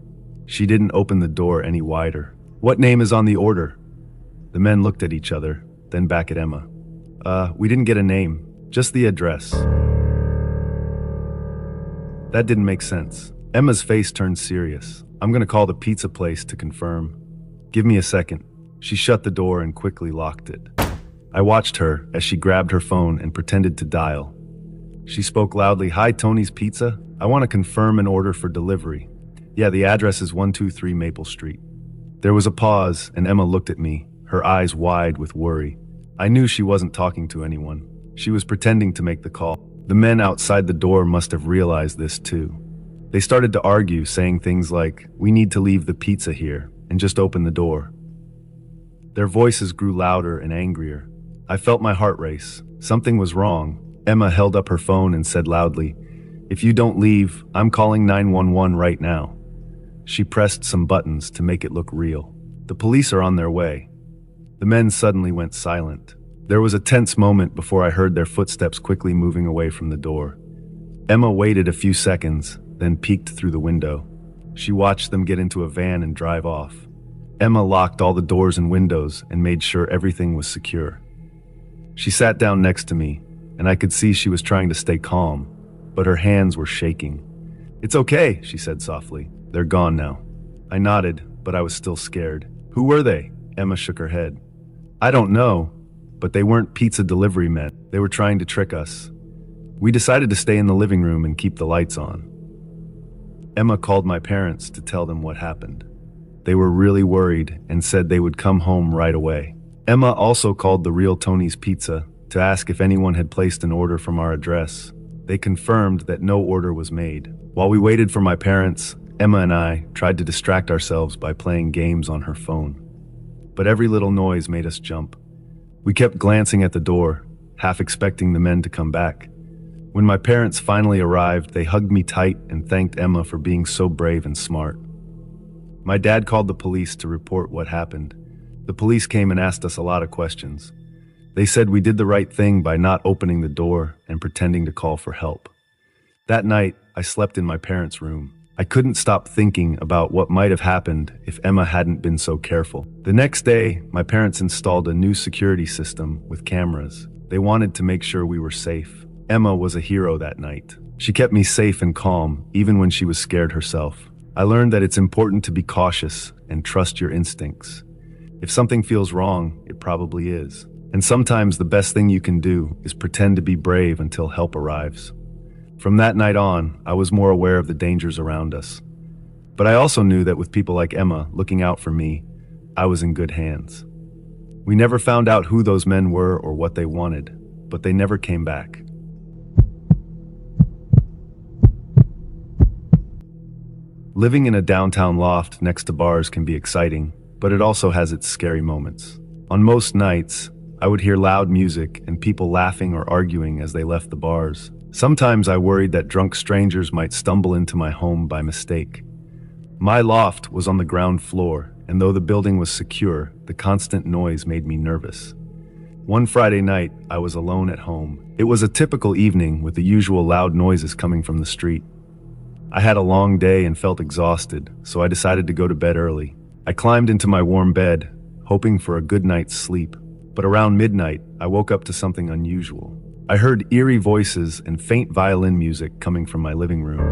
She didn't open the door any wider. "What name is on the order?" The men looked at each other, then back at Emma. We didn't get a name, just the address." That didn't make sense. Emma's face turned serious. "I'm gonna call the pizza place to confirm. Give me a second." She shut the door and quickly locked it. I watched her as she grabbed her phone and pretended to dial. She spoke loudly, "Hi, Tony's Pizza. I want to confirm an order for delivery. Yeah, the address is 123 Maple Street." There was a pause, and Emma looked at me, her eyes wide with worry. I knew she wasn't talking to anyone. She was pretending to make the call. The men outside the door must have realized this too. They started to argue, saying things like, "We need to leave the pizza here and just open the door." Their voices grew louder and angrier. I felt my heart race. Something was wrong. Emma held up her phone and said loudly, "If you don't leave, I'm calling 911 right now." She pressed some buttons to make it look real. "The police are on their way." The men suddenly went silent. There was a tense moment before I heard their footsteps quickly moving away from the door. Emma waited a few seconds, then peeked through the window. She watched them get into a van and drive off. Emma locked all the doors and windows and made sure everything was secure. She sat down next to me, and I could see she was trying to stay calm, but her hands were shaking. "It's okay," she said softly. "They're gone now." I nodded, but I was still scared. "Who were they?" Emma shook her head. "I don't know, but they weren't pizza delivery men. They were trying to trick us. We decided to stay in the living room and keep the lights on." Emma called my parents to tell them what happened. They were really worried and said they would come home right away. Emma also called the Real Tony's Pizza to ask if anyone had placed an order from our address. They confirmed that no order was made. While we waited for my parents, Emma and I tried to distract ourselves by playing games on her phone. But every little noise made us jump. We kept glancing at the door, half expecting the men to come back. When my parents finally arrived, they hugged me tight and thanked Emma for being so brave and smart. My dad called the police to report what happened. The police came and asked us a lot of questions. They said we did the right thing by not opening the door and pretending to call for help. That night, I slept in my parents' room. I couldn't stop thinking about what might have happened if Emma hadn't been so careful. The next day, my parents installed a new security system with cameras. They wanted to make sure we were safe. Emma was a hero that night. She kept me safe and calm, even when she was scared herself. I learned that it's important to be cautious and trust your instincts. If something feels wrong, it probably is. And sometimes the best thing you can do is pretend to be brave until help arrives. From that night on, I was more aware of the dangers around us. But I also knew that with people like Emma looking out for me, I was in good hands. We never found out who those men were or what they wanted, but they never came back. Living in a downtown loft next to bars can be exciting, but it also has its scary moments. On most nights, I would hear loud music and people laughing or arguing as they left the bars. Sometimes I worried that drunk strangers might stumble into my home by mistake. My loft was on the ground floor, and though the building was secure, the constant noise made me nervous. One Friday night, I was alone at home. It was a typical evening with the usual loud noises coming from the street. I had a long day and felt exhausted, so I decided to go to bed early. I climbed into my warm bed, hoping for a good night's sleep. But around midnight, I woke up to something unusual. I heard eerie voices and faint violin music coming from my living room.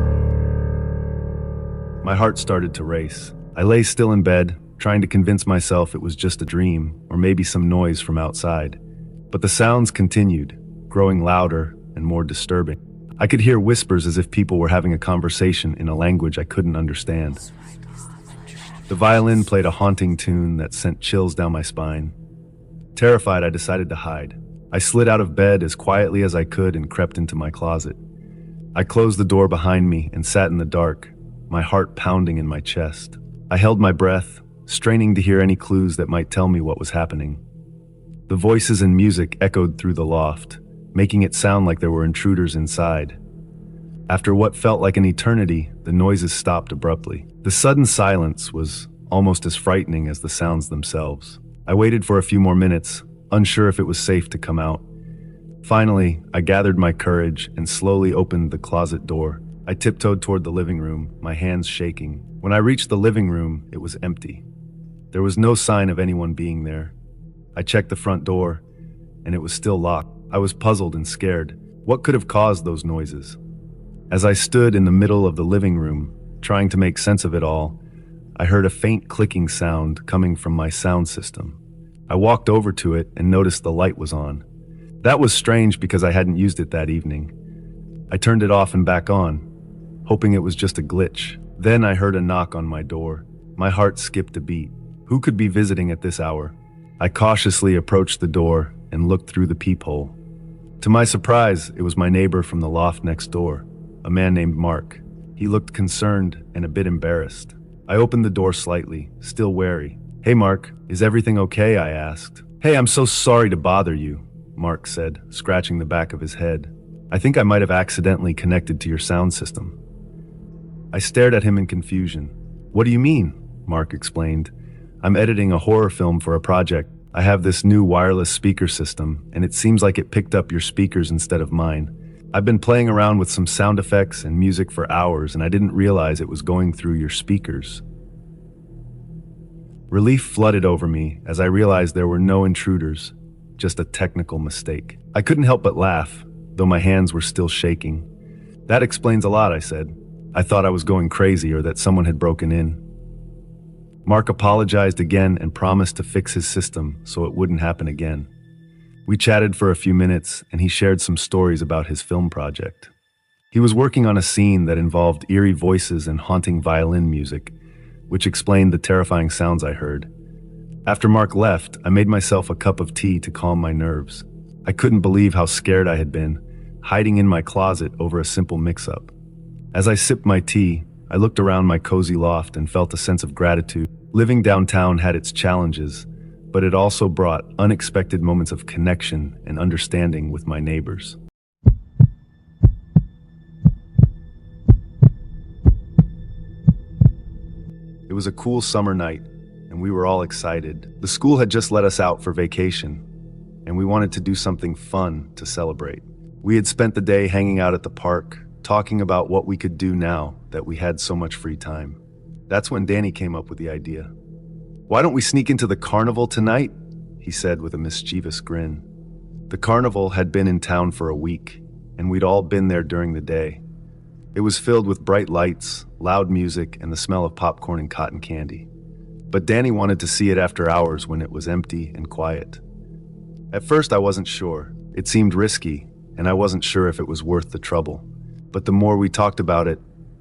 My heart started to race. I lay still in bed, trying to convince myself it was just a dream or maybe some noise from outside. But the sounds continued, growing louder and more disturbing. I could hear whispers as if people were having a conversation in a language I couldn't understand. The violin played a haunting tune that sent chills down my spine. Terrified, I decided to hide. I slid out of bed as quietly as I could and crept into my closet. I closed the door behind me and sat in the dark, my heart pounding in my chest. I held my breath, straining to hear any clues that might tell me what was happening. The voices and music echoed through the loft, making it sound like there were intruders inside. After what felt like an eternity, the noises stopped abruptly. The sudden silence was almost as frightening as the sounds themselves. I waited for a few more minutes, unsure if it was safe to come out. Finally, I gathered my courage and slowly opened the closet door. I tiptoed toward the living room, my hands shaking. When I reached the living room, it was empty. There was no sign of anyone being there. I checked the front door, and it was still locked. I was puzzled and scared. What could have caused those noises? As I stood in the middle of the living room, trying to make sense of it all, I heard a faint clicking sound coming from my sound system. I walked over to it and noticed the light was on. That was strange because I hadn't used it that evening. I turned it off and back on, hoping it was just a glitch. Then I heard a knock on my door. My heart skipped a beat. Who could be visiting at this hour? I cautiously approached the door and looked through the peephole. To my surprise, it was my neighbor from the loft next door, a man named Mark. He looked concerned and a bit embarrassed. I opened the door slightly, still wary. "Hey Mark, is everything okay?" I asked. "Hey, I'm so sorry to bother you," Mark said, scratching the back of his head. "I think I might have accidentally connected to your sound system." I stared at him in confusion. "What do you mean?" Mark explained. "I'm editing a horror film for a project. I have this new wireless speaker system, and it seems like it picked up your speakers instead of mine. I've been playing around with some sound effects and music for hours, and I didn't realize it was going through your speakers. Relief flooded over me as I realized there were no intruders, just a technical mistake. I couldn't help but laugh, though my hands were still shaking. That explains a lot, I said. I thought I was going crazy or that someone had broken in. Mark apologized again and promised to fix his system so it wouldn't happen again. We chatted for a few minutes, and he shared some stories about his film project. He was working on a scene that involved eerie voices and haunting violin music, which explained the terrifying sounds I heard. After Mark left, I made myself a cup of tea to calm my nerves. I couldn't believe how scared I had been, hiding in my closet over a simple mix-up. As I sipped my tea, I looked around my cozy loft and felt a sense of gratitude. Living downtown had its challenges, but it also brought unexpected moments of connection and understanding with my neighbors. It was a cool summer night, and we were all excited. The school had just let us out for vacation, and we wanted to do something fun to celebrate. We had spent the day hanging out at the park, talking about what we could do now that we had so much free time. That's when Danny came up with the idea. "Why don't we sneak into the carnival tonight?" he said with a mischievous grin. The carnival had been in town for a week, and we'd all been there during the day. It was filled with bright lights, loud music, and the smell of popcorn and cotton candy. But Danny wanted to see it after hours when it was empty and quiet. At first I wasn't sure. It seemed risky, and I wasn't sure if it was worth the trouble. But the more we talked about it,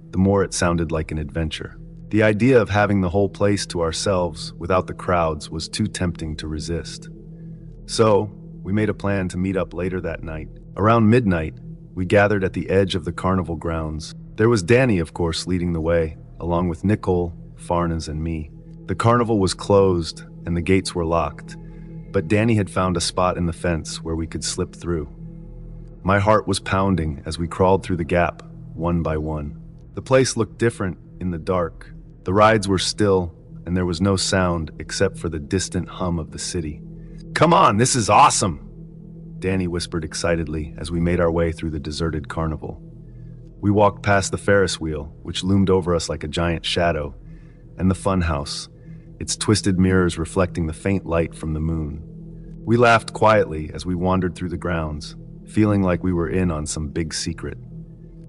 the more it sounded like an adventure. The idea of having the whole place to ourselves without the crowds was too tempting to resist. So, we made a plan to meet up later that night. Around midnight, we gathered at the edge of the carnival grounds. There was Danny, of course, leading the way, along with Nicole, Farnes, and me. The carnival was closed and the gates were locked, but Danny had found a spot in the fence where we could slip through. My heart was pounding as we crawled through the gap, one by one. The place looked different in the dark. The rides were still, and there was no sound except for the distant hum of the city. "Come on, this is awesome!" Danny whispered excitedly as we made our way through the deserted carnival. We walked past the Ferris wheel, which loomed over us like a giant shadow, and the fun house, its twisted mirrors reflecting the faint light from the moon. We laughed quietly as we wandered through the grounds, feeling like we were in on some big secret.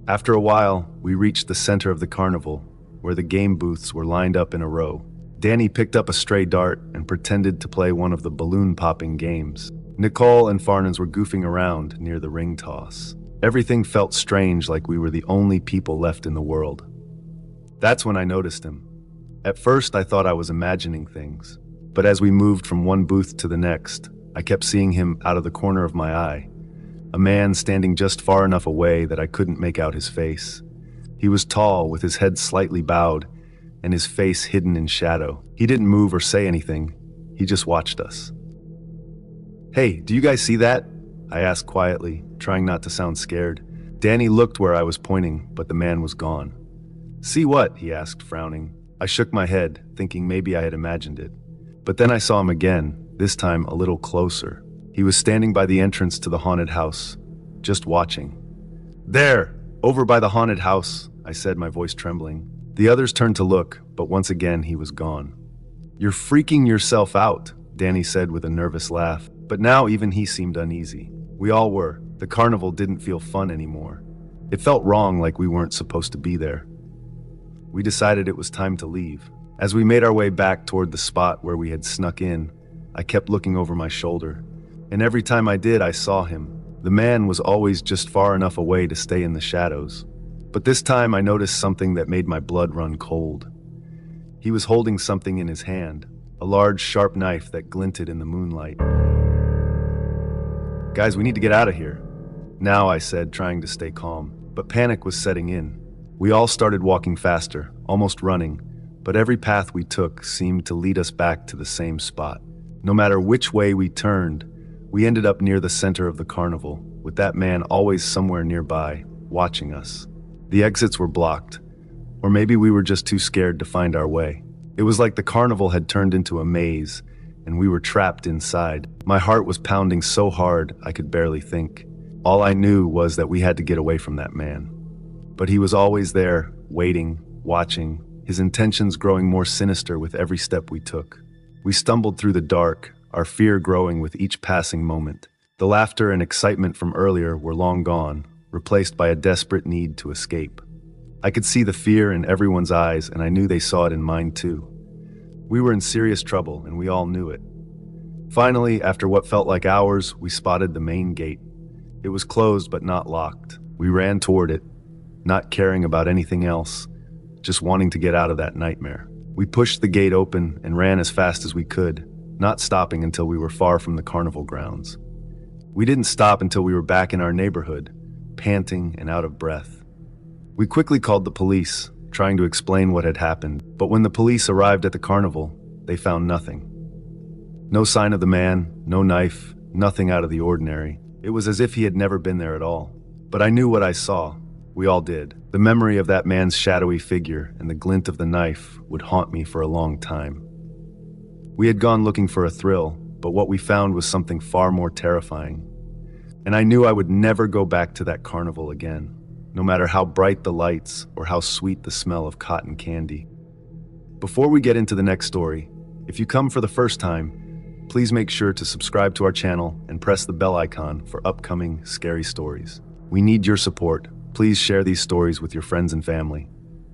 After a while, we reached the center of the carnival, where the game booths were lined up in a row. Danny picked up a stray dart and pretended to play one of the balloon-popping games. Nicole and Farnes were goofing around near the ring toss. Everything felt strange, like we were the only people left in the world. That's when I noticed him. At first, I thought I was imagining things, but as we moved from one booth to the next, I kept seeing him out of the corner of my eye. A man standing just far enough away that I couldn't make out his face. He was tall, with his head slightly bowed, and his face hidden in shadow. He didn't move or say anything. He just watched us. "Hey, do you guys see that?" I asked quietly, trying not to sound scared. Danny looked where I was pointing, but the man was gone. "See what?" he asked, frowning. I shook my head, thinking maybe I had imagined it. But then I saw him again, this time a little closer. He was standing by the entrance to the haunted house, just watching. "There! Over by the haunted house," I said, my voice trembling. The others turned to look, but once again he was gone. "You're freaking yourself out," Danny said with a nervous laugh, but now even he seemed uneasy. We all were. The carnival didn't feel fun anymore. It felt wrong, like we weren't supposed to be there. We decided it was time to leave. As we made our way back toward the spot where we had snuck in, I kept looking over my shoulder, and every time I did, I saw him. The man was always just far enough away to stay in the shadows. But this time I noticed something that made my blood run cold. He was holding something in his hand, a large, sharp knife that glinted in the moonlight. "Guys, we need to get out of here." Now, I said, trying to stay calm, but panic was setting in. We all started walking faster, almost running, but every path we took seemed to lead us back to the same spot. No matter which way we turned, we ended up near the center of the carnival, with that man always somewhere nearby, watching us. The exits were blocked, or maybe we were just too scared to find our way. It was like the carnival had turned into a maze, and we were trapped inside. My heart was pounding so hard I could barely think. All I knew was that we had to get away from that man. But he was always there, waiting, watching, his intentions growing more sinister with every step we took. We stumbled through the dark, our fear growing with each passing moment. The laughter and excitement from earlier were long gone, replaced by a desperate need to escape. I could see the fear in everyone's eyes, and I knew they saw it in mine too. We were in serious trouble, and we all knew it. Finally, after what felt like hours, we spotted the main gate. It was closed but not locked. We ran toward it, not caring about anything else, just wanting to get out of that nightmare. We pushed the gate open and ran as fast as we could, not stopping until we were far from the carnival grounds. We didn't stop until we were back in our neighborhood, panting and out of breath. We quickly called the police, trying to explain what had happened, but when the police arrived at the carnival, they found nothing. No sign of the man, no knife, nothing out of the ordinary. It was as if he had never been there at all. But I knew what I saw. We all did. The memory of that man's shadowy figure and the glint of the knife would haunt me for a long time. We had gone looking for a thrill, but what we found was something far more terrifying. And I knew I would never go back to that carnival again, no matter how bright the lights or how sweet the smell of cotton candy. Before we get into the next story, if you come for the first time, please make sure to subscribe to our channel and press the bell icon for upcoming scary stories. We need your support. Please share these stories with your friends and family.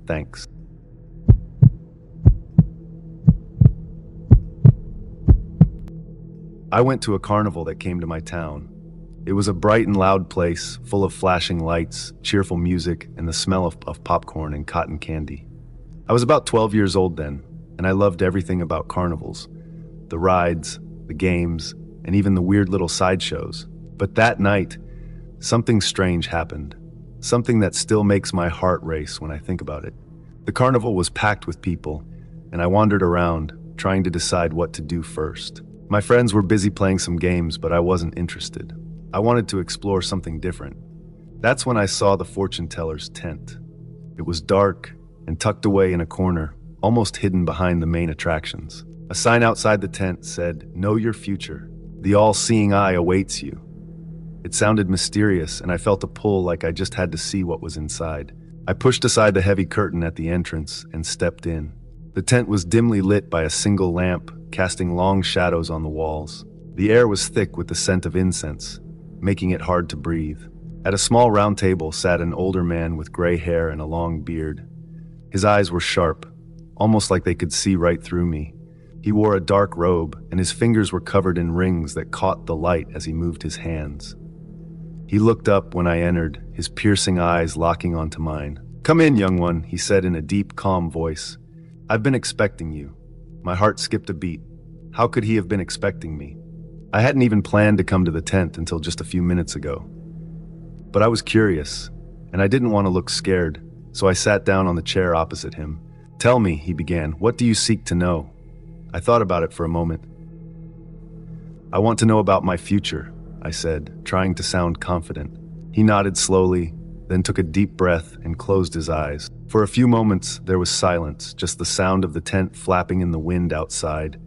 Thanks. I went to a carnival that came to my town. It was a bright and loud place, full of flashing lights, cheerful music, and the smell of popcorn and cotton candy. I was about 12 years old then, and I loved everything about carnivals. The rides, the games, and even the weird little sideshows. But that night, something strange happened. Something that still makes my heart race when I think about it. The carnival was packed with people, and I wandered around, trying to decide what to do first. My friends were busy playing some games, but I wasn't interested. I wanted to explore something different. That's when I saw the fortune teller's tent. It was dark and tucked away in a corner, almost hidden behind the main attractions. A sign outside the tent said, "Know your future. The all-seeing eye awaits you." It sounded mysterious, and I felt a pull like I just had to see what was inside. I pushed aside the heavy curtain at the entrance and stepped in. The tent was dimly lit by a single lamp, casting long shadows on the walls. The air was thick with the scent of incense, making it hard to breathe. At a small round table sat an older man with gray hair and a long beard. His eyes were sharp, almost like they could see right through me. He wore a dark robe, and his fingers were covered in rings that caught the light as he moved his hands. He looked up when I entered, his piercing eyes locking onto mine. "Come in, young one," he said in a deep, calm voice. "I've been expecting you." My heart skipped a beat. How could he have been expecting me? I hadn't even planned to come to the tent until just a few minutes ago. But I was curious, and I didn't want to look scared, so I sat down on the chair opposite him. "Tell me," he began, "what do you seek to know?" I thought about it for a moment. "I want to know about my future," I said, trying to sound confident. He nodded slowly, then took a deep breath and closed his eyes. For a few moments, there was silence, just the sound of the tent flapping in the wind outside.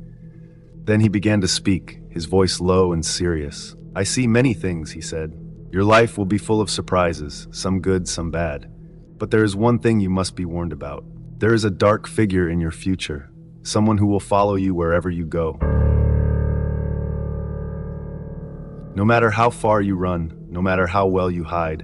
Then he began to speak, his voice low and serious. "I see many things," he said. "Your life will be full of surprises, some good, some bad. But there is one thing you must be warned about. There is a dark figure in your future. Someone who will follow you wherever you go. No matter how far you run, no matter how well you hide,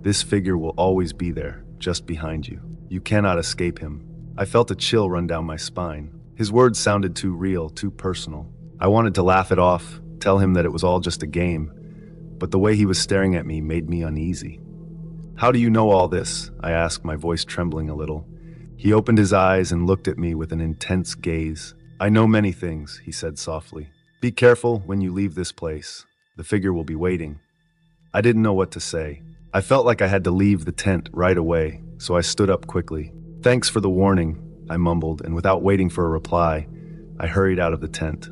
this figure will always be there, just behind you. You cannot escape him." I felt a chill run down my spine. His words sounded too real, too personal. I wanted to laugh it off, tell him that it was all just a game, but the way he was staring at me made me uneasy. "How do you know all this?" I asked, my voice trembling a little. He opened his eyes and looked at me with an intense gaze. "I know many things," he said softly. "Be careful when you leave this place. The figure will be waiting." I didn't know what to say. I felt like I had to leave the tent right away, so I stood up quickly. "Thanks for the warning," I mumbled, and without waiting for a reply, I hurried out of the tent.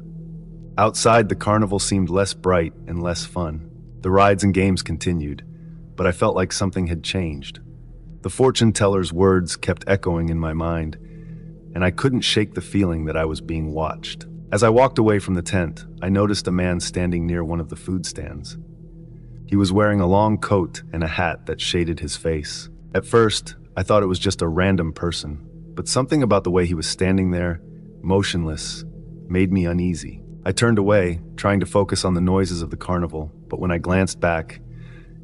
Outside, the carnival seemed less bright and less fun. The rides and games continued, but I felt like something had changed. The fortune teller's words kept echoing in my mind, and I couldn't shake the feeling that I was being watched. As I walked away from the tent, I noticed a man standing near one of the food stands. He was wearing a long coat and a hat that shaded his face. At first, I thought it was just a random person, but something about the way he was standing there, motionless, made me uneasy. I turned away, trying to focus on the noises of the carnival, but when I glanced back,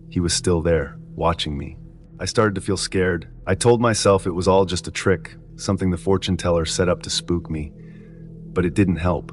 he was still there, watching me. I started to feel scared. I told myself it was all just a trick, something the fortune teller set up to spook me, but it didn't help.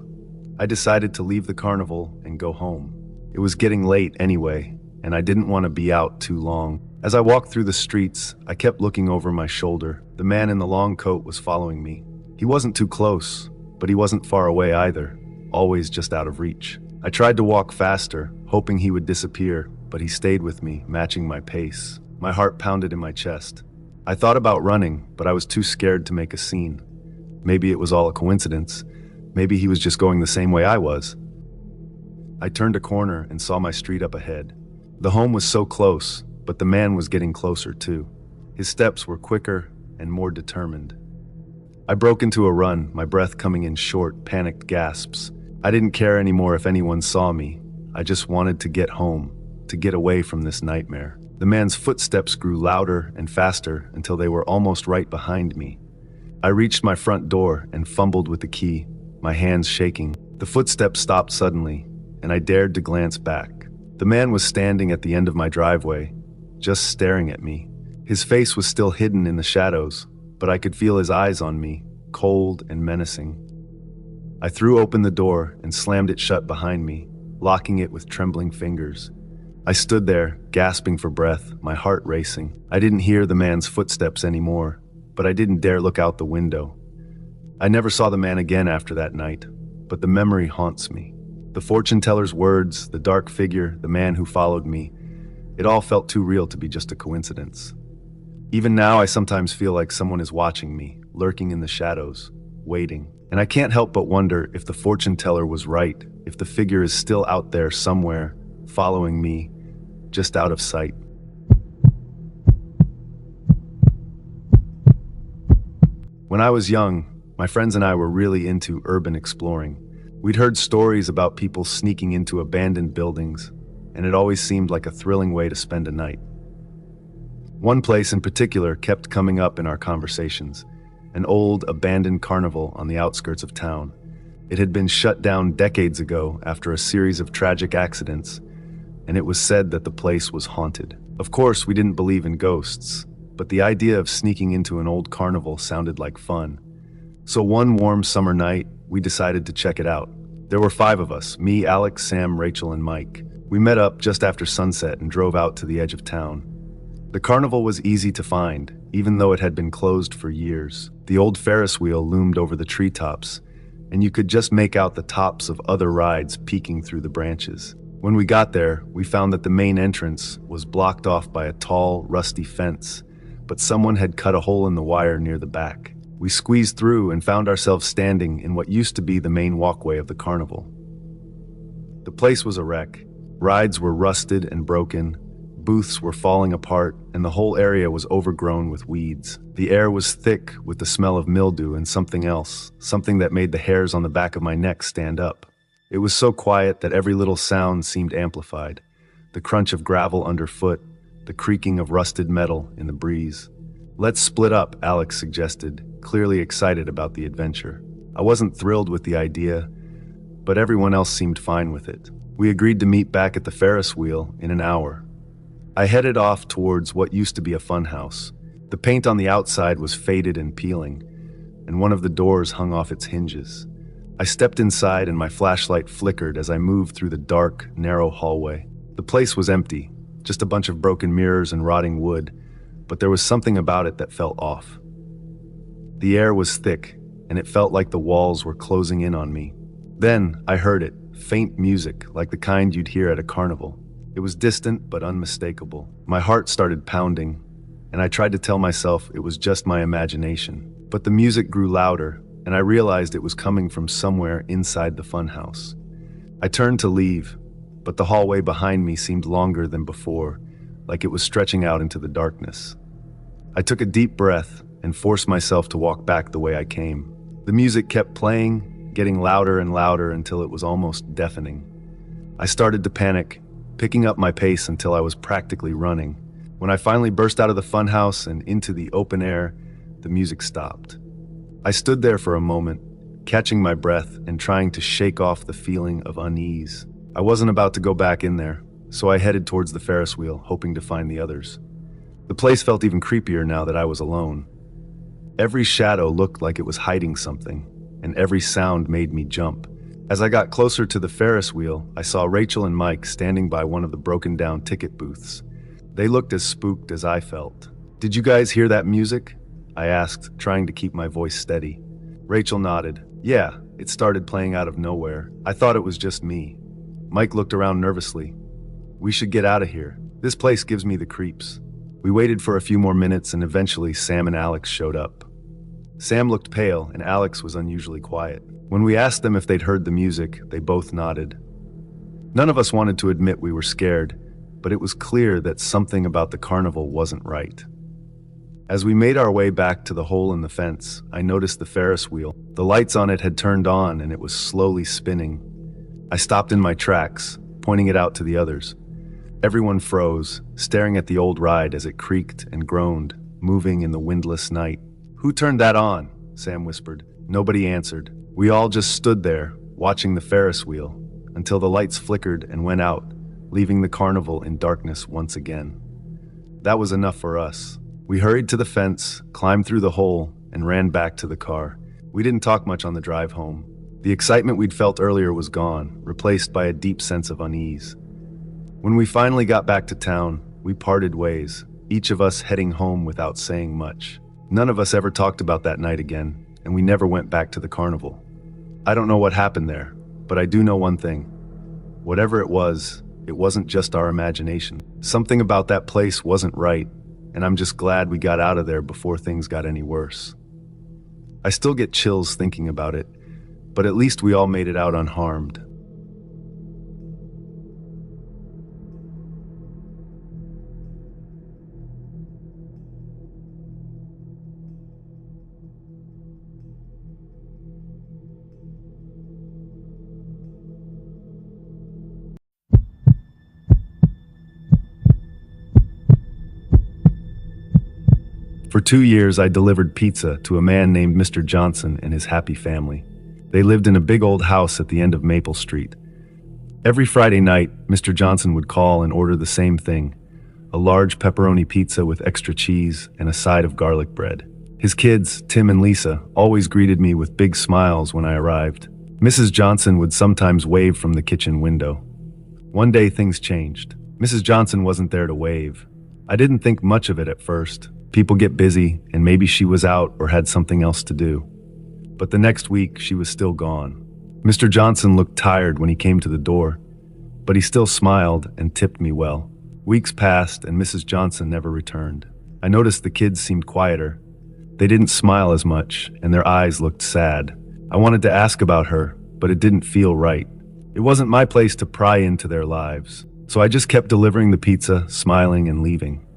I decided to leave the carnival and go home. It was getting late anyway, and I didn't want to be out too long. As I walked through the streets, I kept looking over my shoulder. The man in the long coat was following me. He wasn't too close, but he wasn't far away either, always just out of reach. I tried to walk faster, hoping he would disappear, but he stayed with me, matching my pace. My heart pounded in my chest. I thought about running, but I was too scared to make a scene. Maybe it was all a coincidence. Maybe he was just going the same way I was. I turned a corner and saw my street up ahead. The home was so close, but the man was getting closer too. His steps were quicker and more determined. I broke into a run, my breath coming in short, panicked gasps. I didn't care anymore if anyone saw me. I just wanted to get home, to get away from this nightmare. The man's footsteps grew louder and faster until they were almost right behind me. I reached my front door and fumbled with the key, my hands shaking. The footsteps stopped suddenly, and I dared to glance back. The man was standing at the end of my driveway, just staring at me. His face was still hidden in the shadows, but I could feel his eyes on me, cold and menacing. I threw open the door and slammed it shut behind me, locking it with trembling fingers. I stood there, gasping for breath, my heart racing. I didn't hear the man's footsteps anymore, but I didn't dare look out the window. I never saw the man again after that night, but the memory haunts me. The fortune teller's words, the dark figure, the man who followed me, it all felt too real to be just a coincidence. Even now, I sometimes feel like someone is watching me, lurking in the shadows, waiting. And I can't help but wonder if the fortune teller was right, if the figure is still out there somewhere, following me, just out of sight. When I was young, my friends and I were really into urban exploring. We'd heard stories about people sneaking into abandoned buildings, and it always seemed like a thrilling way to spend a night. One place in particular kept coming up in our conversations, an old, abandoned carnival on the outskirts of town. It had been shut down decades ago after a series of tragic accidents, and it was said that the place was haunted. Of course, we didn't believe in ghosts, but the idea of sneaking into an old carnival sounded like fun. So one warm summer night, we decided to check it out. There were 5 of us, me, Alex, Sam, Rachel, and Mike. We met up just after sunset and drove out to the edge of town. The carnival was easy to find, even though it had been closed for years. The old Ferris wheel loomed over the treetops, and you could just make out the tops of other rides peeking through the branches. When we got there, we found that the main entrance was blocked off by a tall, rusty fence, but someone had cut a hole in the wire near the back. We squeezed through and found ourselves standing in what used to be the main walkway of the carnival. The place was a wreck. Rides were rusted and broken, booths were falling apart, and the whole area was overgrown with weeds. The air was thick with the smell of mildew and something else, something that made the hairs on the back of my neck stand up. It was so quiet that every little sound seemed amplified. The crunch of gravel underfoot, the creaking of rusted metal in the breeze. "Let's split up," Alex suggested, clearly excited about the adventure. I wasn't thrilled with the idea, but everyone else seemed fine with it. We agreed to meet back at the Ferris wheel in an hour. I headed off towards what used to be a funhouse. The paint on the outside was faded and peeling, and one of the doors hung off its hinges. I stepped inside and my flashlight flickered as I moved through the dark, narrow hallway. The place was empty, just a bunch of broken mirrors and rotting wood, but there was something about it that felt off. The air was thick, and it felt like the walls were closing in on me. Then I heard it, faint music like the kind you'd hear at a carnival. It was distant but unmistakable. My heart started pounding, and I tried to tell myself it was just my imagination. But the music grew louder, and I realized it was coming from somewhere inside the funhouse. I turned to leave, but the hallway behind me seemed longer than before, like it was stretching out into the darkness. I took a deep breath and forced myself to walk back the way I came. The music kept playing, getting louder and louder until it was almost deafening. I started to panic, picking up my pace until I was practically running. When I finally burst out of the funhouse and into the open air, the music stopped. I stood there for a moment, catching my breath and trying to shake off the feeling of unease. I wasn't about to go back in there, so I headed towards the Ferris wheel, hoping to find the others. The place felt even creepier now that I was alone. Every shadow looked like it was hiding something, and every sound made me jump. As I got closer to the Ferris wheel, I saw Rachel and Mike standing by one of the broken-down ticket booths. They looked as spooked as I felt. "Did you guys hear that music?" I asked, trying to keep my voice steady. Rachel nodded. "Yeah, it started playing out of nowhere. I thought it was just me." Mike looked around nervously. "We should get out of here. This place gives me the creeps." We waited for a few more minutes and eventually Sam and Alex showed up. Sam looked pale and Alex was unusually quiet. When we asked them if they'd heard the music, they both nodded. None of us wanted to admit we were scared, but it was clear that something about the carnival wasn't right. As we made our way back to the hole in the fence, I noticed the Ferris wheel. The lights on it had turned on and it was slowly spinning. I stopped in my tracks, pointing it out to the others. Everyone froze, staring at the old ride as it creaked and groaned, moving in the windless night. "Who turned that on?" Sam whispered. Nobody answered. We all just stood there, watching the Ferris wheel, until the lights flickered and went out, leaving the carnival in darkness once again. That was enough for us. We hurried to the fence, climbed through the hole, and ran back to the car. We didn't talk much on the drive home. The excitement we'd felt earlier was gone, replaced by a deep sense of unease. When we finally got back to town, we parted ways, each of us heading home without saying much. None of us ever talked about that night again, and we never went back to the carnival. I don't know what happened there, but I do know one thing. Whatever it wasn't just our imagination. Something about that place wasn't right, and I'm just glad we got out of there before things got any worse. I still get chills thinking about it, but at least we all made it out unharmed. For 2 years, I delivered pizza to a man named Mr. Johnson and his happy family. They lived in a big old house at the end of Maple Street. Every Friday night, Mr. Johnson would call and order the same thing, a large pepperoni pizza with extra cheese and a side of garlic bread. His kids, Tim and Lisa, always greeted me with big smiles when I arrived. Mrs. Johnson would sometimes wave from the kitchen window. One day things changed. Mrs. Johnson wasn't there to wave. I didn't think much of it at first. People get busy, and maybe she was out or had something else to do. But the next week, she was still gone. Mr. Johnson looked tired when he came to the door, but he still smiled and tipped me well. Weeks passed, and Mrs. Johnson never returned. I noticed the kids seemed quieter. They didn't smile as much, and their eyes looked sad. I wanted to ask about her, but it didn't feel right. It wasn't my place to pry into their lives, so I just kept delivering the pizza, smiling and leaving.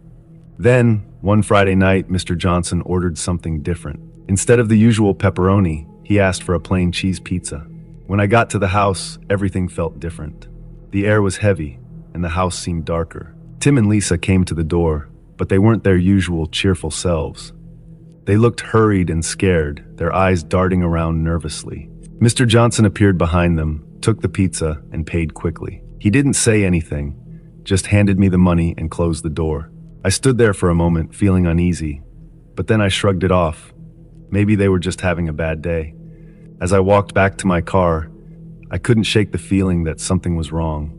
Then, one Friday night, Mr. Johnson ordered something different. Instead of the usual pepperoni, he asked for a plain cheese pizza. When I got to the house, everything felt different. The air was heavy, and the house seemed darker. Tim and Lisa came to the door, but they weren't their usual cheerful selves. They looked hurried and scared, their eyes darting around nervously. Mr. Johnson appeared behind them, took the pizza, and paid quickly. He didn't say anything, just handed me the money and closed the door. I stood there for a moment, feeling uneasy, but then I shrugged it off. Maybe they were just having a bad day. As I walked back to my car, I couldn't shake the feeling that something was wrong.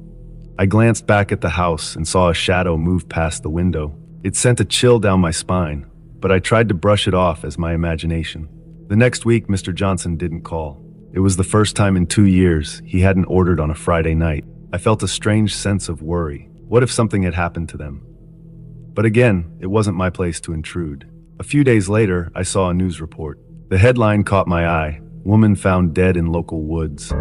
I glanced back at the house and saw a shadow move past the window. It sent a chill down my spine, but I tried to brush it off as my imagination. The next week, Mr. Johnson didn't call. It was the first time in 2 years he hadn't ordered on a Friday night. I felt a strange sense of worry. What if something had happened to them? But again, it wasn't my place to intrude. A few days later, I saw a news report. The headline caught my eye: "Woman found dead in local woods."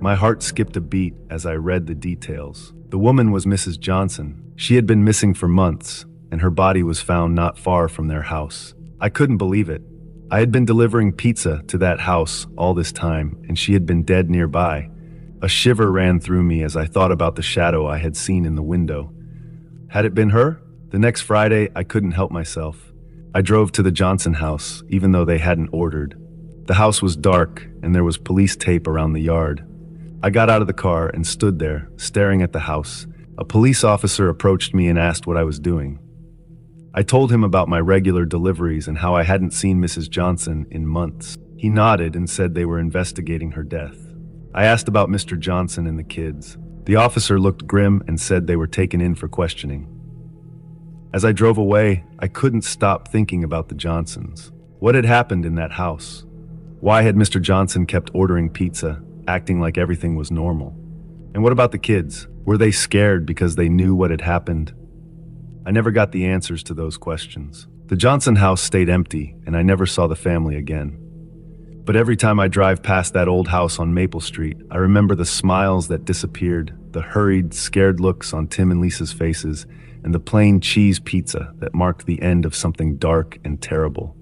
My heart skipped a beat as I read the details. The woman was Mrs. Johnson. She had been missing for months, and her body was found not far from their house. I couldn't believe it. I had been delivering pizza to that house all this time, and she had been dead nearby. A shiver ran through me as I thought about the shadow I had seen in the window. Had it been her? The next Friday, I couldn't help myself. I drove to the Johnson house, even though they hadn't ordered. The house was dark, and there was police tape around the yard. I got out of the car and stood there, staring at the house. A police officer approached me and asked what I was doing. I told him about my regular deliveries and how I hadn't seen Mrs. Johnson in months. He nodded and said they were investigating her death. I asked about Mr. Johnson and the kids. The officer looked grim and said they were taken in for questioning. As I drove away, I couldn't stop thinking about the Johnsons. What had happened in that house? Why had Mr. Johnson kept ordering pizza, acting like everything was normal? And what about the kids? Were they scared because they knew what had happened? I never got the answers to those questions. The Johnson house stayed empty, and I never saw the family again. But every time I drive past that old house on Maple Street, I remember the smiles that disappeared, the hurried, scared looks on Tim and Lisa's faces, and the plain cheese pizza that marked the end of something dark and terrible.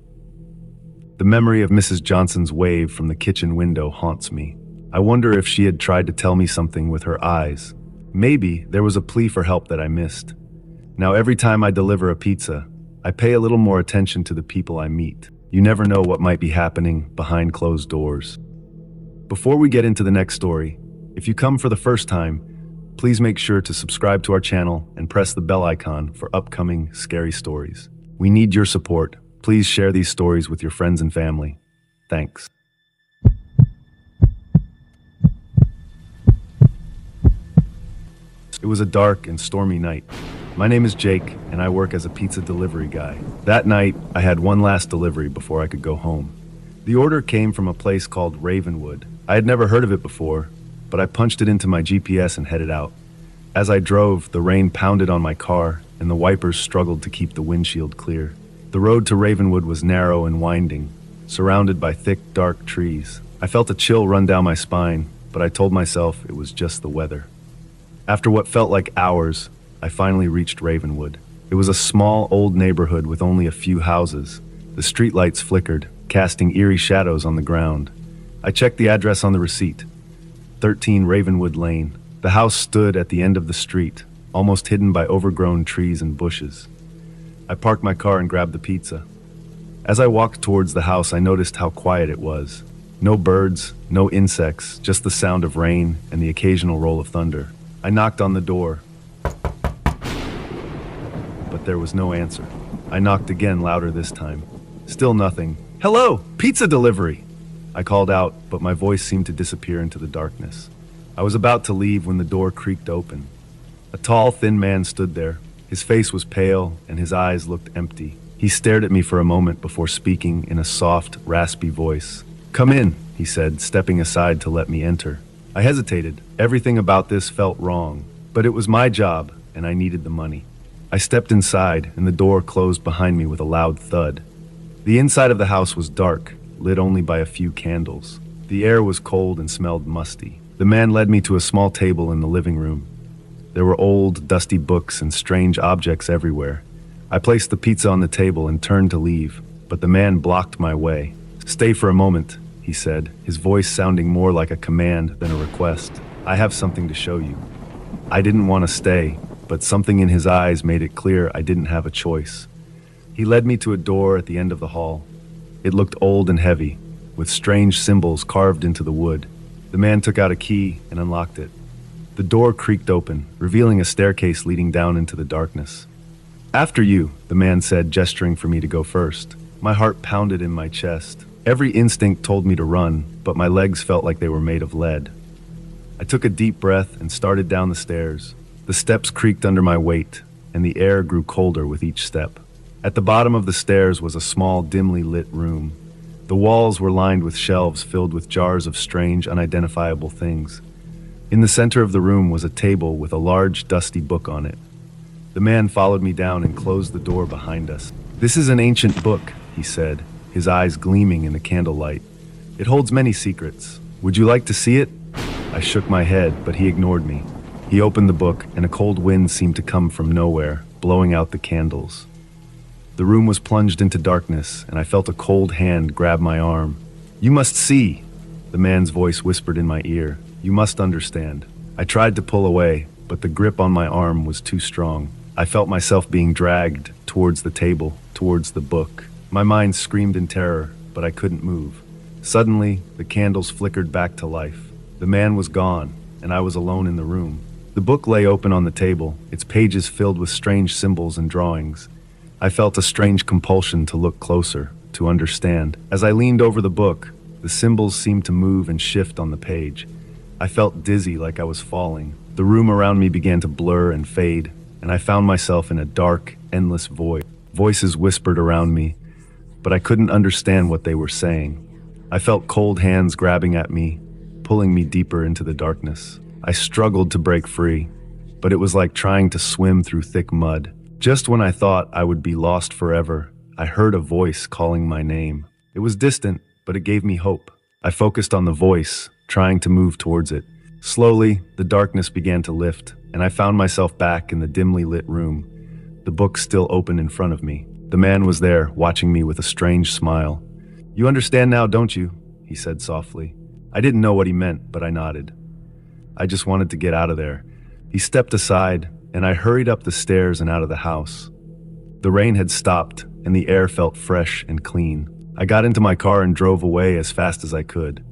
The memory of Mrs. Johnson's wave from the kitchen window haunts me. I wonder if she had tried to tell me something with her eyes. Maybe there was a plea for help that I missed. Now every time I deliver a pizza, I pay a little more attention to the people I meet. You never know what might be happening behind closed doors. Before we get into the next story, if you come for the first time, please make sure to subscribe to our channel and press the bell icon for upcoming scary stories. We need your support. Please share these stories with your friends and family. Thanks. It was a dark and stormy night. My name is Jake, and I work as a pizza delivery guy. That night, I had one last delivery before I could go home. The order came from a place called Ravenwood. I had never heard of it before, but I punched it into my GPS and headed out. As I drove, the rain pounded on my car, and the wipers struggled to keep the windshield clear. The road to Ravenwood was narrow and winding, surrounded by thick, dark trees. I felt a chill run down my spine, but I told myself it was just the weather. After what felt like hours, I finally reached Ravenwood. It was a small, old neighborhood with only a few houses. The streetlights flickered, casting eerie shadows on the ground. I checked the address on the receipt. 13 Ravenwood Lane. The house stood at the end of the street, almost hidden by overgrown trees and bushes. I parked my car and grabbed the pizza. As I walked towards the house, I noticed how quiet it was. No birds, no insects, just the sound of rain and the occasional roll of thunder. I knocked on the door, but there was no answer. I knocked again, louder this time. Still nothing. "Hello, pizza delivery!" I called out, but my voice seemed to disappear into the darkness. I was about to leave when the door creaked open. A tall, thin man stood there. His face was pale, and his eyes looked empty. He stared at me for a moment before speaking in a soft, raspy voice. "Come in," he said, stepping aside to let me enter. I hesitated. Everything about this felt wrong, but it was my job, and I needed the money. I stepped inside, and the door closed behind me with a loud thud. The inside of the house was dark, lit only by a few candles. The air was cold and smelled musty. The man led me to a small table in the living room. There were old, dusty books and strange objects everywhere. I placed the pizza on the table and turned to leave, but the man blocked my way. "Stay for a moment," he said, his voice sounding more like a command than a request. "I have something to show you." I didn't want to stay, but something in his eyes made it clear I didn't have a choice. He led me to a door at the end of the hall. It looked old and heavy, with strange symbols carved into the wood. The man took out a key and unlocked it. The door creaked open, revealing a staircase leading down into the darkness. "After you," the man said, gesturing for me to go first. My heart pounded in my chest. Every instinct told me to run, but my legs felt like they were made of lead. I took a deep breath and started down the stairs. The steps creaked under my weight, and the air grew colder with each step. At the bottom of the stairs was a small, dimly lit room. The walls were lined with shelves filled with jars of strange, unidentifiable things. In the center of the room was a table with a large, dusty book on it. The man followed me down and closed the door behind us. "This is an ancient book," he said, his eyes gleaming in the candlelight. "It holds many secrets. Would you like to see it?" I shook my head, but he ignored me. He opened the book, and a cold wind seemed to come from nowhere, blowing out the candles. The room was plunged into darkness, and I felt a cold hand grab my arm. "You must see," the man's voice whispered in my ear. You must understand. I tried to pull away, but the grip on my arm was too strong. I felt myself being dragged towards the table, towards the book. My mind screamed in terror, but I couldn't move. Suddenly, the candles flickered back to life. The man was gone, and I was alone in the room. The book lay open on the table, its pages filled with strange symbols and drawings. I felt a strange compulsion to look closer, to understand. As I leaned over the book, the symbols seemed to move and shift on the page. I felt dizzy, like I was falling. The room around me began to blur and fade, and I found myself in a dark, endless void. Voices whispered around me, but I couldn't understand what they were saying. I felt cold hands grabbing at me, pulling me deeper into the darkness. I struggled to break free, but it was like trying to swim through thick mud. Just when I thought I would be lost forever, I heard a voice calling my name. It was distant, but it gave me hope. I focused on the voice, trying to move towards it. Slowly, the darkness began to lift, and I found myself back in the dimly lit room, the book still open in front of me. The man was there, watching me with a strange smile. "You understand now, don't you?" he said softly. I didn't know what he meant, but I nodded. I just wanted to get out of there. He stepped aside, and I hurried up the stairs and out of the house. The rain had stopped, and the air felt fresh and clean. I got into my car and drove away as fast as I could.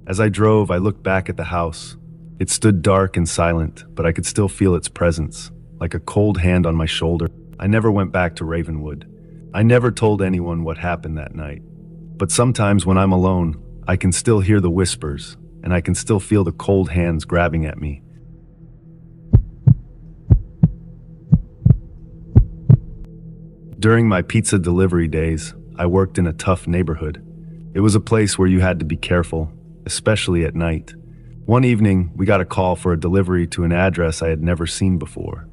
As I drove, I looked back at the house. It stood dark and silent, but I could still feel its presence, like a cold hand on my shoulder. I never went back to Ravenwood. I never told anyone what happened that night. But sometimes when I'm alone, I can still hear the whispers, and I can still feel the cold hands grabbing at me. During my pizza delivery days, I worked in a tough neighborhood. It was a place where you had to be careful, especially at night. One evening, we got a call for a delivery to an address I had never seen before.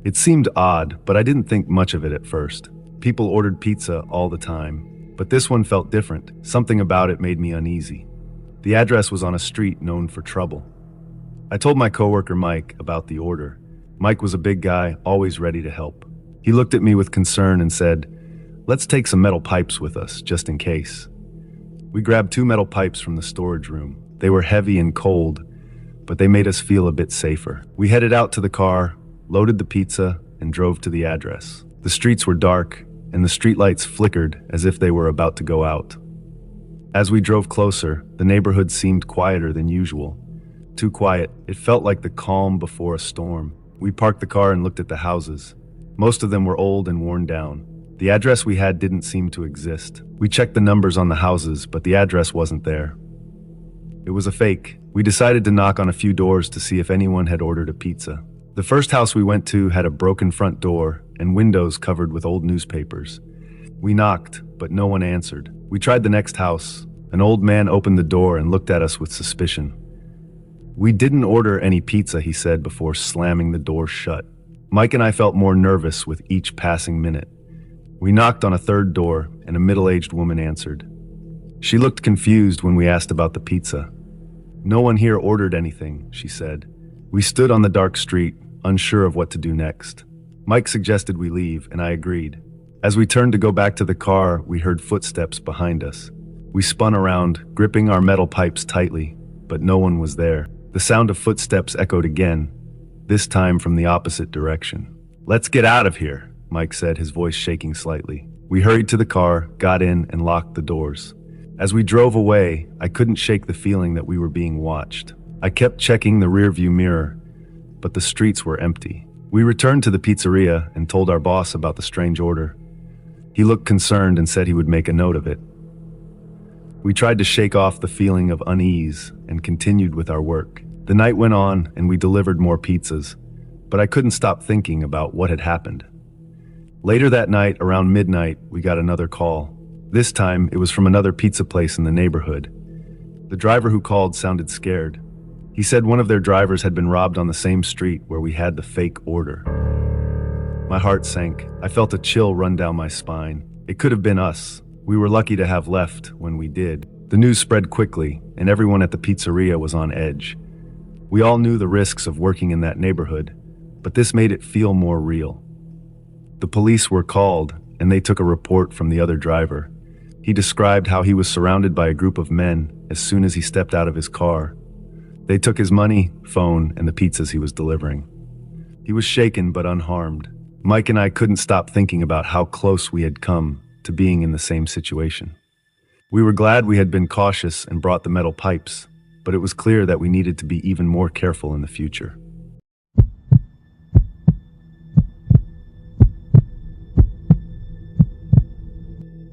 It seemed odd, but I didn't think much of it at first. People ordered pizza all the time, but this one felt different. Something about it made me uneasy. The address was on a street known for trouble. I told my coworker Mike about the order. Mike was a big guy, always ready to help. He looked at me with concern and said, "Let's take some metal pipes with us, just in case." We grabbed 2 metal pipes from the storage room. They were heavy and cold, but they made us feel a bit safer. We headed out to the car, loaded the pizza, and drove to the address. The streets were dark, and the streetlights flickered as if they were about to go out. As we drove closer, the neighborhood seemed quieter than usual. Too quiet, it felt like the calm before a storm. We parked the car and looked at the houses. Most of them were old and worn down. The address we had didn't seem to exist. We checked the numbers on the houses, but the address wasn't there. It was a fake. We decided to knock on a few doors to see if anyone had ordered a pizza. The first house we went to had a broken front door and windows covered with old newspapers. We knocked, but no one answered. We tried the next house. An old man opened the door and looked at us with suspicion. "We didn't order any pizza," he said before slamming the door shut. Mike and I felt more nervous with each passing minute. We knocked on a third door, and a middle-aged woman answered. She looked confused when we asked about the pizza. "No one here ordered anything," she said. We stood on the dark street, unsure of what to do next. Mike suggested we leave, and I agreed. As we turned to go back to the car, we heard footsteps behind us. We spun around, gripping our metal pipes tightly, but no one was there. The sound of footsteps echoed again, this time from the opposite direction. "Let's get out of here," Mike said, his voice shaking slightly. We hurried to the car, got in, and locked the doors. As we drove away, I couldn't shake the feeling that we were being watched. I kept checking the rearview mirror, but the streets were empty. We returned to the pizzeria and told our boss about the strange order. He looked concerned and said he would make a note of it. We tried to shake off the feeling of unease and continued with our work. The night went on and we delivered more pizzas, but I couldn't stop thinking about what had happened. Later that night, around midnight, we got another call. This time, it was from another pizza place in the neighborhood. The driver who called sounded scared. He said one of their drivers had been robbed on the same street where we had the fake order. My heart sank. I felt a chill run down my spine. It could have been us. We were lucky to have left when we did. The news spread quickly, and everyone at the pizzeria was on edge. We all knew the risks of working in that neighborhood, but this made it feel more real. The police were called, and they took a report from the other driver. He described how he was surrounded by a group of men as soon as he stepped out of his car. They took his money, phone, and the pizzas he was delivering. He was shaken but unharmed. Mike and I couldn't stop thinking about how close we had come to being in the same situation. We were glad we had been cautious and brought the metal pipes, but it was clear that we needed to be even more careful in the future.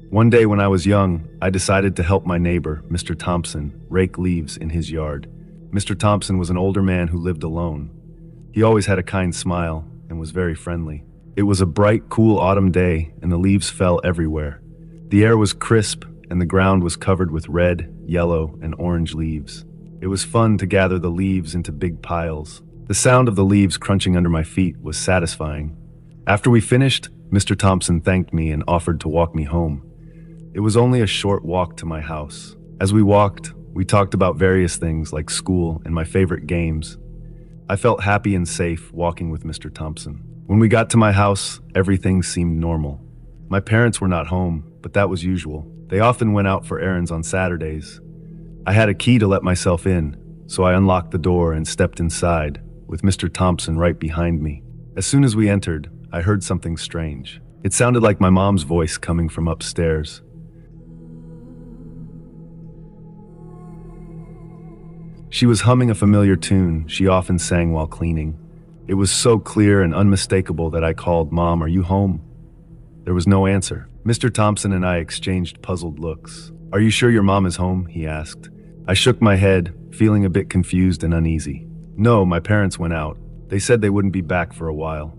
One day when I was young, I decided to help my neighbor, Mr. Thompson, rake leaves in his yard. Mr. Thompson was an older man who lived alone. He always had a kind smile and was very friendly. It was a bright, cool autumn day, and the leaves fell everywhere. The air was crisp, and the ground was covered with red, yellow, and orange leaves. It was fun to gather the leaves into big piles. The sound of the leaves crunching under my feet was satisfying. After we finished, Mr. Thompson thanked me and offered to walk me home. It was only a short walk to my house. As we walked, we talked about various things like school and my favorite games. I felt happy and safe walking with Mr. Thompson. When we got to my house, everything seemed normal. My parents were not home, but that was usual. They often went out for errands on Saturdays. I had a key to let myself in, so I unlocked the door and stepped inside, with Mr. Thompson right behind me. As soon as we entered, I heard something strange. It sounded like my mom's voice coming from upstairs. She was humming a familiar tune she often sang while cleaning. It was so clear and unmistakable that I called, "Mom, are you home?" There was no answer. Mr. Thompson and I exchanged puzzled looks. "Are you sure your mom is home?" he asked. I shook my head, feeling a bit confused and uneasy. "No, my parents went out. They said they wouldn't be back for a while."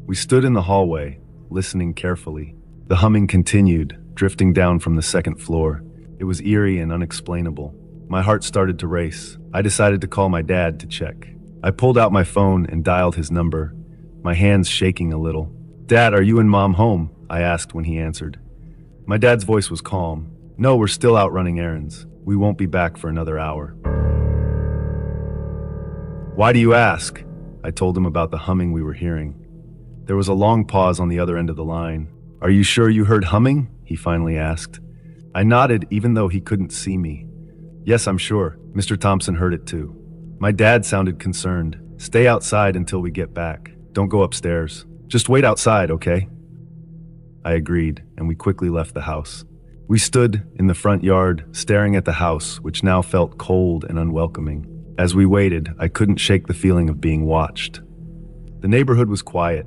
We stood in the hallway, listening carefully. The humming continued, drifting down from the second floor. It was eerie and unexplainable. My heart started to race. I decided to call my dad to check. I pulled out my phone and dialed his number, my hands shaking a little. "Dad, are you and Mom home?" I asked when he answered. My dad's voice was calm. "No, we're still out running errands. We won't be back for another hour." "Why do you ask?" I told him about the humming we were hearing. There was a long pause on the other end of the line. "Are you sure you heard humming?" he finally asked. I nodded even though he couldn't see me. "Yes, I'm sure. Mr. Thompson heard it too." My dad sounded concerned. "Stay outside until we get back. Don't go upstairs. Just wait outside, okay?" I agreed, and we quickly left the house. We stood in the front yard, staring at the house, which now felt cold and unwelcoming. As we waited, I couldn't shake the feeling of being watched. The neighborhood was quiet.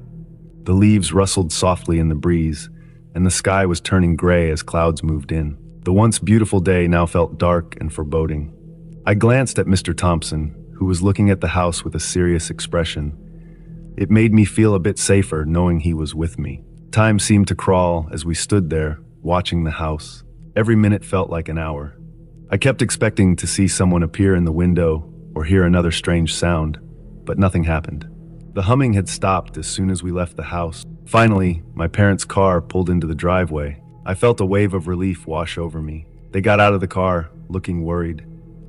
The leaves rustled softly in the breeze, and the sky was turning gray as clouds moved in. The once beautiful day now felt dark and foreboding. I glanced at Mr. Thompson, who was looking at the house with a serious expression. It made me feel a bit safer knowing he was with me. Time seemed to crawl as we stood there, watching the house. Every minute felt like an hour. I kept expecting to see someone appear in the window or hear another strange sound, but nothing happened. The humming had stopped as soon as we left the house. Finally, my parents' car pulled into the driveway. I felt a wave of relief wash over me. They got out of the car, looking worried.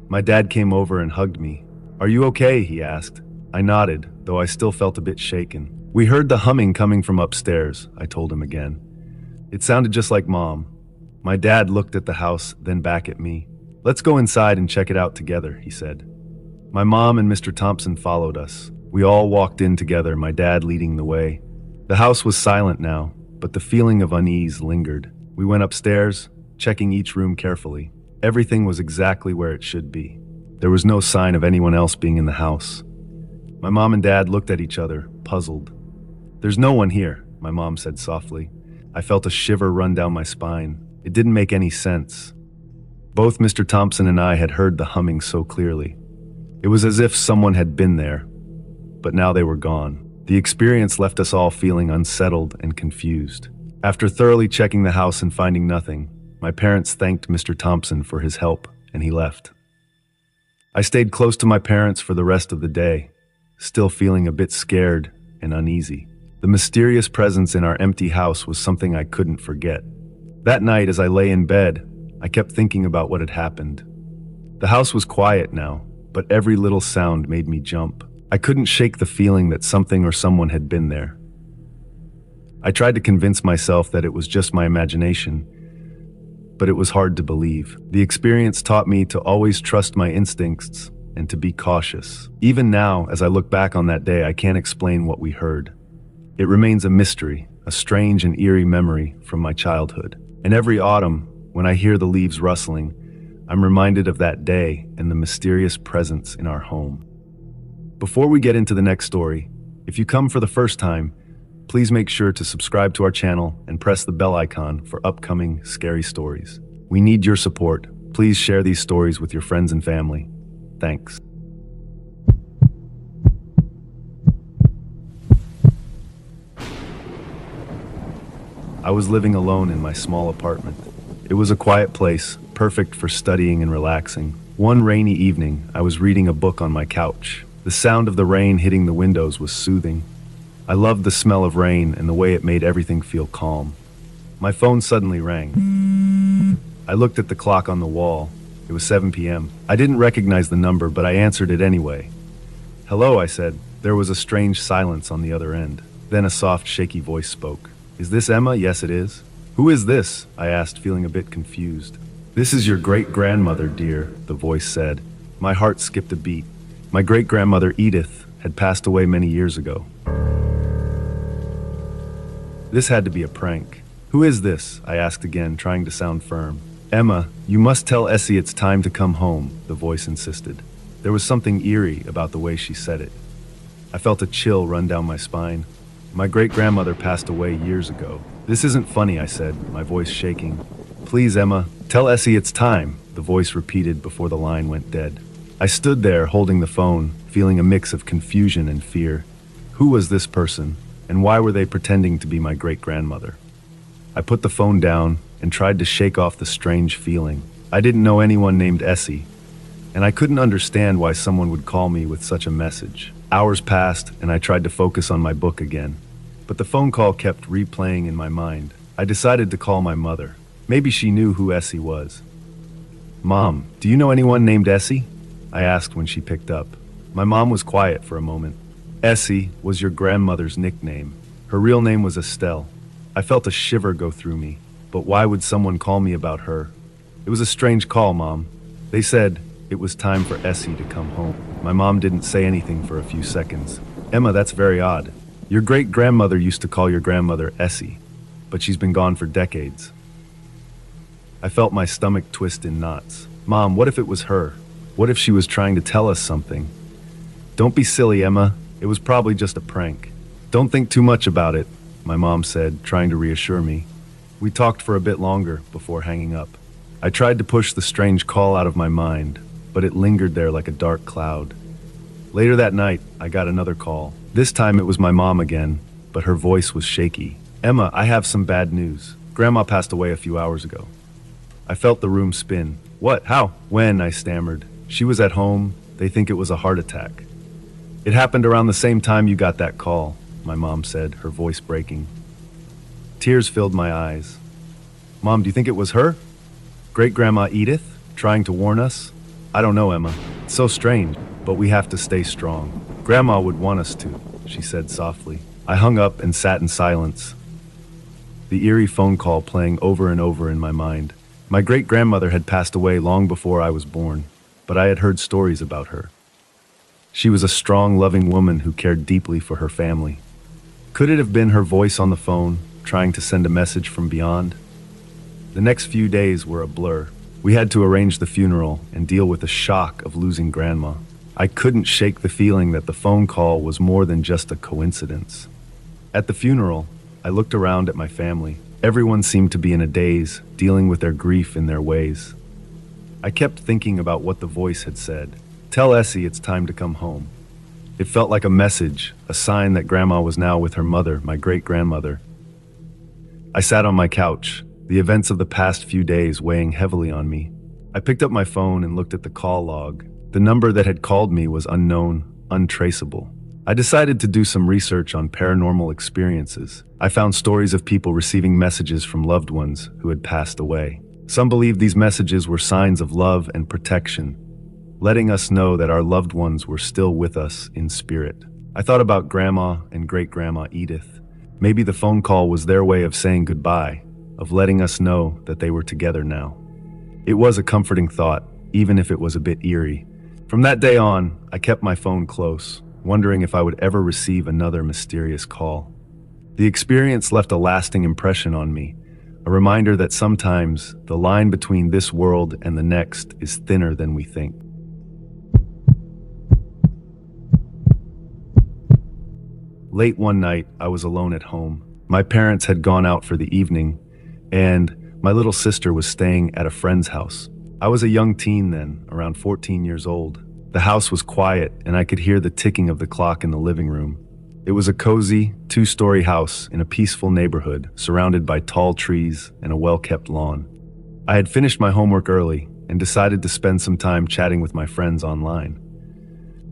My dad came over and hugged me. "Are you okay?" he asked. I nodded, though I still felt a bit shaken. "We heard the humming coming from upstairs," I told him again. It sounded just like Mom. My dad looked at the house, then back at me. "Let's go inside and check it out together," he said. My mom and Mr. Thompson followed us. We all walked in together, my dad leading the way. The house was silent now, but the feeling of unease lingered. We went upstairs, checking each room carefully. Everything was exactly where it should be. There was no sign of anyone else being in the house. My mom and dad looked at each other, puzzled. "There's no one here," my mom said softly. I felt a shiver run down my spine. It didn't make any sense. Both Mr. Thompson and I had heard the humming so clearly. It was as if someone had been there, but now they were gone. The experience left us all feeling unsettled and confused. After thoroughly checking the house and finding nothing, my parents thanked Mr. Thompson for his help, and he left. I stayed close to my parents for the rest of the day, still feeling a bit scared and uneasy. The mysterious presence in our empty house was something I couldn't forget. That night, as I lay in bed, I kept thinking about what had happened. The house was quiet now, but every little sound made me jump. I couldn't shake the feeling that something or someone had been there. I tried to convince myself that it was just my imagination, but it was hard to believe. The experience taught me to always trust my instincts and to be cautious. Even now, as I look back on that day, I can't explain what we heard. It remains a mystery, a strange and eerie memory from my childhood. And every autumn, when I hear the leaves rustling, I'm reminded of that day and the mysterious presence in our home. Before we get into the next story, if you come for the first time, please make sure to subscribe to our channel and press the bell icon for upcoming scary stories. We need your support. Please share these stories with your friends and family. Thanks. I was living alone in my small apartment. It was a quiet place, perfect for studying and relaxing. One rainy evening, I was reading a book on my couch. The sound of the rain hitting the windows was soothing. I loved the smell of rain and the way it made everything feel calm. My phone suddenly rang. I looked at the clock on the wall. It was 7 p.m. I didn't recognize the number, but I answered it anyway. "Hello," I said. There was a strange silence on the other end. Then a soft, shaky voice spoke. "Is this Emma?" "Yes, it is." "Who is this?" I asked, feeling a bit confused. "This is your great-grandmother, dear," the voice said. My heart skipped a beat. My great-grandmother, Edith, had passed away many years ago. This had to be a prank. "Who is this?" I asked again, trying to sound firm. "Emma, you must tell Essie it's time to come home," the voice insisted. There was something eerie about the way she said it. I felt a chill run down my spine. My great-grandmother passed away years ago. "This isn't funny," I said, my voice shaking. "Please, Emma, tell Essie it's time," the voice repeated before the line went dead. I stood there holding the phone, feeling a mix of confusion and fear. Who was this person, and why were they pretending to be my great-grandmother? I put the phone down and tried to shake off the strange feeling. I didn't know anyone named Essie, and I couldn't understand why someone would call me with such a message. Hours passed, and I tried to focus on my book again. But the phone call kept replaying in my mind. I decided to call my mother. Maybe she knew who Essie was. "Mom, do you know anyone named Essie?" I asked when she picked up. My mom was quiet for a moment. "Essie was your grandmother's nickname. Her real name was Estelle." I felt a shiver go through me. But why would someone call me about her? "It was a strange call, Mom. They said it was time for Essie to come home." My mom didn't say anything for a few seconds. "Emma, that's very odd. Your great-grandmother used to call your grandmother Essie, but she's been gone for decades." I felt my stomach twist in knots. "Mom, what if it was her? What if she was trying to tell us something?" "Don't be silly, Emma. It was probably just a prank. Don't think too much about it," my mom said, trying to reassure me. We talked for a bit longer before hanging up. I tried to push the strange call out of my mind, but it lingered there like a dark cloud. Later that night, I got another call. This time it was my mom again, but her voice was shaky. "Emma, I have some bad news. Grandma passed away a few hours ago." I felt the room spin. "What? How? When?" I stammered. "She was at home. They think it was a heart attack." "It happened around the same time you got that call," my mom said, her voice breaking. Tears filled my eyes. "Mom, do you think it was her? Great-grandma Edith, trying to warn us?" "I don't know, Emma. It's so strange, but we have to stay strong. Grandma would want us to," she said softly. I hung up and sat in silence, the eerie phone call playing over and over in my mind. My great-grandmother had passed away long before I was born, but I had heard stories about her. She was a strong, loving woman who cared deeply for her family. Could it have been her voice on the phone, trying to send a message from beyond? The next few days were a blur. We had to arrange the funeral and deal with the shock of losing Grandma. I couldn't shake the feeling that the phone call was more than just a coincidence. At the funeral, I looked around at my family. Everyone seemed to be in a daze, dealing with their grief in their ways. I kept thinking about what the voice had said. "Tell Essie it's time to come home." It felt like a message, a sign that Grandma was now with her mother, my great-grandmother. I sat on my couch, the events of the past few days weighing heavily on me. I picked up my phone and looked at the call log. The number that had called me was unknown, untraceable. I decided to do some research on paranormal experiences. I found stories of people receiving messages from loved ones who had passed away. Some believed these messages were signs of love and protection, letting us know that our loved ones were still with us in spirit. I thought about Grandma and great-grandma Edith. Maybe the phone call was their way of saying goodbye, of letting us know that they were together now. It was a comforting thought, even if it was a bit eerie. From that day on, I kept my phone close, wondering if I would ever receive another mysterious call. The experience left a lasting impression on me, a reminder that sometimes the line between this world and the next is thinner than we think. Late one night, I was alone at home. My parents had gone out for the evening, and my little sister was staying at a friend's house. I was a young teen then, around 14 years old. The house was quiet, and I could hear the ticking of the clock in the living room. It was a cozy, two-story house in a peaceful neighborhood, surrounded by tall trees and a well-kept lawn. I had finished my homework early and decided to spend some time chatting with my friends online.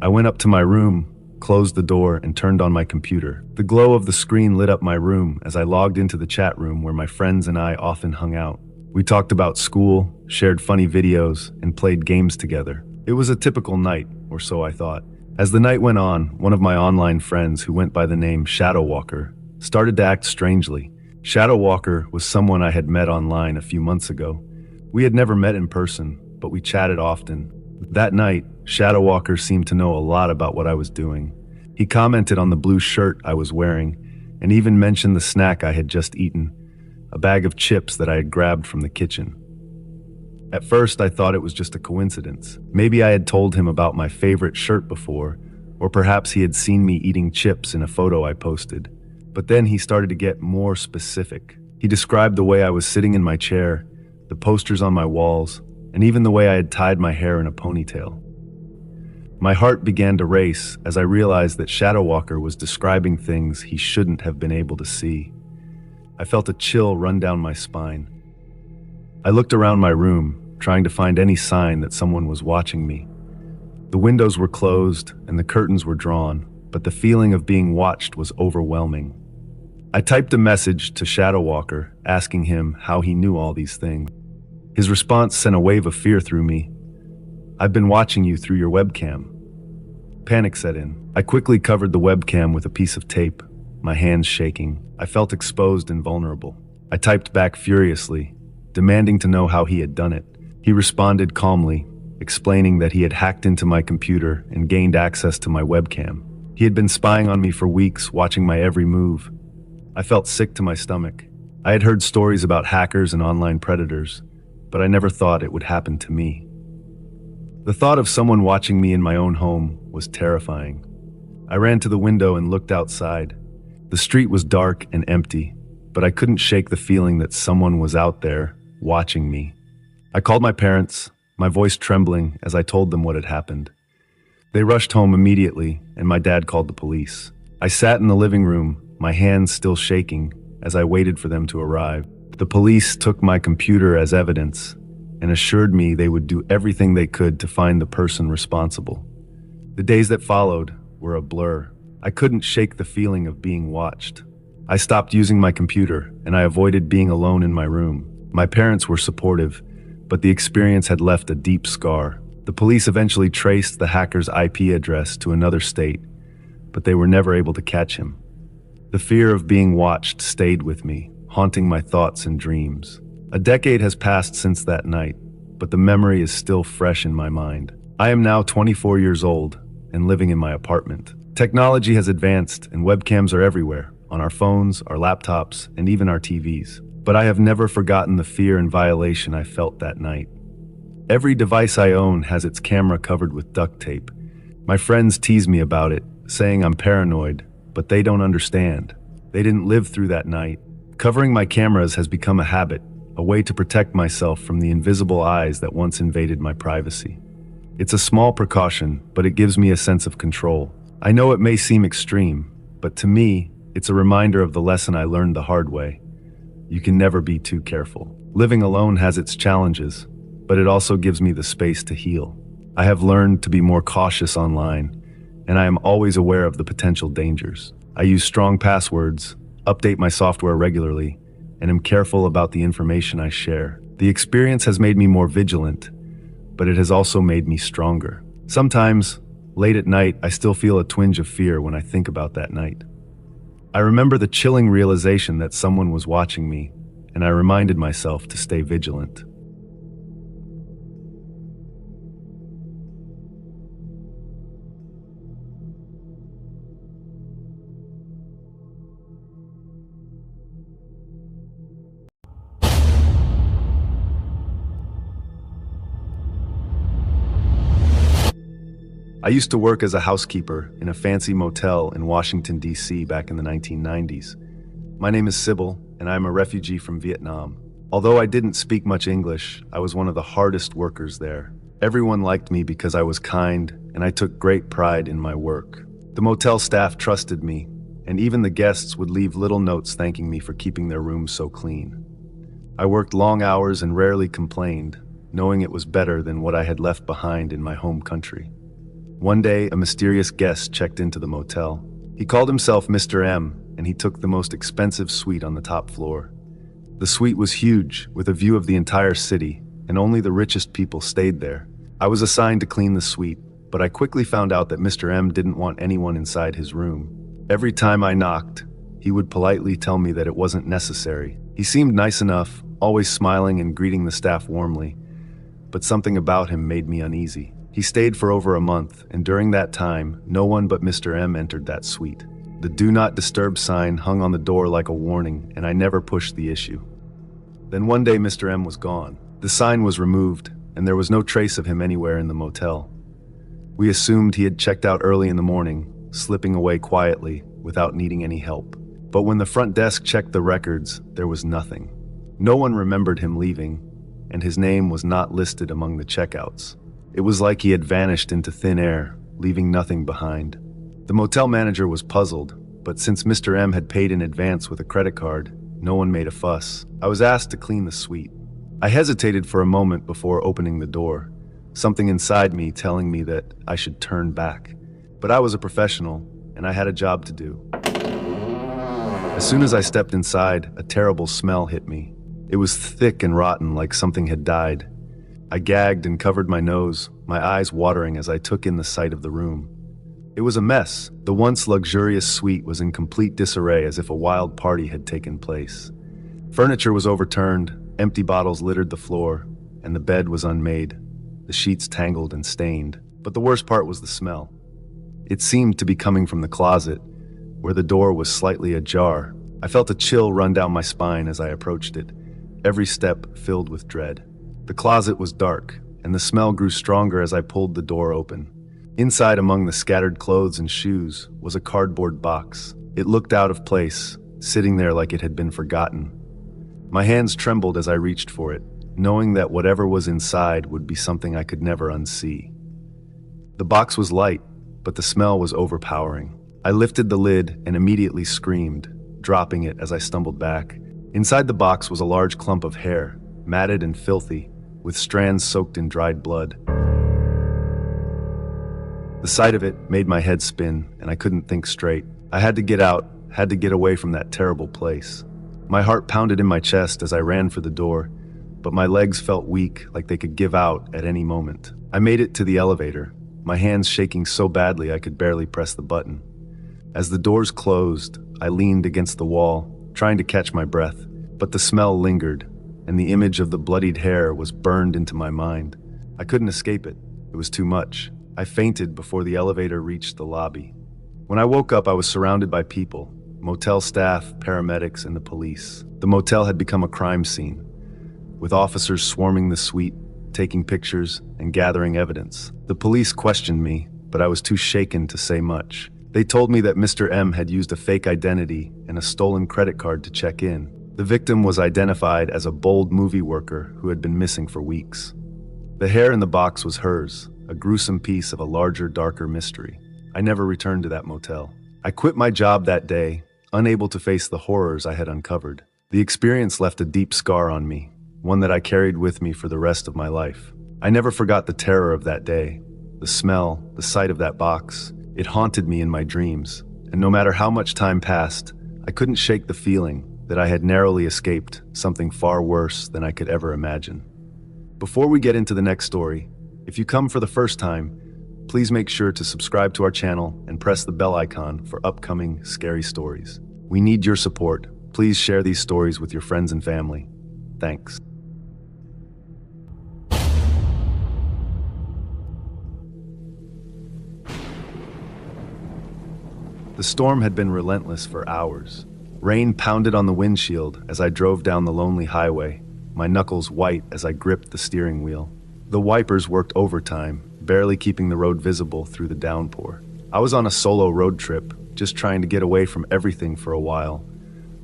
I went up to my room, closed the door, and turned on my computer. The glow of the screen lit up my room as I logged into the chat room where my friends and I often hung out. We talked about school, shared funny videos, and played games together. It was a typical night, or so I thought. As the night went on, one of my online friends, who went by the name Shadow Walker, started to act strangely. Shadow Walker was someone I had met online a few months ago. We had never met in person, but we chatted often. That night, Shadow Walker seemed to know a lot about what I was doing. He commented on the blue shirt I was wearing, and even mentioned the snack I had just eaten, a bag of chips that I had grabbed from the kitchen. At first, I thought it was just a coincidence. Maybe I had told him about my favorite shirt before, or perhaps he had seen me eating chips in a photo I posted. But then he started to get more specific. He described the way I was sitting in my chair, the posters on my walls, and even the way I had tied my hair in a ponytail. My heart began to race as I realized that Shadow Walker was describing things he shouldn't have been able to see. I felt a chill run down my spine. I looked around my room, trying to find any sign that someone was watching me. The windows were closed and the curtains were drawn, but the feeling of being watched was overwhelming. I typed a message to Shadow Walker, asking him how he knew all these things. His response sent a wave of fear through me. "I've been watching you through your webcam." Panic set in. I quickly covered the webcam with a piece of tape, my hands shaking. I felt exposed and vulnerable. I typed back furiously, demanding to know how he had done it. He responded calmly, explaining that he had hacked into my computer and gained access to my webcam. He had been spying on me for weeks, watching my every move. I felt sick to my stomach. I had heard stories about hackers and online predators, but I never thought it would happen to me. The thought of someone watching me in my own home was terrifying. I ran to the window and looked outside. The street was dark and empty, but I couldn't shake the feeling that someone was out there, watching me. I called my parents, my voice trembling as I told them what had happened. They rushed home immediately, and my dad called the police. I sat in the living room, my hands still shaking, as I waited for them to arrive. The police took my computer as evidence and assured me they would do everything they could to find the person responsible. The days that followed were a blur. I couldn't shake the feeling of being watched. I stopped using my computer, and I avoided being alone in my room. My parents were supportive, but the experience had left a deep scar. The police eventually traced the hacker's IP address to another state, but they were never able to catch him. The fear of being watched stayed with me, haunting my thoughts and dreams. A decade has passed since that night, but the memory is still fresh in my mind. I am now 24 years old and living in my apartment. Technology has advanced and webcams are everywhere, on our phones, our laptops, and even our TVs. But I have never forgotten the fear and violation I felt that night. Every device I own has its camera covered with duct tape. My friends tease me about it, saying I'm paranoid, but they don't understand. They didn't live through that night. Covering my cameras has become a habit, a way to protect myself from the invisible eyes that once invaded my privacy. It's a small precaution, but it gives me a sense of control. I know it may seem extreme, but to me, it's a reminder of the lesson I learned the hard way. You can never be too careful. Living alone has its challenges, but it also gives me the space to heal. I have learned to be more cautious online, and I am always aware of the potential dangers. I use strong passwords, update my software regularly, and am careful about the information I share. The experience has made me more vigilant, but it has also made me stronger. Sometimes, late at night, I still feel a twinge of fear when I think about that night. I remember the chilling realization that someone was watching me, and I reminded myself to stay vigilant. I used to work as a housekeeper in a fancy motel in Washington, D.C. back in the 1990s. My name is Sybil, and I'm a refugee from Vietnam. Although I didn't speak much English, I was one of the hardest workers there. Everyone liked me because I was kind, and I took great pride in my work. The motel staff trusted me, and even the guests would leave little notes thanking me for keeping their rooms so clean. I worked long hours and rarely complained, knowing it was better than what I had left behind in my home country. One day, a mysterious guest checked into the motel. He called himself Mr. M, and he took the most expensive suite on the top floor. The suite was huge, with a view of the entire city, and only the richest people stayed there. I was assigned to clean the suite, but I quickly found out that Mr. M didn't want anyone inside his room. Every time I knocked, he would politely tell me that it wasn't necessary. He seemed nice enough, always smiling and greeting the staff warmly, but something about him made me uneasy. He stayed for over a month, and during that time, no one but Mr. M entered that suite. The "Do Not Disturb" sign hung on the door like a warning, and I never pushed the issue. Then one day Mr. M was gone. The sign was removed, and there was no trace of him anywhere in the motel. We assumed he had checked out early in the morning, slipping away quietly, without needing any help. But when the front desk checked the records, there was nothing. No one remembered him leaving, and his name was not listed among the checkouts. It was like he had vanished into thin air, leaving nothing behind. The motel manager was puzzled, but since Mr. M had paid in advance with a credit card, no one made a fuss. I was asked to clean the suite. I hesitated for a moment before opening the door, something inside me telling me that I should turn back. But I was a professional, and I had a job to do. As soon as I stepped inside, a terrible smell hit me. It was thick and rotten, like something had died. I gagged and covered my nose, my eyes watering as I took in the sight of the room. It was a mess. The once luxurious suite was in complete disarray, as if a wild party had taken place. Furniture was overturned, empty bottles littered the floor, and the bed was unmade, the sheets tangled and stained. But the worst part was the smell. It seemed to be coming from the closet, where the door was slightly ajar. I felt a chill run down my spine as I approached it, every step filled with dread. The closet was dark, and the smell grew stronger as I pulled the door open. Inside, among the scattered clothes and shoes, was a cardboard box. It looked out of place, sitting there like it had been forgotten. My hands trembled as I reached for it, knowing that whatever was inside would be something I could never unsee. The box was light, but the smell was overpowering. I lifted the lid and immediately screamed, dropping it as I stumbled back. Inside the box was a large clump of hair, matted and filthy, with strands soaked in dried blood. The sight of it made my head spin, and I couldn't think straight. I had to get out, had to get away from that terrible place. My heart pounded in my chest as I ran for the door, but my legs felt weak, like they could give out at any moment. I made it to the elevator, my hands shaking so badly I could barely press the button. As the doors closed, I leaned against the wall, trying to catch my breath, but the smell lingered, and the image of the bloodied hair was burned into my mind. I couldn't escape it. It was too much. I fainted before the elevator reached the lobby. When I woke up, I was surrounded by people, motel staff, paramedics, and the police. The motel had become a crime scene, with officers swarming the suite, taking pictures, and gathering evidence. The police questioned me, but I was too shaken to say much. They told me that Mr. M had used a fake identity and a stolen credit card to check in. The victim was identified as a bold movie worker who had been missing for weeks. The hair in the box was hers, a gruesome piece of a larger, darker mystery. I never returned to that motel. I quit my job that day, unable to face the horrors I had uncovered. The experience left a deep scar on me, one that I carried with me for the rest of my life. I never forgot the terror of that day, the smell, the sight of that box. It haunted me in my dreams, and no matter how much time passed, I couldn't shake the feeling that I had narrowly escaped something far worse than I could ever imagine. Before we get into the next story, if you come for the first time, please make sure to subscribe to our channel and press the bell icon for upcoming scary stories. We need your support. Please share these stories with your friends and family. Thanks. The storm had been relentless for hours. Rain pounded on the windshield as I drove down the lonely highway, my knuckles white as I gripped the steering wheel. The wipers worked overtime, barely keeping the road visible through the downpour. I was on a solo road trip, just trying to get away from everything for a while,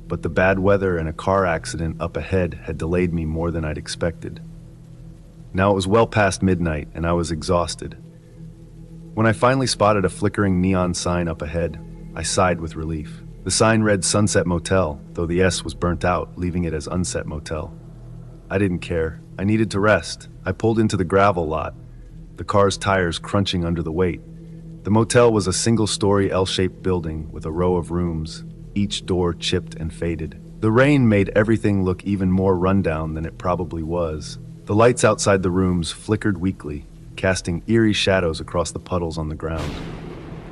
but the bad weather and a car accident up ahead had delayed me more than I'd expected. Now it was well past midnight, and I was exhausted. When I finally spotted a flickering neon sign up ahead, I sighed with relief. The sign read Sunset Motel, though the S was burnt out, leaving it as Unset Motel. I didn't care. I needed to rest. I pulled into the gravel lot, the car's tires crunching under the weight. The motel was a single-story L-shaped building with a row of rooms, each door chipped and faded. The rain made everything look even more rundown than it probably was. The lights outside the rooms flickered weakly, casting eerie shadows across the puddles on the ground.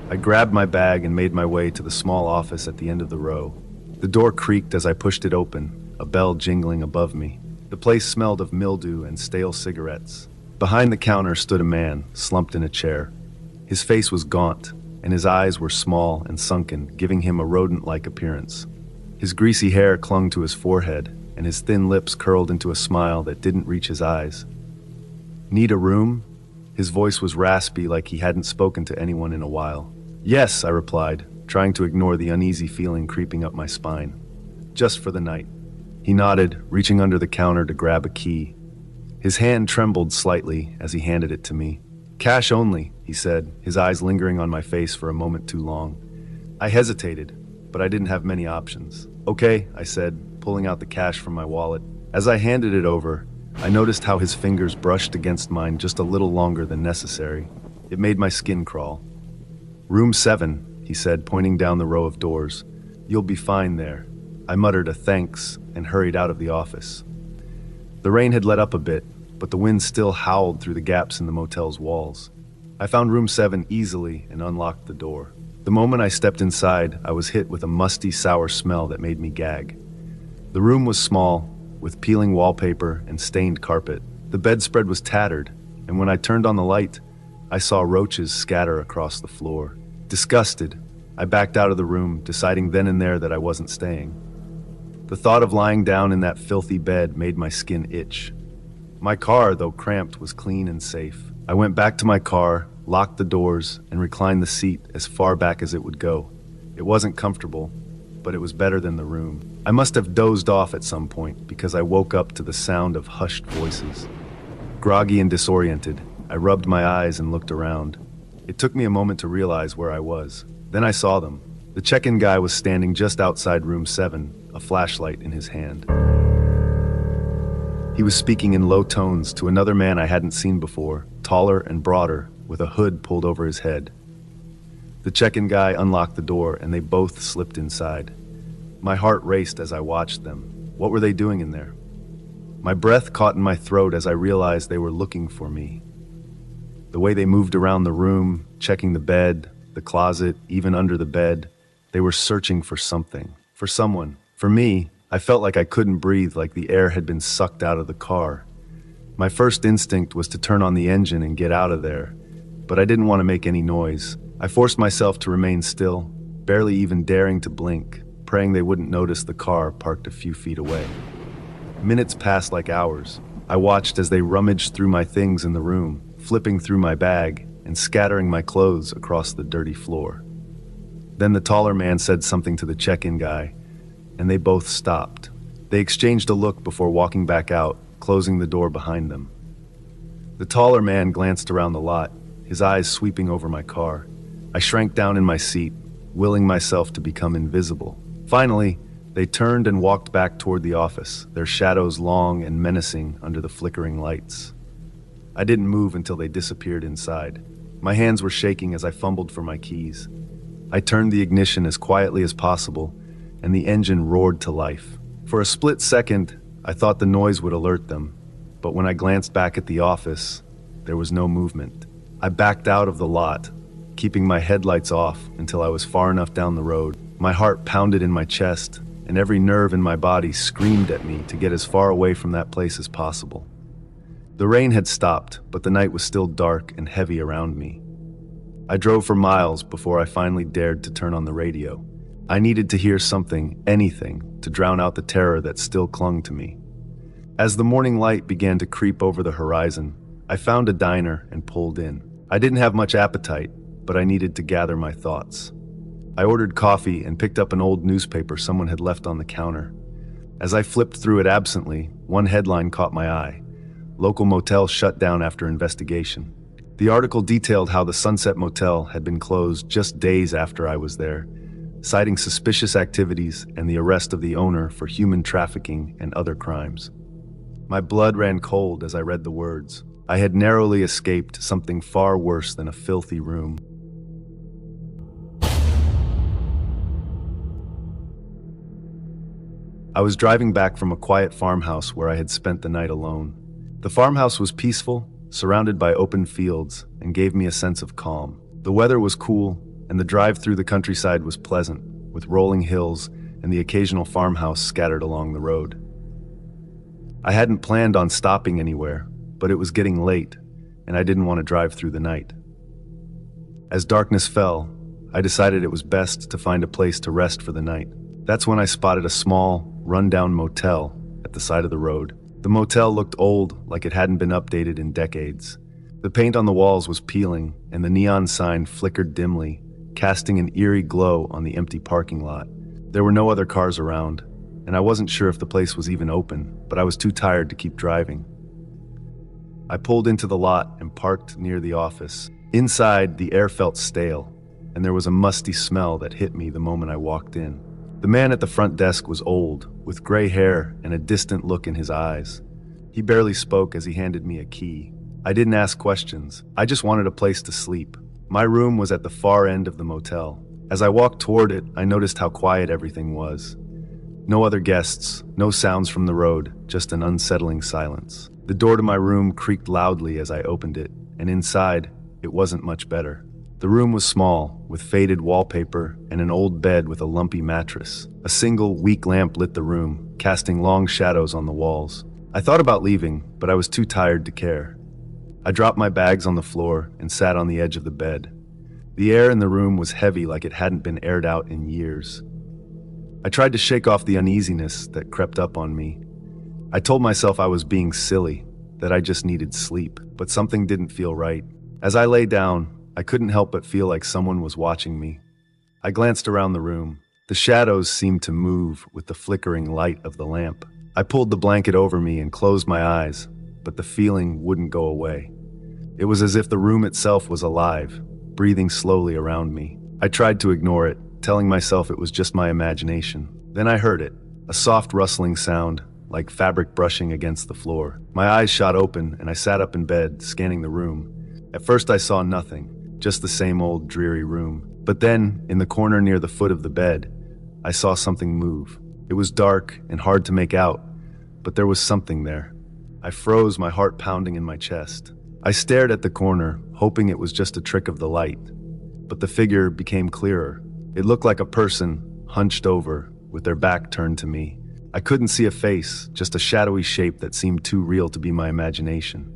I grabbed my bag and made my way to the small office at the end of the row. The door creaked as I pushed it open, a bell jingling above me. The place smelled of mildew and stale cigarettes. Behind the counter stood a man, slumped in a chair. His face was gaunt, and his eyes were small and sunken, giving him a rodent-like appearance. His greasy hair clung to his forehead, and his thin lips curled into a smile that didn't reach his eyes. "Need a room?" His voice was raspy, like he hadn't spoken to anyone in a while. "Yes," I replied, trying to ignore the uneasy feeling creeping up my spine. "Just for the night." He nodded, reaching under the counter to grab a key. His hand trembled slightly as he handed it to me. "Cash only," he said, his eyes lingering on my face for a moment too long. I hesitated, but I didn't have many options. "Okay," I said, pulling out the cash from my wallet. As I handed it over, I noticed how his fingers brushed against mine just a little longer than necessary. It made my skin crawl. "Room 7, he said, pointing down the row of doors. "You'll be fine there." I muttered a thanks and hurried out of the office. The rain had let up a bit, but the wind still howled through the gaps in the motel's walls. I found room 7 easily and unlocked the door. The moment I stepped inside, I was hit with a musty, sour smell that made me gag. The room was small, with peeling wallpaper and stained carpet. The bedspread was tattered, and when I turned on the light, I saw roaches scatter across the floor. Disgusted, I backed out of the room, deciding then and there that I wasn't staying. The thought of lying down in that filthy bed made my skin itch. My car, though cramped, was clean and safe. I went back to my car, locked the doors, and reclined the seat as far back as it would go. It wasn't comfortable, but it was better than the room. I must have dozed off at some point because I woke up to the sound of hushed voices. Groggy and disoriented, I rubbed my eyes and looked around. It took me a moment to realize where I was. Then I saw them. The check-in guy was standing just outside room 7, a flashlight in his hand. He was speaking in low tones to another man I hadn't seen before, taller and broader, with a hood pulled over his head. The check-in guy unlocked the door, and they both slipped inside. My heart raced as I watched them. What were they doing in there? My breath caught in my throat as I realized they were looking for me. The way they moved around the room, checking the bed, the closet, even under the bed, they were searching for something, for someone. For me, I felt like I couldn't breathe, like the air had been sucked out of the car. My first instinct was to turn on the engine and get out of there, but I didn't want to make any noise. I forced myself to remain still, barely even daring to blink, praying they wouldn't notice the car parked a few feet away. Minutes passed like hours. I watched as they rummaged through my things in the room, flipping through my bag and scattering my clothes across the dirty floor. Then the taller man said something to the check-in guy, and they both stopped. They exchanged a look before walking back out, closing the door behind them. The taller man glanced around the lot, his eyes sweeping over my car. I shrank down in my seat, willing myself to become invisible. Finally, they turned and walked back toward the office, their shadows long and menacing under the flickering lights. I didn't move until they disappeared inside. My hands were shaking as I fumbled for my keys. I turned the ignition as quietly as possible, and the engine roared to life. For a split second, I thought the noise would alert them, but when I glanced back at the office, there was no movement. I backed out of the lot, keeping my headlights off until I was far enough down the road. My heart pounded in my chest, and every nerve in my body screamed at me to get as far away from that place as possible. The rain had stopped, but the night was still dark and heavy around me. I drove for miles before I finally dared to turn on the radio. I needed to hear something, anything, to drown out the terror that still clung to me. As the morning light began to creep over the horizon, I found a diner and pulled in. I didn't have much appetite, but I needed to gather my thoughts. I ordered coffee and picked up an old newspaper someone had left on the counter. As I flipped through it absently, one headline caught my eye. Local motel shut down after investigation. The article detailed how the Sunset Motel had been closed just days after I was there, citing suspicious activities and the arrest of the owner for human trafficking and other crimes. My blood ran cold as I read the words. I had narrowly escaped something far worse than a filthy room. I was driving back from a quiet farmhouse where I had spent the night alone. The farmhouse was peaceful, surrounded by open fields, and gave me a sense of calm. The weather was cool, and the drive through the countryside was pleasant, with rolling hills and the occasional farmhouse scattered along the road. I hadn't planned on stopping anywhere, but it was getting late, and I didn't want to drive through the night. As darkness fell, I decided it was best to find a place to rest for the night. That's when I spotted a small, run-down motel at the side of the road. The motel looked old, like it hadn't been updated in decades. The paint on the walls was peeling, and the neon sign flickered dimly, casting an eerie glow on the empty parking lot. There were no other cars around, and I wasn't sure if the place was even open, but I was too tired to keep driving. I pulled into the lot and parked near the office. Inside, the air felt stale, and there was a musty smell that hit me the moment I walked in. The man at the front desk was old, with gray hair and a distant look in his eyes. He barely spoke as he handed me a key. I didn't ask questions. I just wanted a place to sleep. My room was at the far end of the motel. As I walked toward it, I noticed how quiet everything was. No other guests, no sounds from the road, just an unsettling silence. The door to my room creaked loudly as I opened it, and inside, it wasn't much better. The room was small, with faded wallpaper and an old bed with a lumpy mattress. A single, weak lamp lit the room, casting long shadows on the walls. I thought about leaving, but I was too tired to care. I dropped my bags on the floor and sat on the edge of the bed. The air in the room was heavy, like it hadn't been aired out in years. I tried to shake off the uneasiness that crept up on me. I told myself I was being silly, that I just needed sleep, but something didn't feel right. As I lay down, I couldn't help but feel like someone was watching me. I glanced around the room. The shadows seemed to move with the flickering light of the lamp. I pulled the blanket over me and closed my eyes, but the feeling wouldn't go away. It was as if the room itself was alive, breathing slowly around me. I tried to ignore it, telling myself it was just my imagination. Then I heard it, a soft rustling sound, like fabric brushing against the floor. My eyes shot open and I sat up in bed, scanning the room. At first I saw nothing. Just the same old dreary room. But then, in the corner near the foot of the bed, I saw something move. It was dark and hard to make out, but there was something there. I froze, my heart pounding in my chest. I stared at the corner, hoping it was just a trick of the light. But the figure became clearer. It looked like a person, hunched over, with their back turned to me. I couldn't see a face, just a shadowy shape that seemed too real to be my imagination.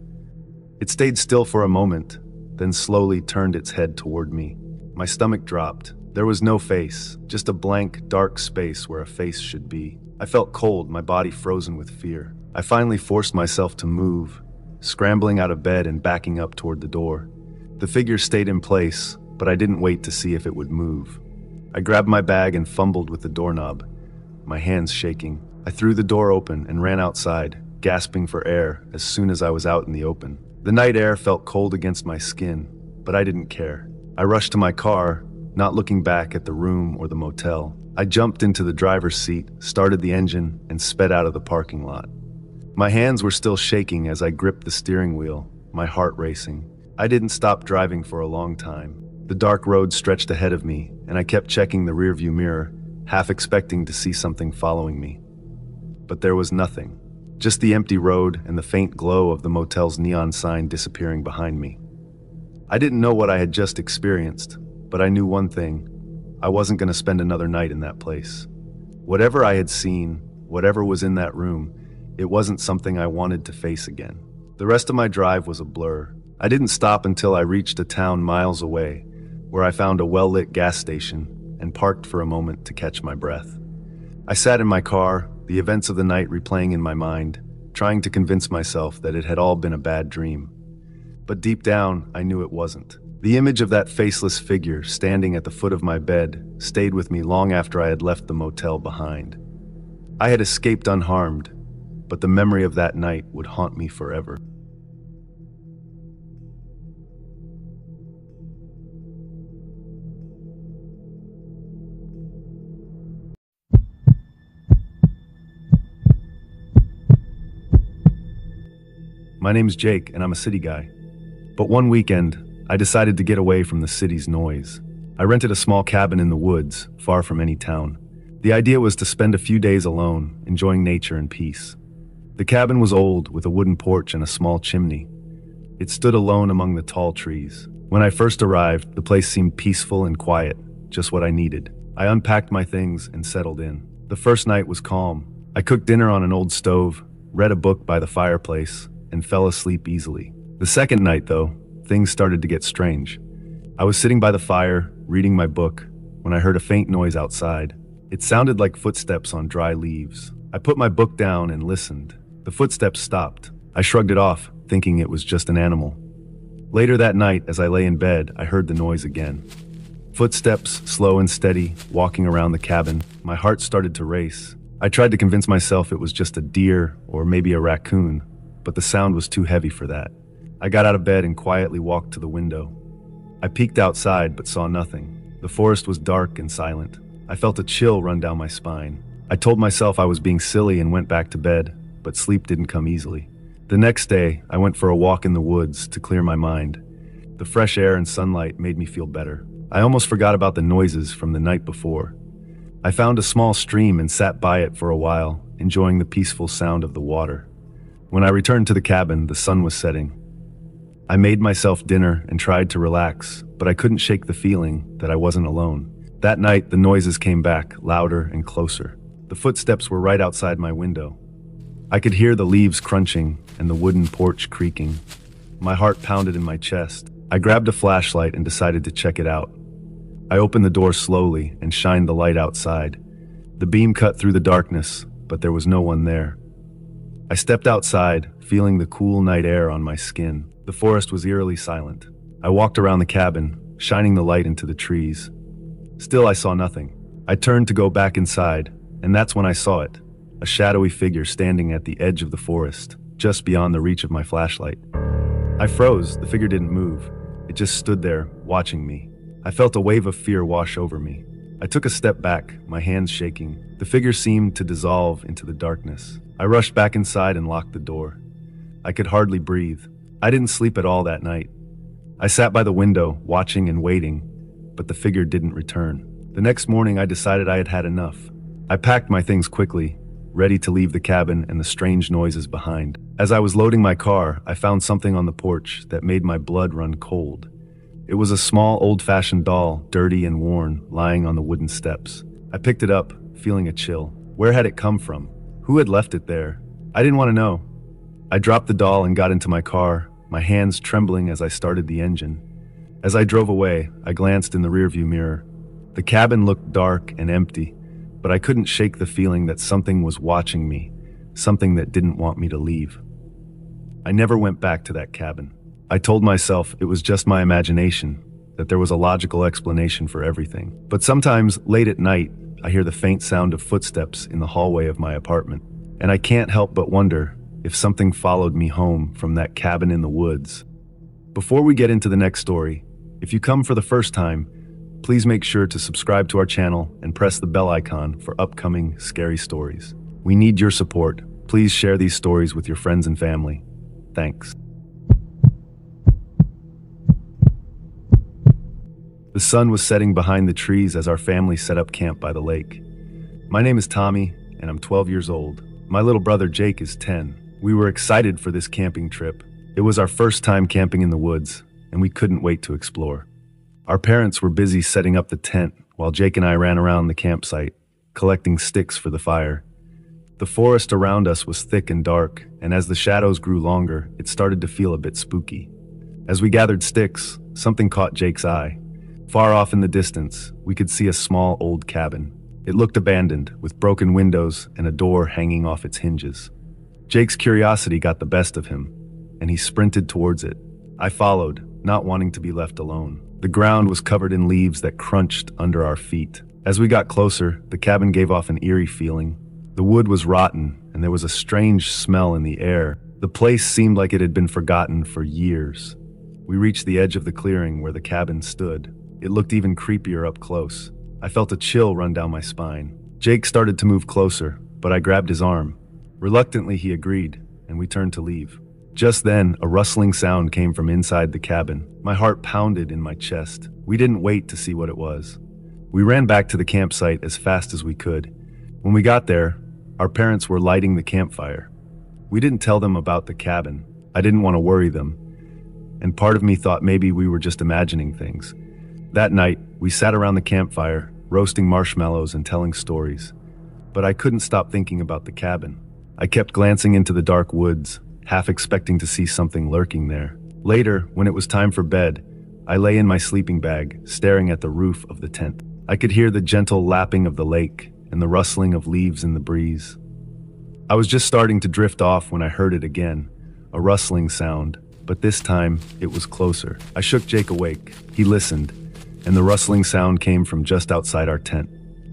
It stayed still for a moment, then slowly turned its head toward me. My stomach dropped. There was no face, just a blank, dark space where a face should be. I felt cold, my body frozen with fear. I finally forced myself to move, scrambling out of bed and backing up toward the door. The figure stayed in place, but I didn't wait to see if it would move. I grabbed my bag and fumbled with the doorknob, my hands shaking. I threw the door open and ran outside, gasping for air as soon as I was out in the open. The night air felt cold against my skin, but I didn't care. I rushed to my car, not looking back at the room or the motel. I jumped into the driver's seat, started the engine, and sped out of the parking lot. My hands were still shaking as I gripped the steering wheel, my heart racing. I didn't stop driving for a long time. The dark road stretched ahead of me, and I kept checking the rearview mirror, half expecting to see something following me. But there was nothing. Just the empty road and the faint glow of the motel's neon sign disappearing behind me. I didn't know what I had just experienced, but I knew one thing. I wasn't going to spend another night in that place. Whatever I had seen, whatever was in that room, it wasn't something I wanted to face again. The rest of my drive was a blur. I didn't stop until I reached a town miles away, where I found a well-lit gas station and parked for a moment to catch my breath. I sat in my car, the events of the night replaying in my mind, trying to convince myself that it had all been a bad dream. but deep down, I knew it wasn't. The image of that faceless figure standing at the foot of my bed stayed with me long after I had left the motel behind. I had escaped unharmed, but the memory of that night would haunt me forever. My name's Jake, and I'm a city guy. But one weekend, I decided to get away from the city's noise. I rented a small cabin in the woods, far from any town. The idea was to spend a few days alone, enjoying nature and peace. The cabin was old, with a wooden porch and a small chimney. It stood alone among the tall trees. When I first arrived, the place seemed peaceful and quiet, just what I needed. I unpacked my things and settled in. The first night was calm. I cooked dinner on an old stove, read a book by the fireplace, and fell asleep easily. The second night, though, things started to get strange. I was sitting by the fire, reading my book, when I heard a faint noise outside. It sounded like footsteps on dry leaves. I put my book down and listened. The footsteps stopped. I shrugged it off, thinking it was just an animal. Later that night, as I lay in bed, I heard the noise again. Footsteps, slow and steady, walking around the cabin. My heart started to race. I tried to convince myself it was just a deer or maybe a raccoon, but the sound was too heavy for that. I got out of bed and quietly walked to the window. I peeked outside but saw nothing. The forest was dark and silent. I felt a chill run down my spine. I told myself I was being silly and went back to bed, but sleep didn't come easily. The next day, I went for a walk in the woods to clear my mind. The fresh air and sunlight made me feel better. I almost forgot about the noises from the night before. I found a small stream and sat by it for a while, enjoying the peaceful sound of the water. When I returned to the cabin, the sun was setting. I made myself dinner and tried to relax, but I couldn't shake the feeling that I wasn't alone. That night, the noises came back, louder and closer. The footsteps were right outside my window. I could hear the leaves crunching and the wooden porch creaking. My heart pounded in my chest. I grabbed a flashlight and decided to check it out. I opened the door slowly and shined the light outside. The beam cut through the darkness, but there was no one there. I stepped outside, feeling the cool night air on my skin. The forest was eerily silent. I walked around the cabin, shining the light into the trees. Still, I saw nothing. I turned to go back inside, and that's when I saw it, a shadowy figure standing at the edge of the forest, just beyond the reach of my flashlight. I froze. The figure didn't move. It just stood there, watching me. I felt a wave of fear wash over me. I took a step back, my hands shaking. The figure seemed to dissolve into the darkness. I rushed back inside and locked the door. I could hardly breathe. I didn't sleep at all that night. I sat by the window, watching and waiting, but the figure didn't return. The next morning, I decided I had had enough. I packed my things quickly, ready to leave the cabin and the strange noises behind. As I was loading my car, I found something on the porch that made my blood run cold. It was a small, old-fashioned doll, dirty and worn, lying on the wooden steps. I picked it up, feeling a chill. Where had it come from? Who had left it there? I didn't want to know. I dropped the doll and got into my car, my hands trembling as I started the engine. As I drove away, I glanced in the rearview mirror. The cabin looked dark and empty, but I couldn't shake the feeling that something was watching me, something that didn't want me to leave. I never went back to that cabin. I told myself it was just my imagination, that there was a logical explanation for everything. But sometimes, late at night, I hear the faint sound of footsteps in the hallway of my apartment, and I can't help but wonder if something followed me home from that cabin in the woods. Before we get into the next story, if you come for the first time, please make sure to subscribe to our channel and press the bell icon for upcoming scary stories. We need your support. Please share these stories with your friends and family. Thanks. The sun was setting behind the trees as our family set up camp by the lake. My name is Tommy, and I'm 12 years old. My little brother Jake is 10. We were excited for this camping trip. It was our first time camping in the woods, and we couldn't wait to explore. Our parents were busy setting up the tent while Jake and I ran around the campsite, collecting sticks for the fire. The forest around us was thick and dark, and as the shadows grew longer, it started to feel a bit spooky. As we gathered sticks, something caught Jake's eye. Far off in the distance, we could see a small old cabin. It looked abandoned, with broken windows and a door hanging off its hinges. Jake's curiosity got the best of him, and he sprinted towards it. I followed, not wanting to be left alone. The ground was covered in leaves that crunched under our feet. As we got closer, the cabin gave off an eerie feeling. The wood was rotten, and there was a strange smell in the air. The place seemed like it had been forgotten for years. We reached the edge of the clearing where the cabin stood. It looked even creepier up close. I felt a chill run down my spine. Jake started to move closer, but I grabbed his arm. Reluctantly, he agreed, and we turned to leave. Just then, a rustling sound came from inside the cabin. My heart pounded in my chest. We didn't wait to see what it was. We ran back to the campsite as fast as we could. When we got there, our parents were lighting the campfire. We didn't tell them about the cabin. I didn't want to worry them, and part of me thought maybe we were just imagining things. That night, we sat around the campfire, roasting marshmallows and telling stories. But I couldn't stop thinking about the cabin. I kept glancing into the dark woods, half expecting to see something lurking there. Later, when it was time for bed, I lay in my sleeping bag, staring at the roof of the tent. I could hear the gentle lapping of the lake and the rustling of leaves in the breeze. I was just starting to drift off when I heard it again, a rustling sound, but this time it was closer. I shook Jake awake. He listened, and the rustling sound came from just outside our tent.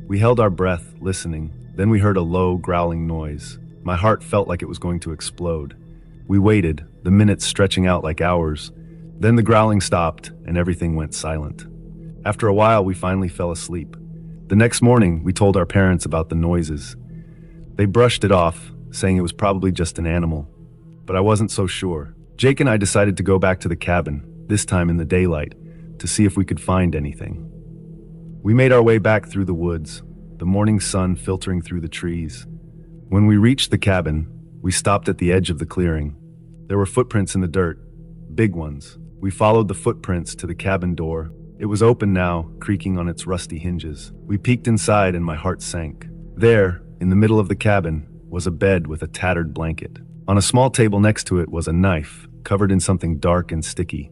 We held our breath, listening. Then we heard a low, growling noise. My heart felt like it was going to explode. We waited, the minutes stretching out like hours. Then the growling stopped, and everything went silent. After a while, we finally fell asleep. The next morning, we told our parents about the noises. They brushed it off, saying it was probably just an animal. But I wasn't so sure. Jake and I decided to go back to the cabin, this time in the daylight, to see if we could find anything. We made our way back through the woods, the morning sun filtering through the trees. When we reached the cabin, we stopped at the edge of the clearing. There were footprints in the dirt, big ones. We followed the footprints to the cabin door. It was open now, creaking on its rusty hinges. We peeked inside and my heart sank. There, in the middle of the cabin, was a bed with a tattered blanket. On a small table next to it was a knife, covered in something dark and sticky.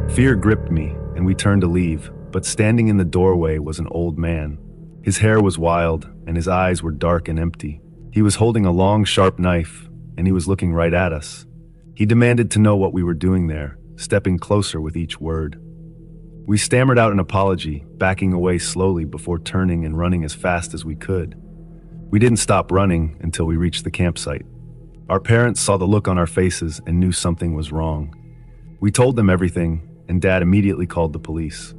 Fear gripped me, and we turned to leave, but standing in the doorway was an old man. His hair was wild, and his eyes were dark and empty. He was holding a long, sharp knife, and he was looking right at us. He demanded to know what we were doing there, stepping closer with each word. We stammered out an apology, backing away slowly before turning and running as fast as we could. We didn't stop running until we reached the campsite. Our parents saw the look on our faces and knew something was wrong. We told them everything, and Dad immediately called the police.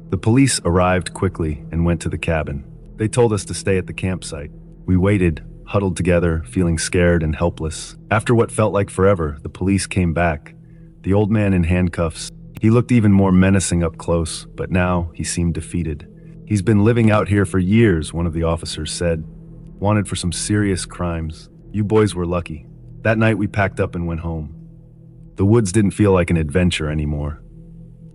The police arrived quickly and went to the cabin. They told us to stay at the campsite. We waited, huddled together, feeling scared and helpless. After what felt like forever, the police came back. The old man in handcuffs. He looked even more menacing up close, but now he seemed defeated. "He's been living out here for years," one of the officers said. "Wanted for some serious crimes. You boys were lucky." That night we packed up and went home. The woods didn't feel like an adventure anymore.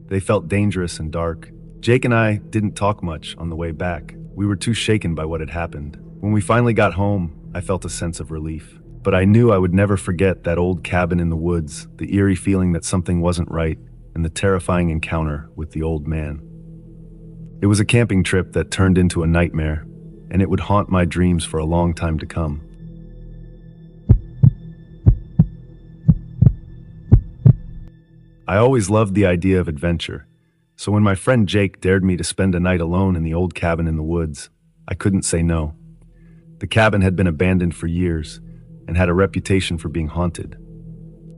They felt dangerous and dark. Jake and I didn't talk much on the way back. We were too shaken by what had happened. When we finally got home, I felt a sense of relief. But I knew I would never forget that old cabin in the woods, the eerie feeling that something wasn't right, and the terrifying encounter with the old man. It was a camping trip that turned into a nightmare, and it would haunt my dreams for a long time to come. I always loved the idea of adventure, so when my friend Jake dared me to spend a night alone in the old cabin in the woods, I couldn't say no. The cabin had been abandoned for years and had a reputation for being haunted.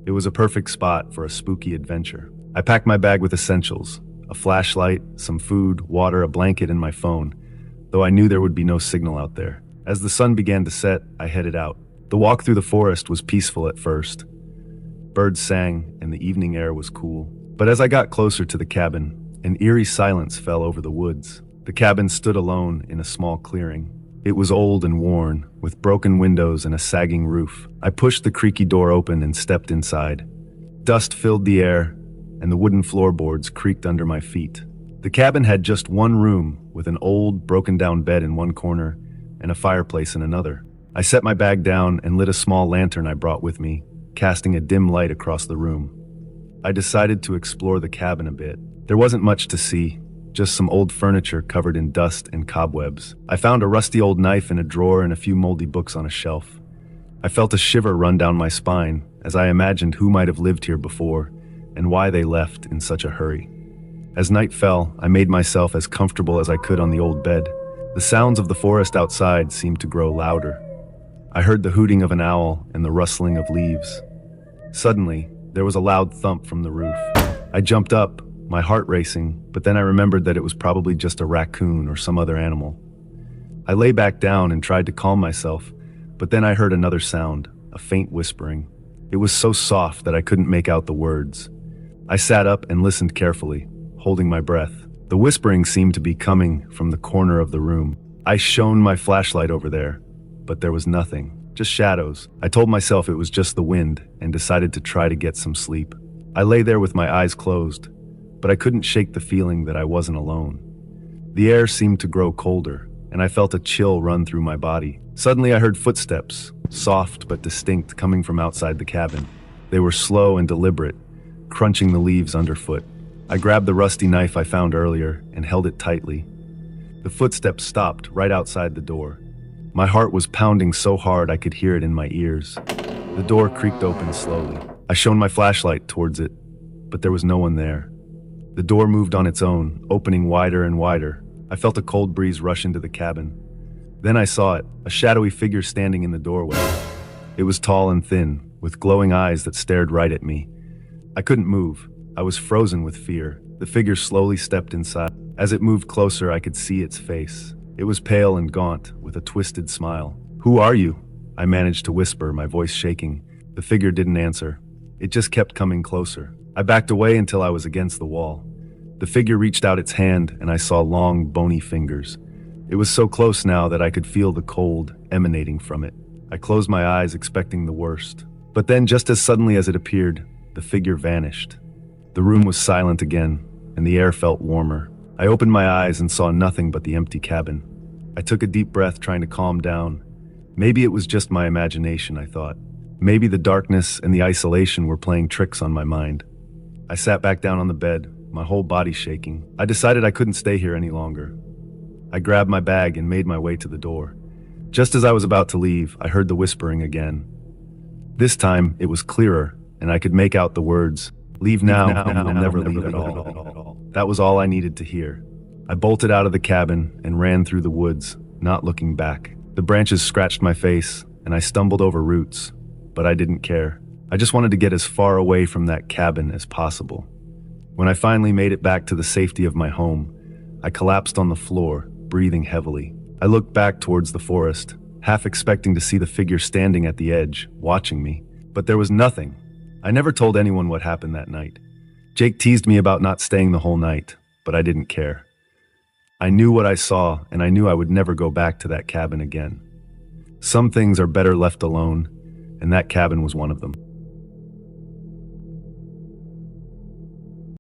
It was a perfect spot for a spooky adventure. I packed my bag with essentials, a flashlight, some food, water, a blanket, and my phone, though I knew there would be no signal out there. As the sun began to set, I headed out. The walk through the forest was peaceful at first. Birds sang, and the evening air was cool. But as I got closer to the cabin, an eerie silence fell over the woods. The cabin stood alone in a small clearing. It was old and worn, with broken windows and a sagging roof. I pushed the creaky door open and stepped inside. Dust filled the air, and the wooden floorboards creaked under my feet. The cabin had just one room, with an old, broken-down bed in one corner and a fireplace in another. I set my bag down and lit a small lantern I brought with me, casting a dim light across the room. I decided to explore the cabin a bit. There wasn't much to see, just some old furniture covered in dust and cobwebs. I found a rusty old knife in a drawer and a few moldy books on a shelf. I felt a shiver run down my spine as I imagined who might have lived here before and why they left in such a hurry. As night fell, I made myself as comfortable as I could on the old bed. The sounds of the forest outside seemed to grow louder. I heard the hooting of an owl and the rustling of leaves. Suddenly, there was a loud thump from the roof. I jumped up, my heart racing, but then I remembered that it was probably just a raccoon or some other animal. I lay back down and tried to calm myself, but then I heard another sound, a faint whispering. It was so soft that I couldn't make out the words. I sat up and listened carefully, holding my breath. The whispering seemed to be coming from the corner of the room. I shone my flashlight over there, but there was nothing, just shadows. I told myself it was just the wind and decided to try to get some sleep. I lay there with my eyes closed, but I couldn't shake the feeling that I wasn't alone. The air seemed to grow colder, and I felt a chill run through my body. Suddenly I heard footsteps, soft but distinct, coming from outside the cabin. They were slow and deliberate, crunching the leaves underfoot. I grabbed the rusty knife I found earlier and held it tightly. The footsteps stopped right outside the door. My heart was pounding so hard I could hear it in my ears. The door creaked open slowly. I shone my flashlight towards it, but there was no one there. The door moved on its own, opening wider and wider. I felt a cold breeze rush into the cabin. Then I saw it, a shadowy figure standing in the doorway. It was tall and thin, with glowing eyes that stared right at me. I couldn't move. I was frozen with fear. The figure slowly stepped inside. As it moved closer, I could see its face. It was pale and gaunt, with a twisted smile. "Who are you?" I managed to whisper, my voice shaking. The figure didn't answer. It just kept coming closer. I backed away until I was against the wall. The figure reached out its hand, and I saw long, bony fingers. It was so close now that I could feel the cold emanating from it. I closed my eyes, expecting the worst. But then, just as suddenly as it appeared, the figure vanished. The room was silent again, and the air felt warmer. I opened my eyes and saw nothing but the empty cabin. I took a deep breath, trying to calm down. Maybe it was just my imagination, I thought. Maybe the darkness and the isolation were playing tricks on my mind. I sat back down on the bed, my whole body shaking. I decided I couldn't stay here any longer. I grabbed my bag and made my way to the door. Just as I was about to leave, I heard the whispering again. This time, it was clearer, and I could make out the words, "Leave now, and you'll never leave at all." That was all I needed to hear. I bolted out of the cabin and ran through the woods, not looking back. The branches scratched my face, and I stumbled over roots, but I didn't care. I just wanted to get as far away from that cabin as possible. When I finally made it back to the safety of my home, I collapsed on the floor, breathing heavily. I looked back towards the forest, half expecting to see the figure standing at the edge, watching me. But there was nothing. I never told anyone what happened that night. Jake teased me about not staying the whole night, but I didn't care. I knew what I saw, and I knew I would never go back to that cabin again. Some things are better left alone, and that cabin was one of them.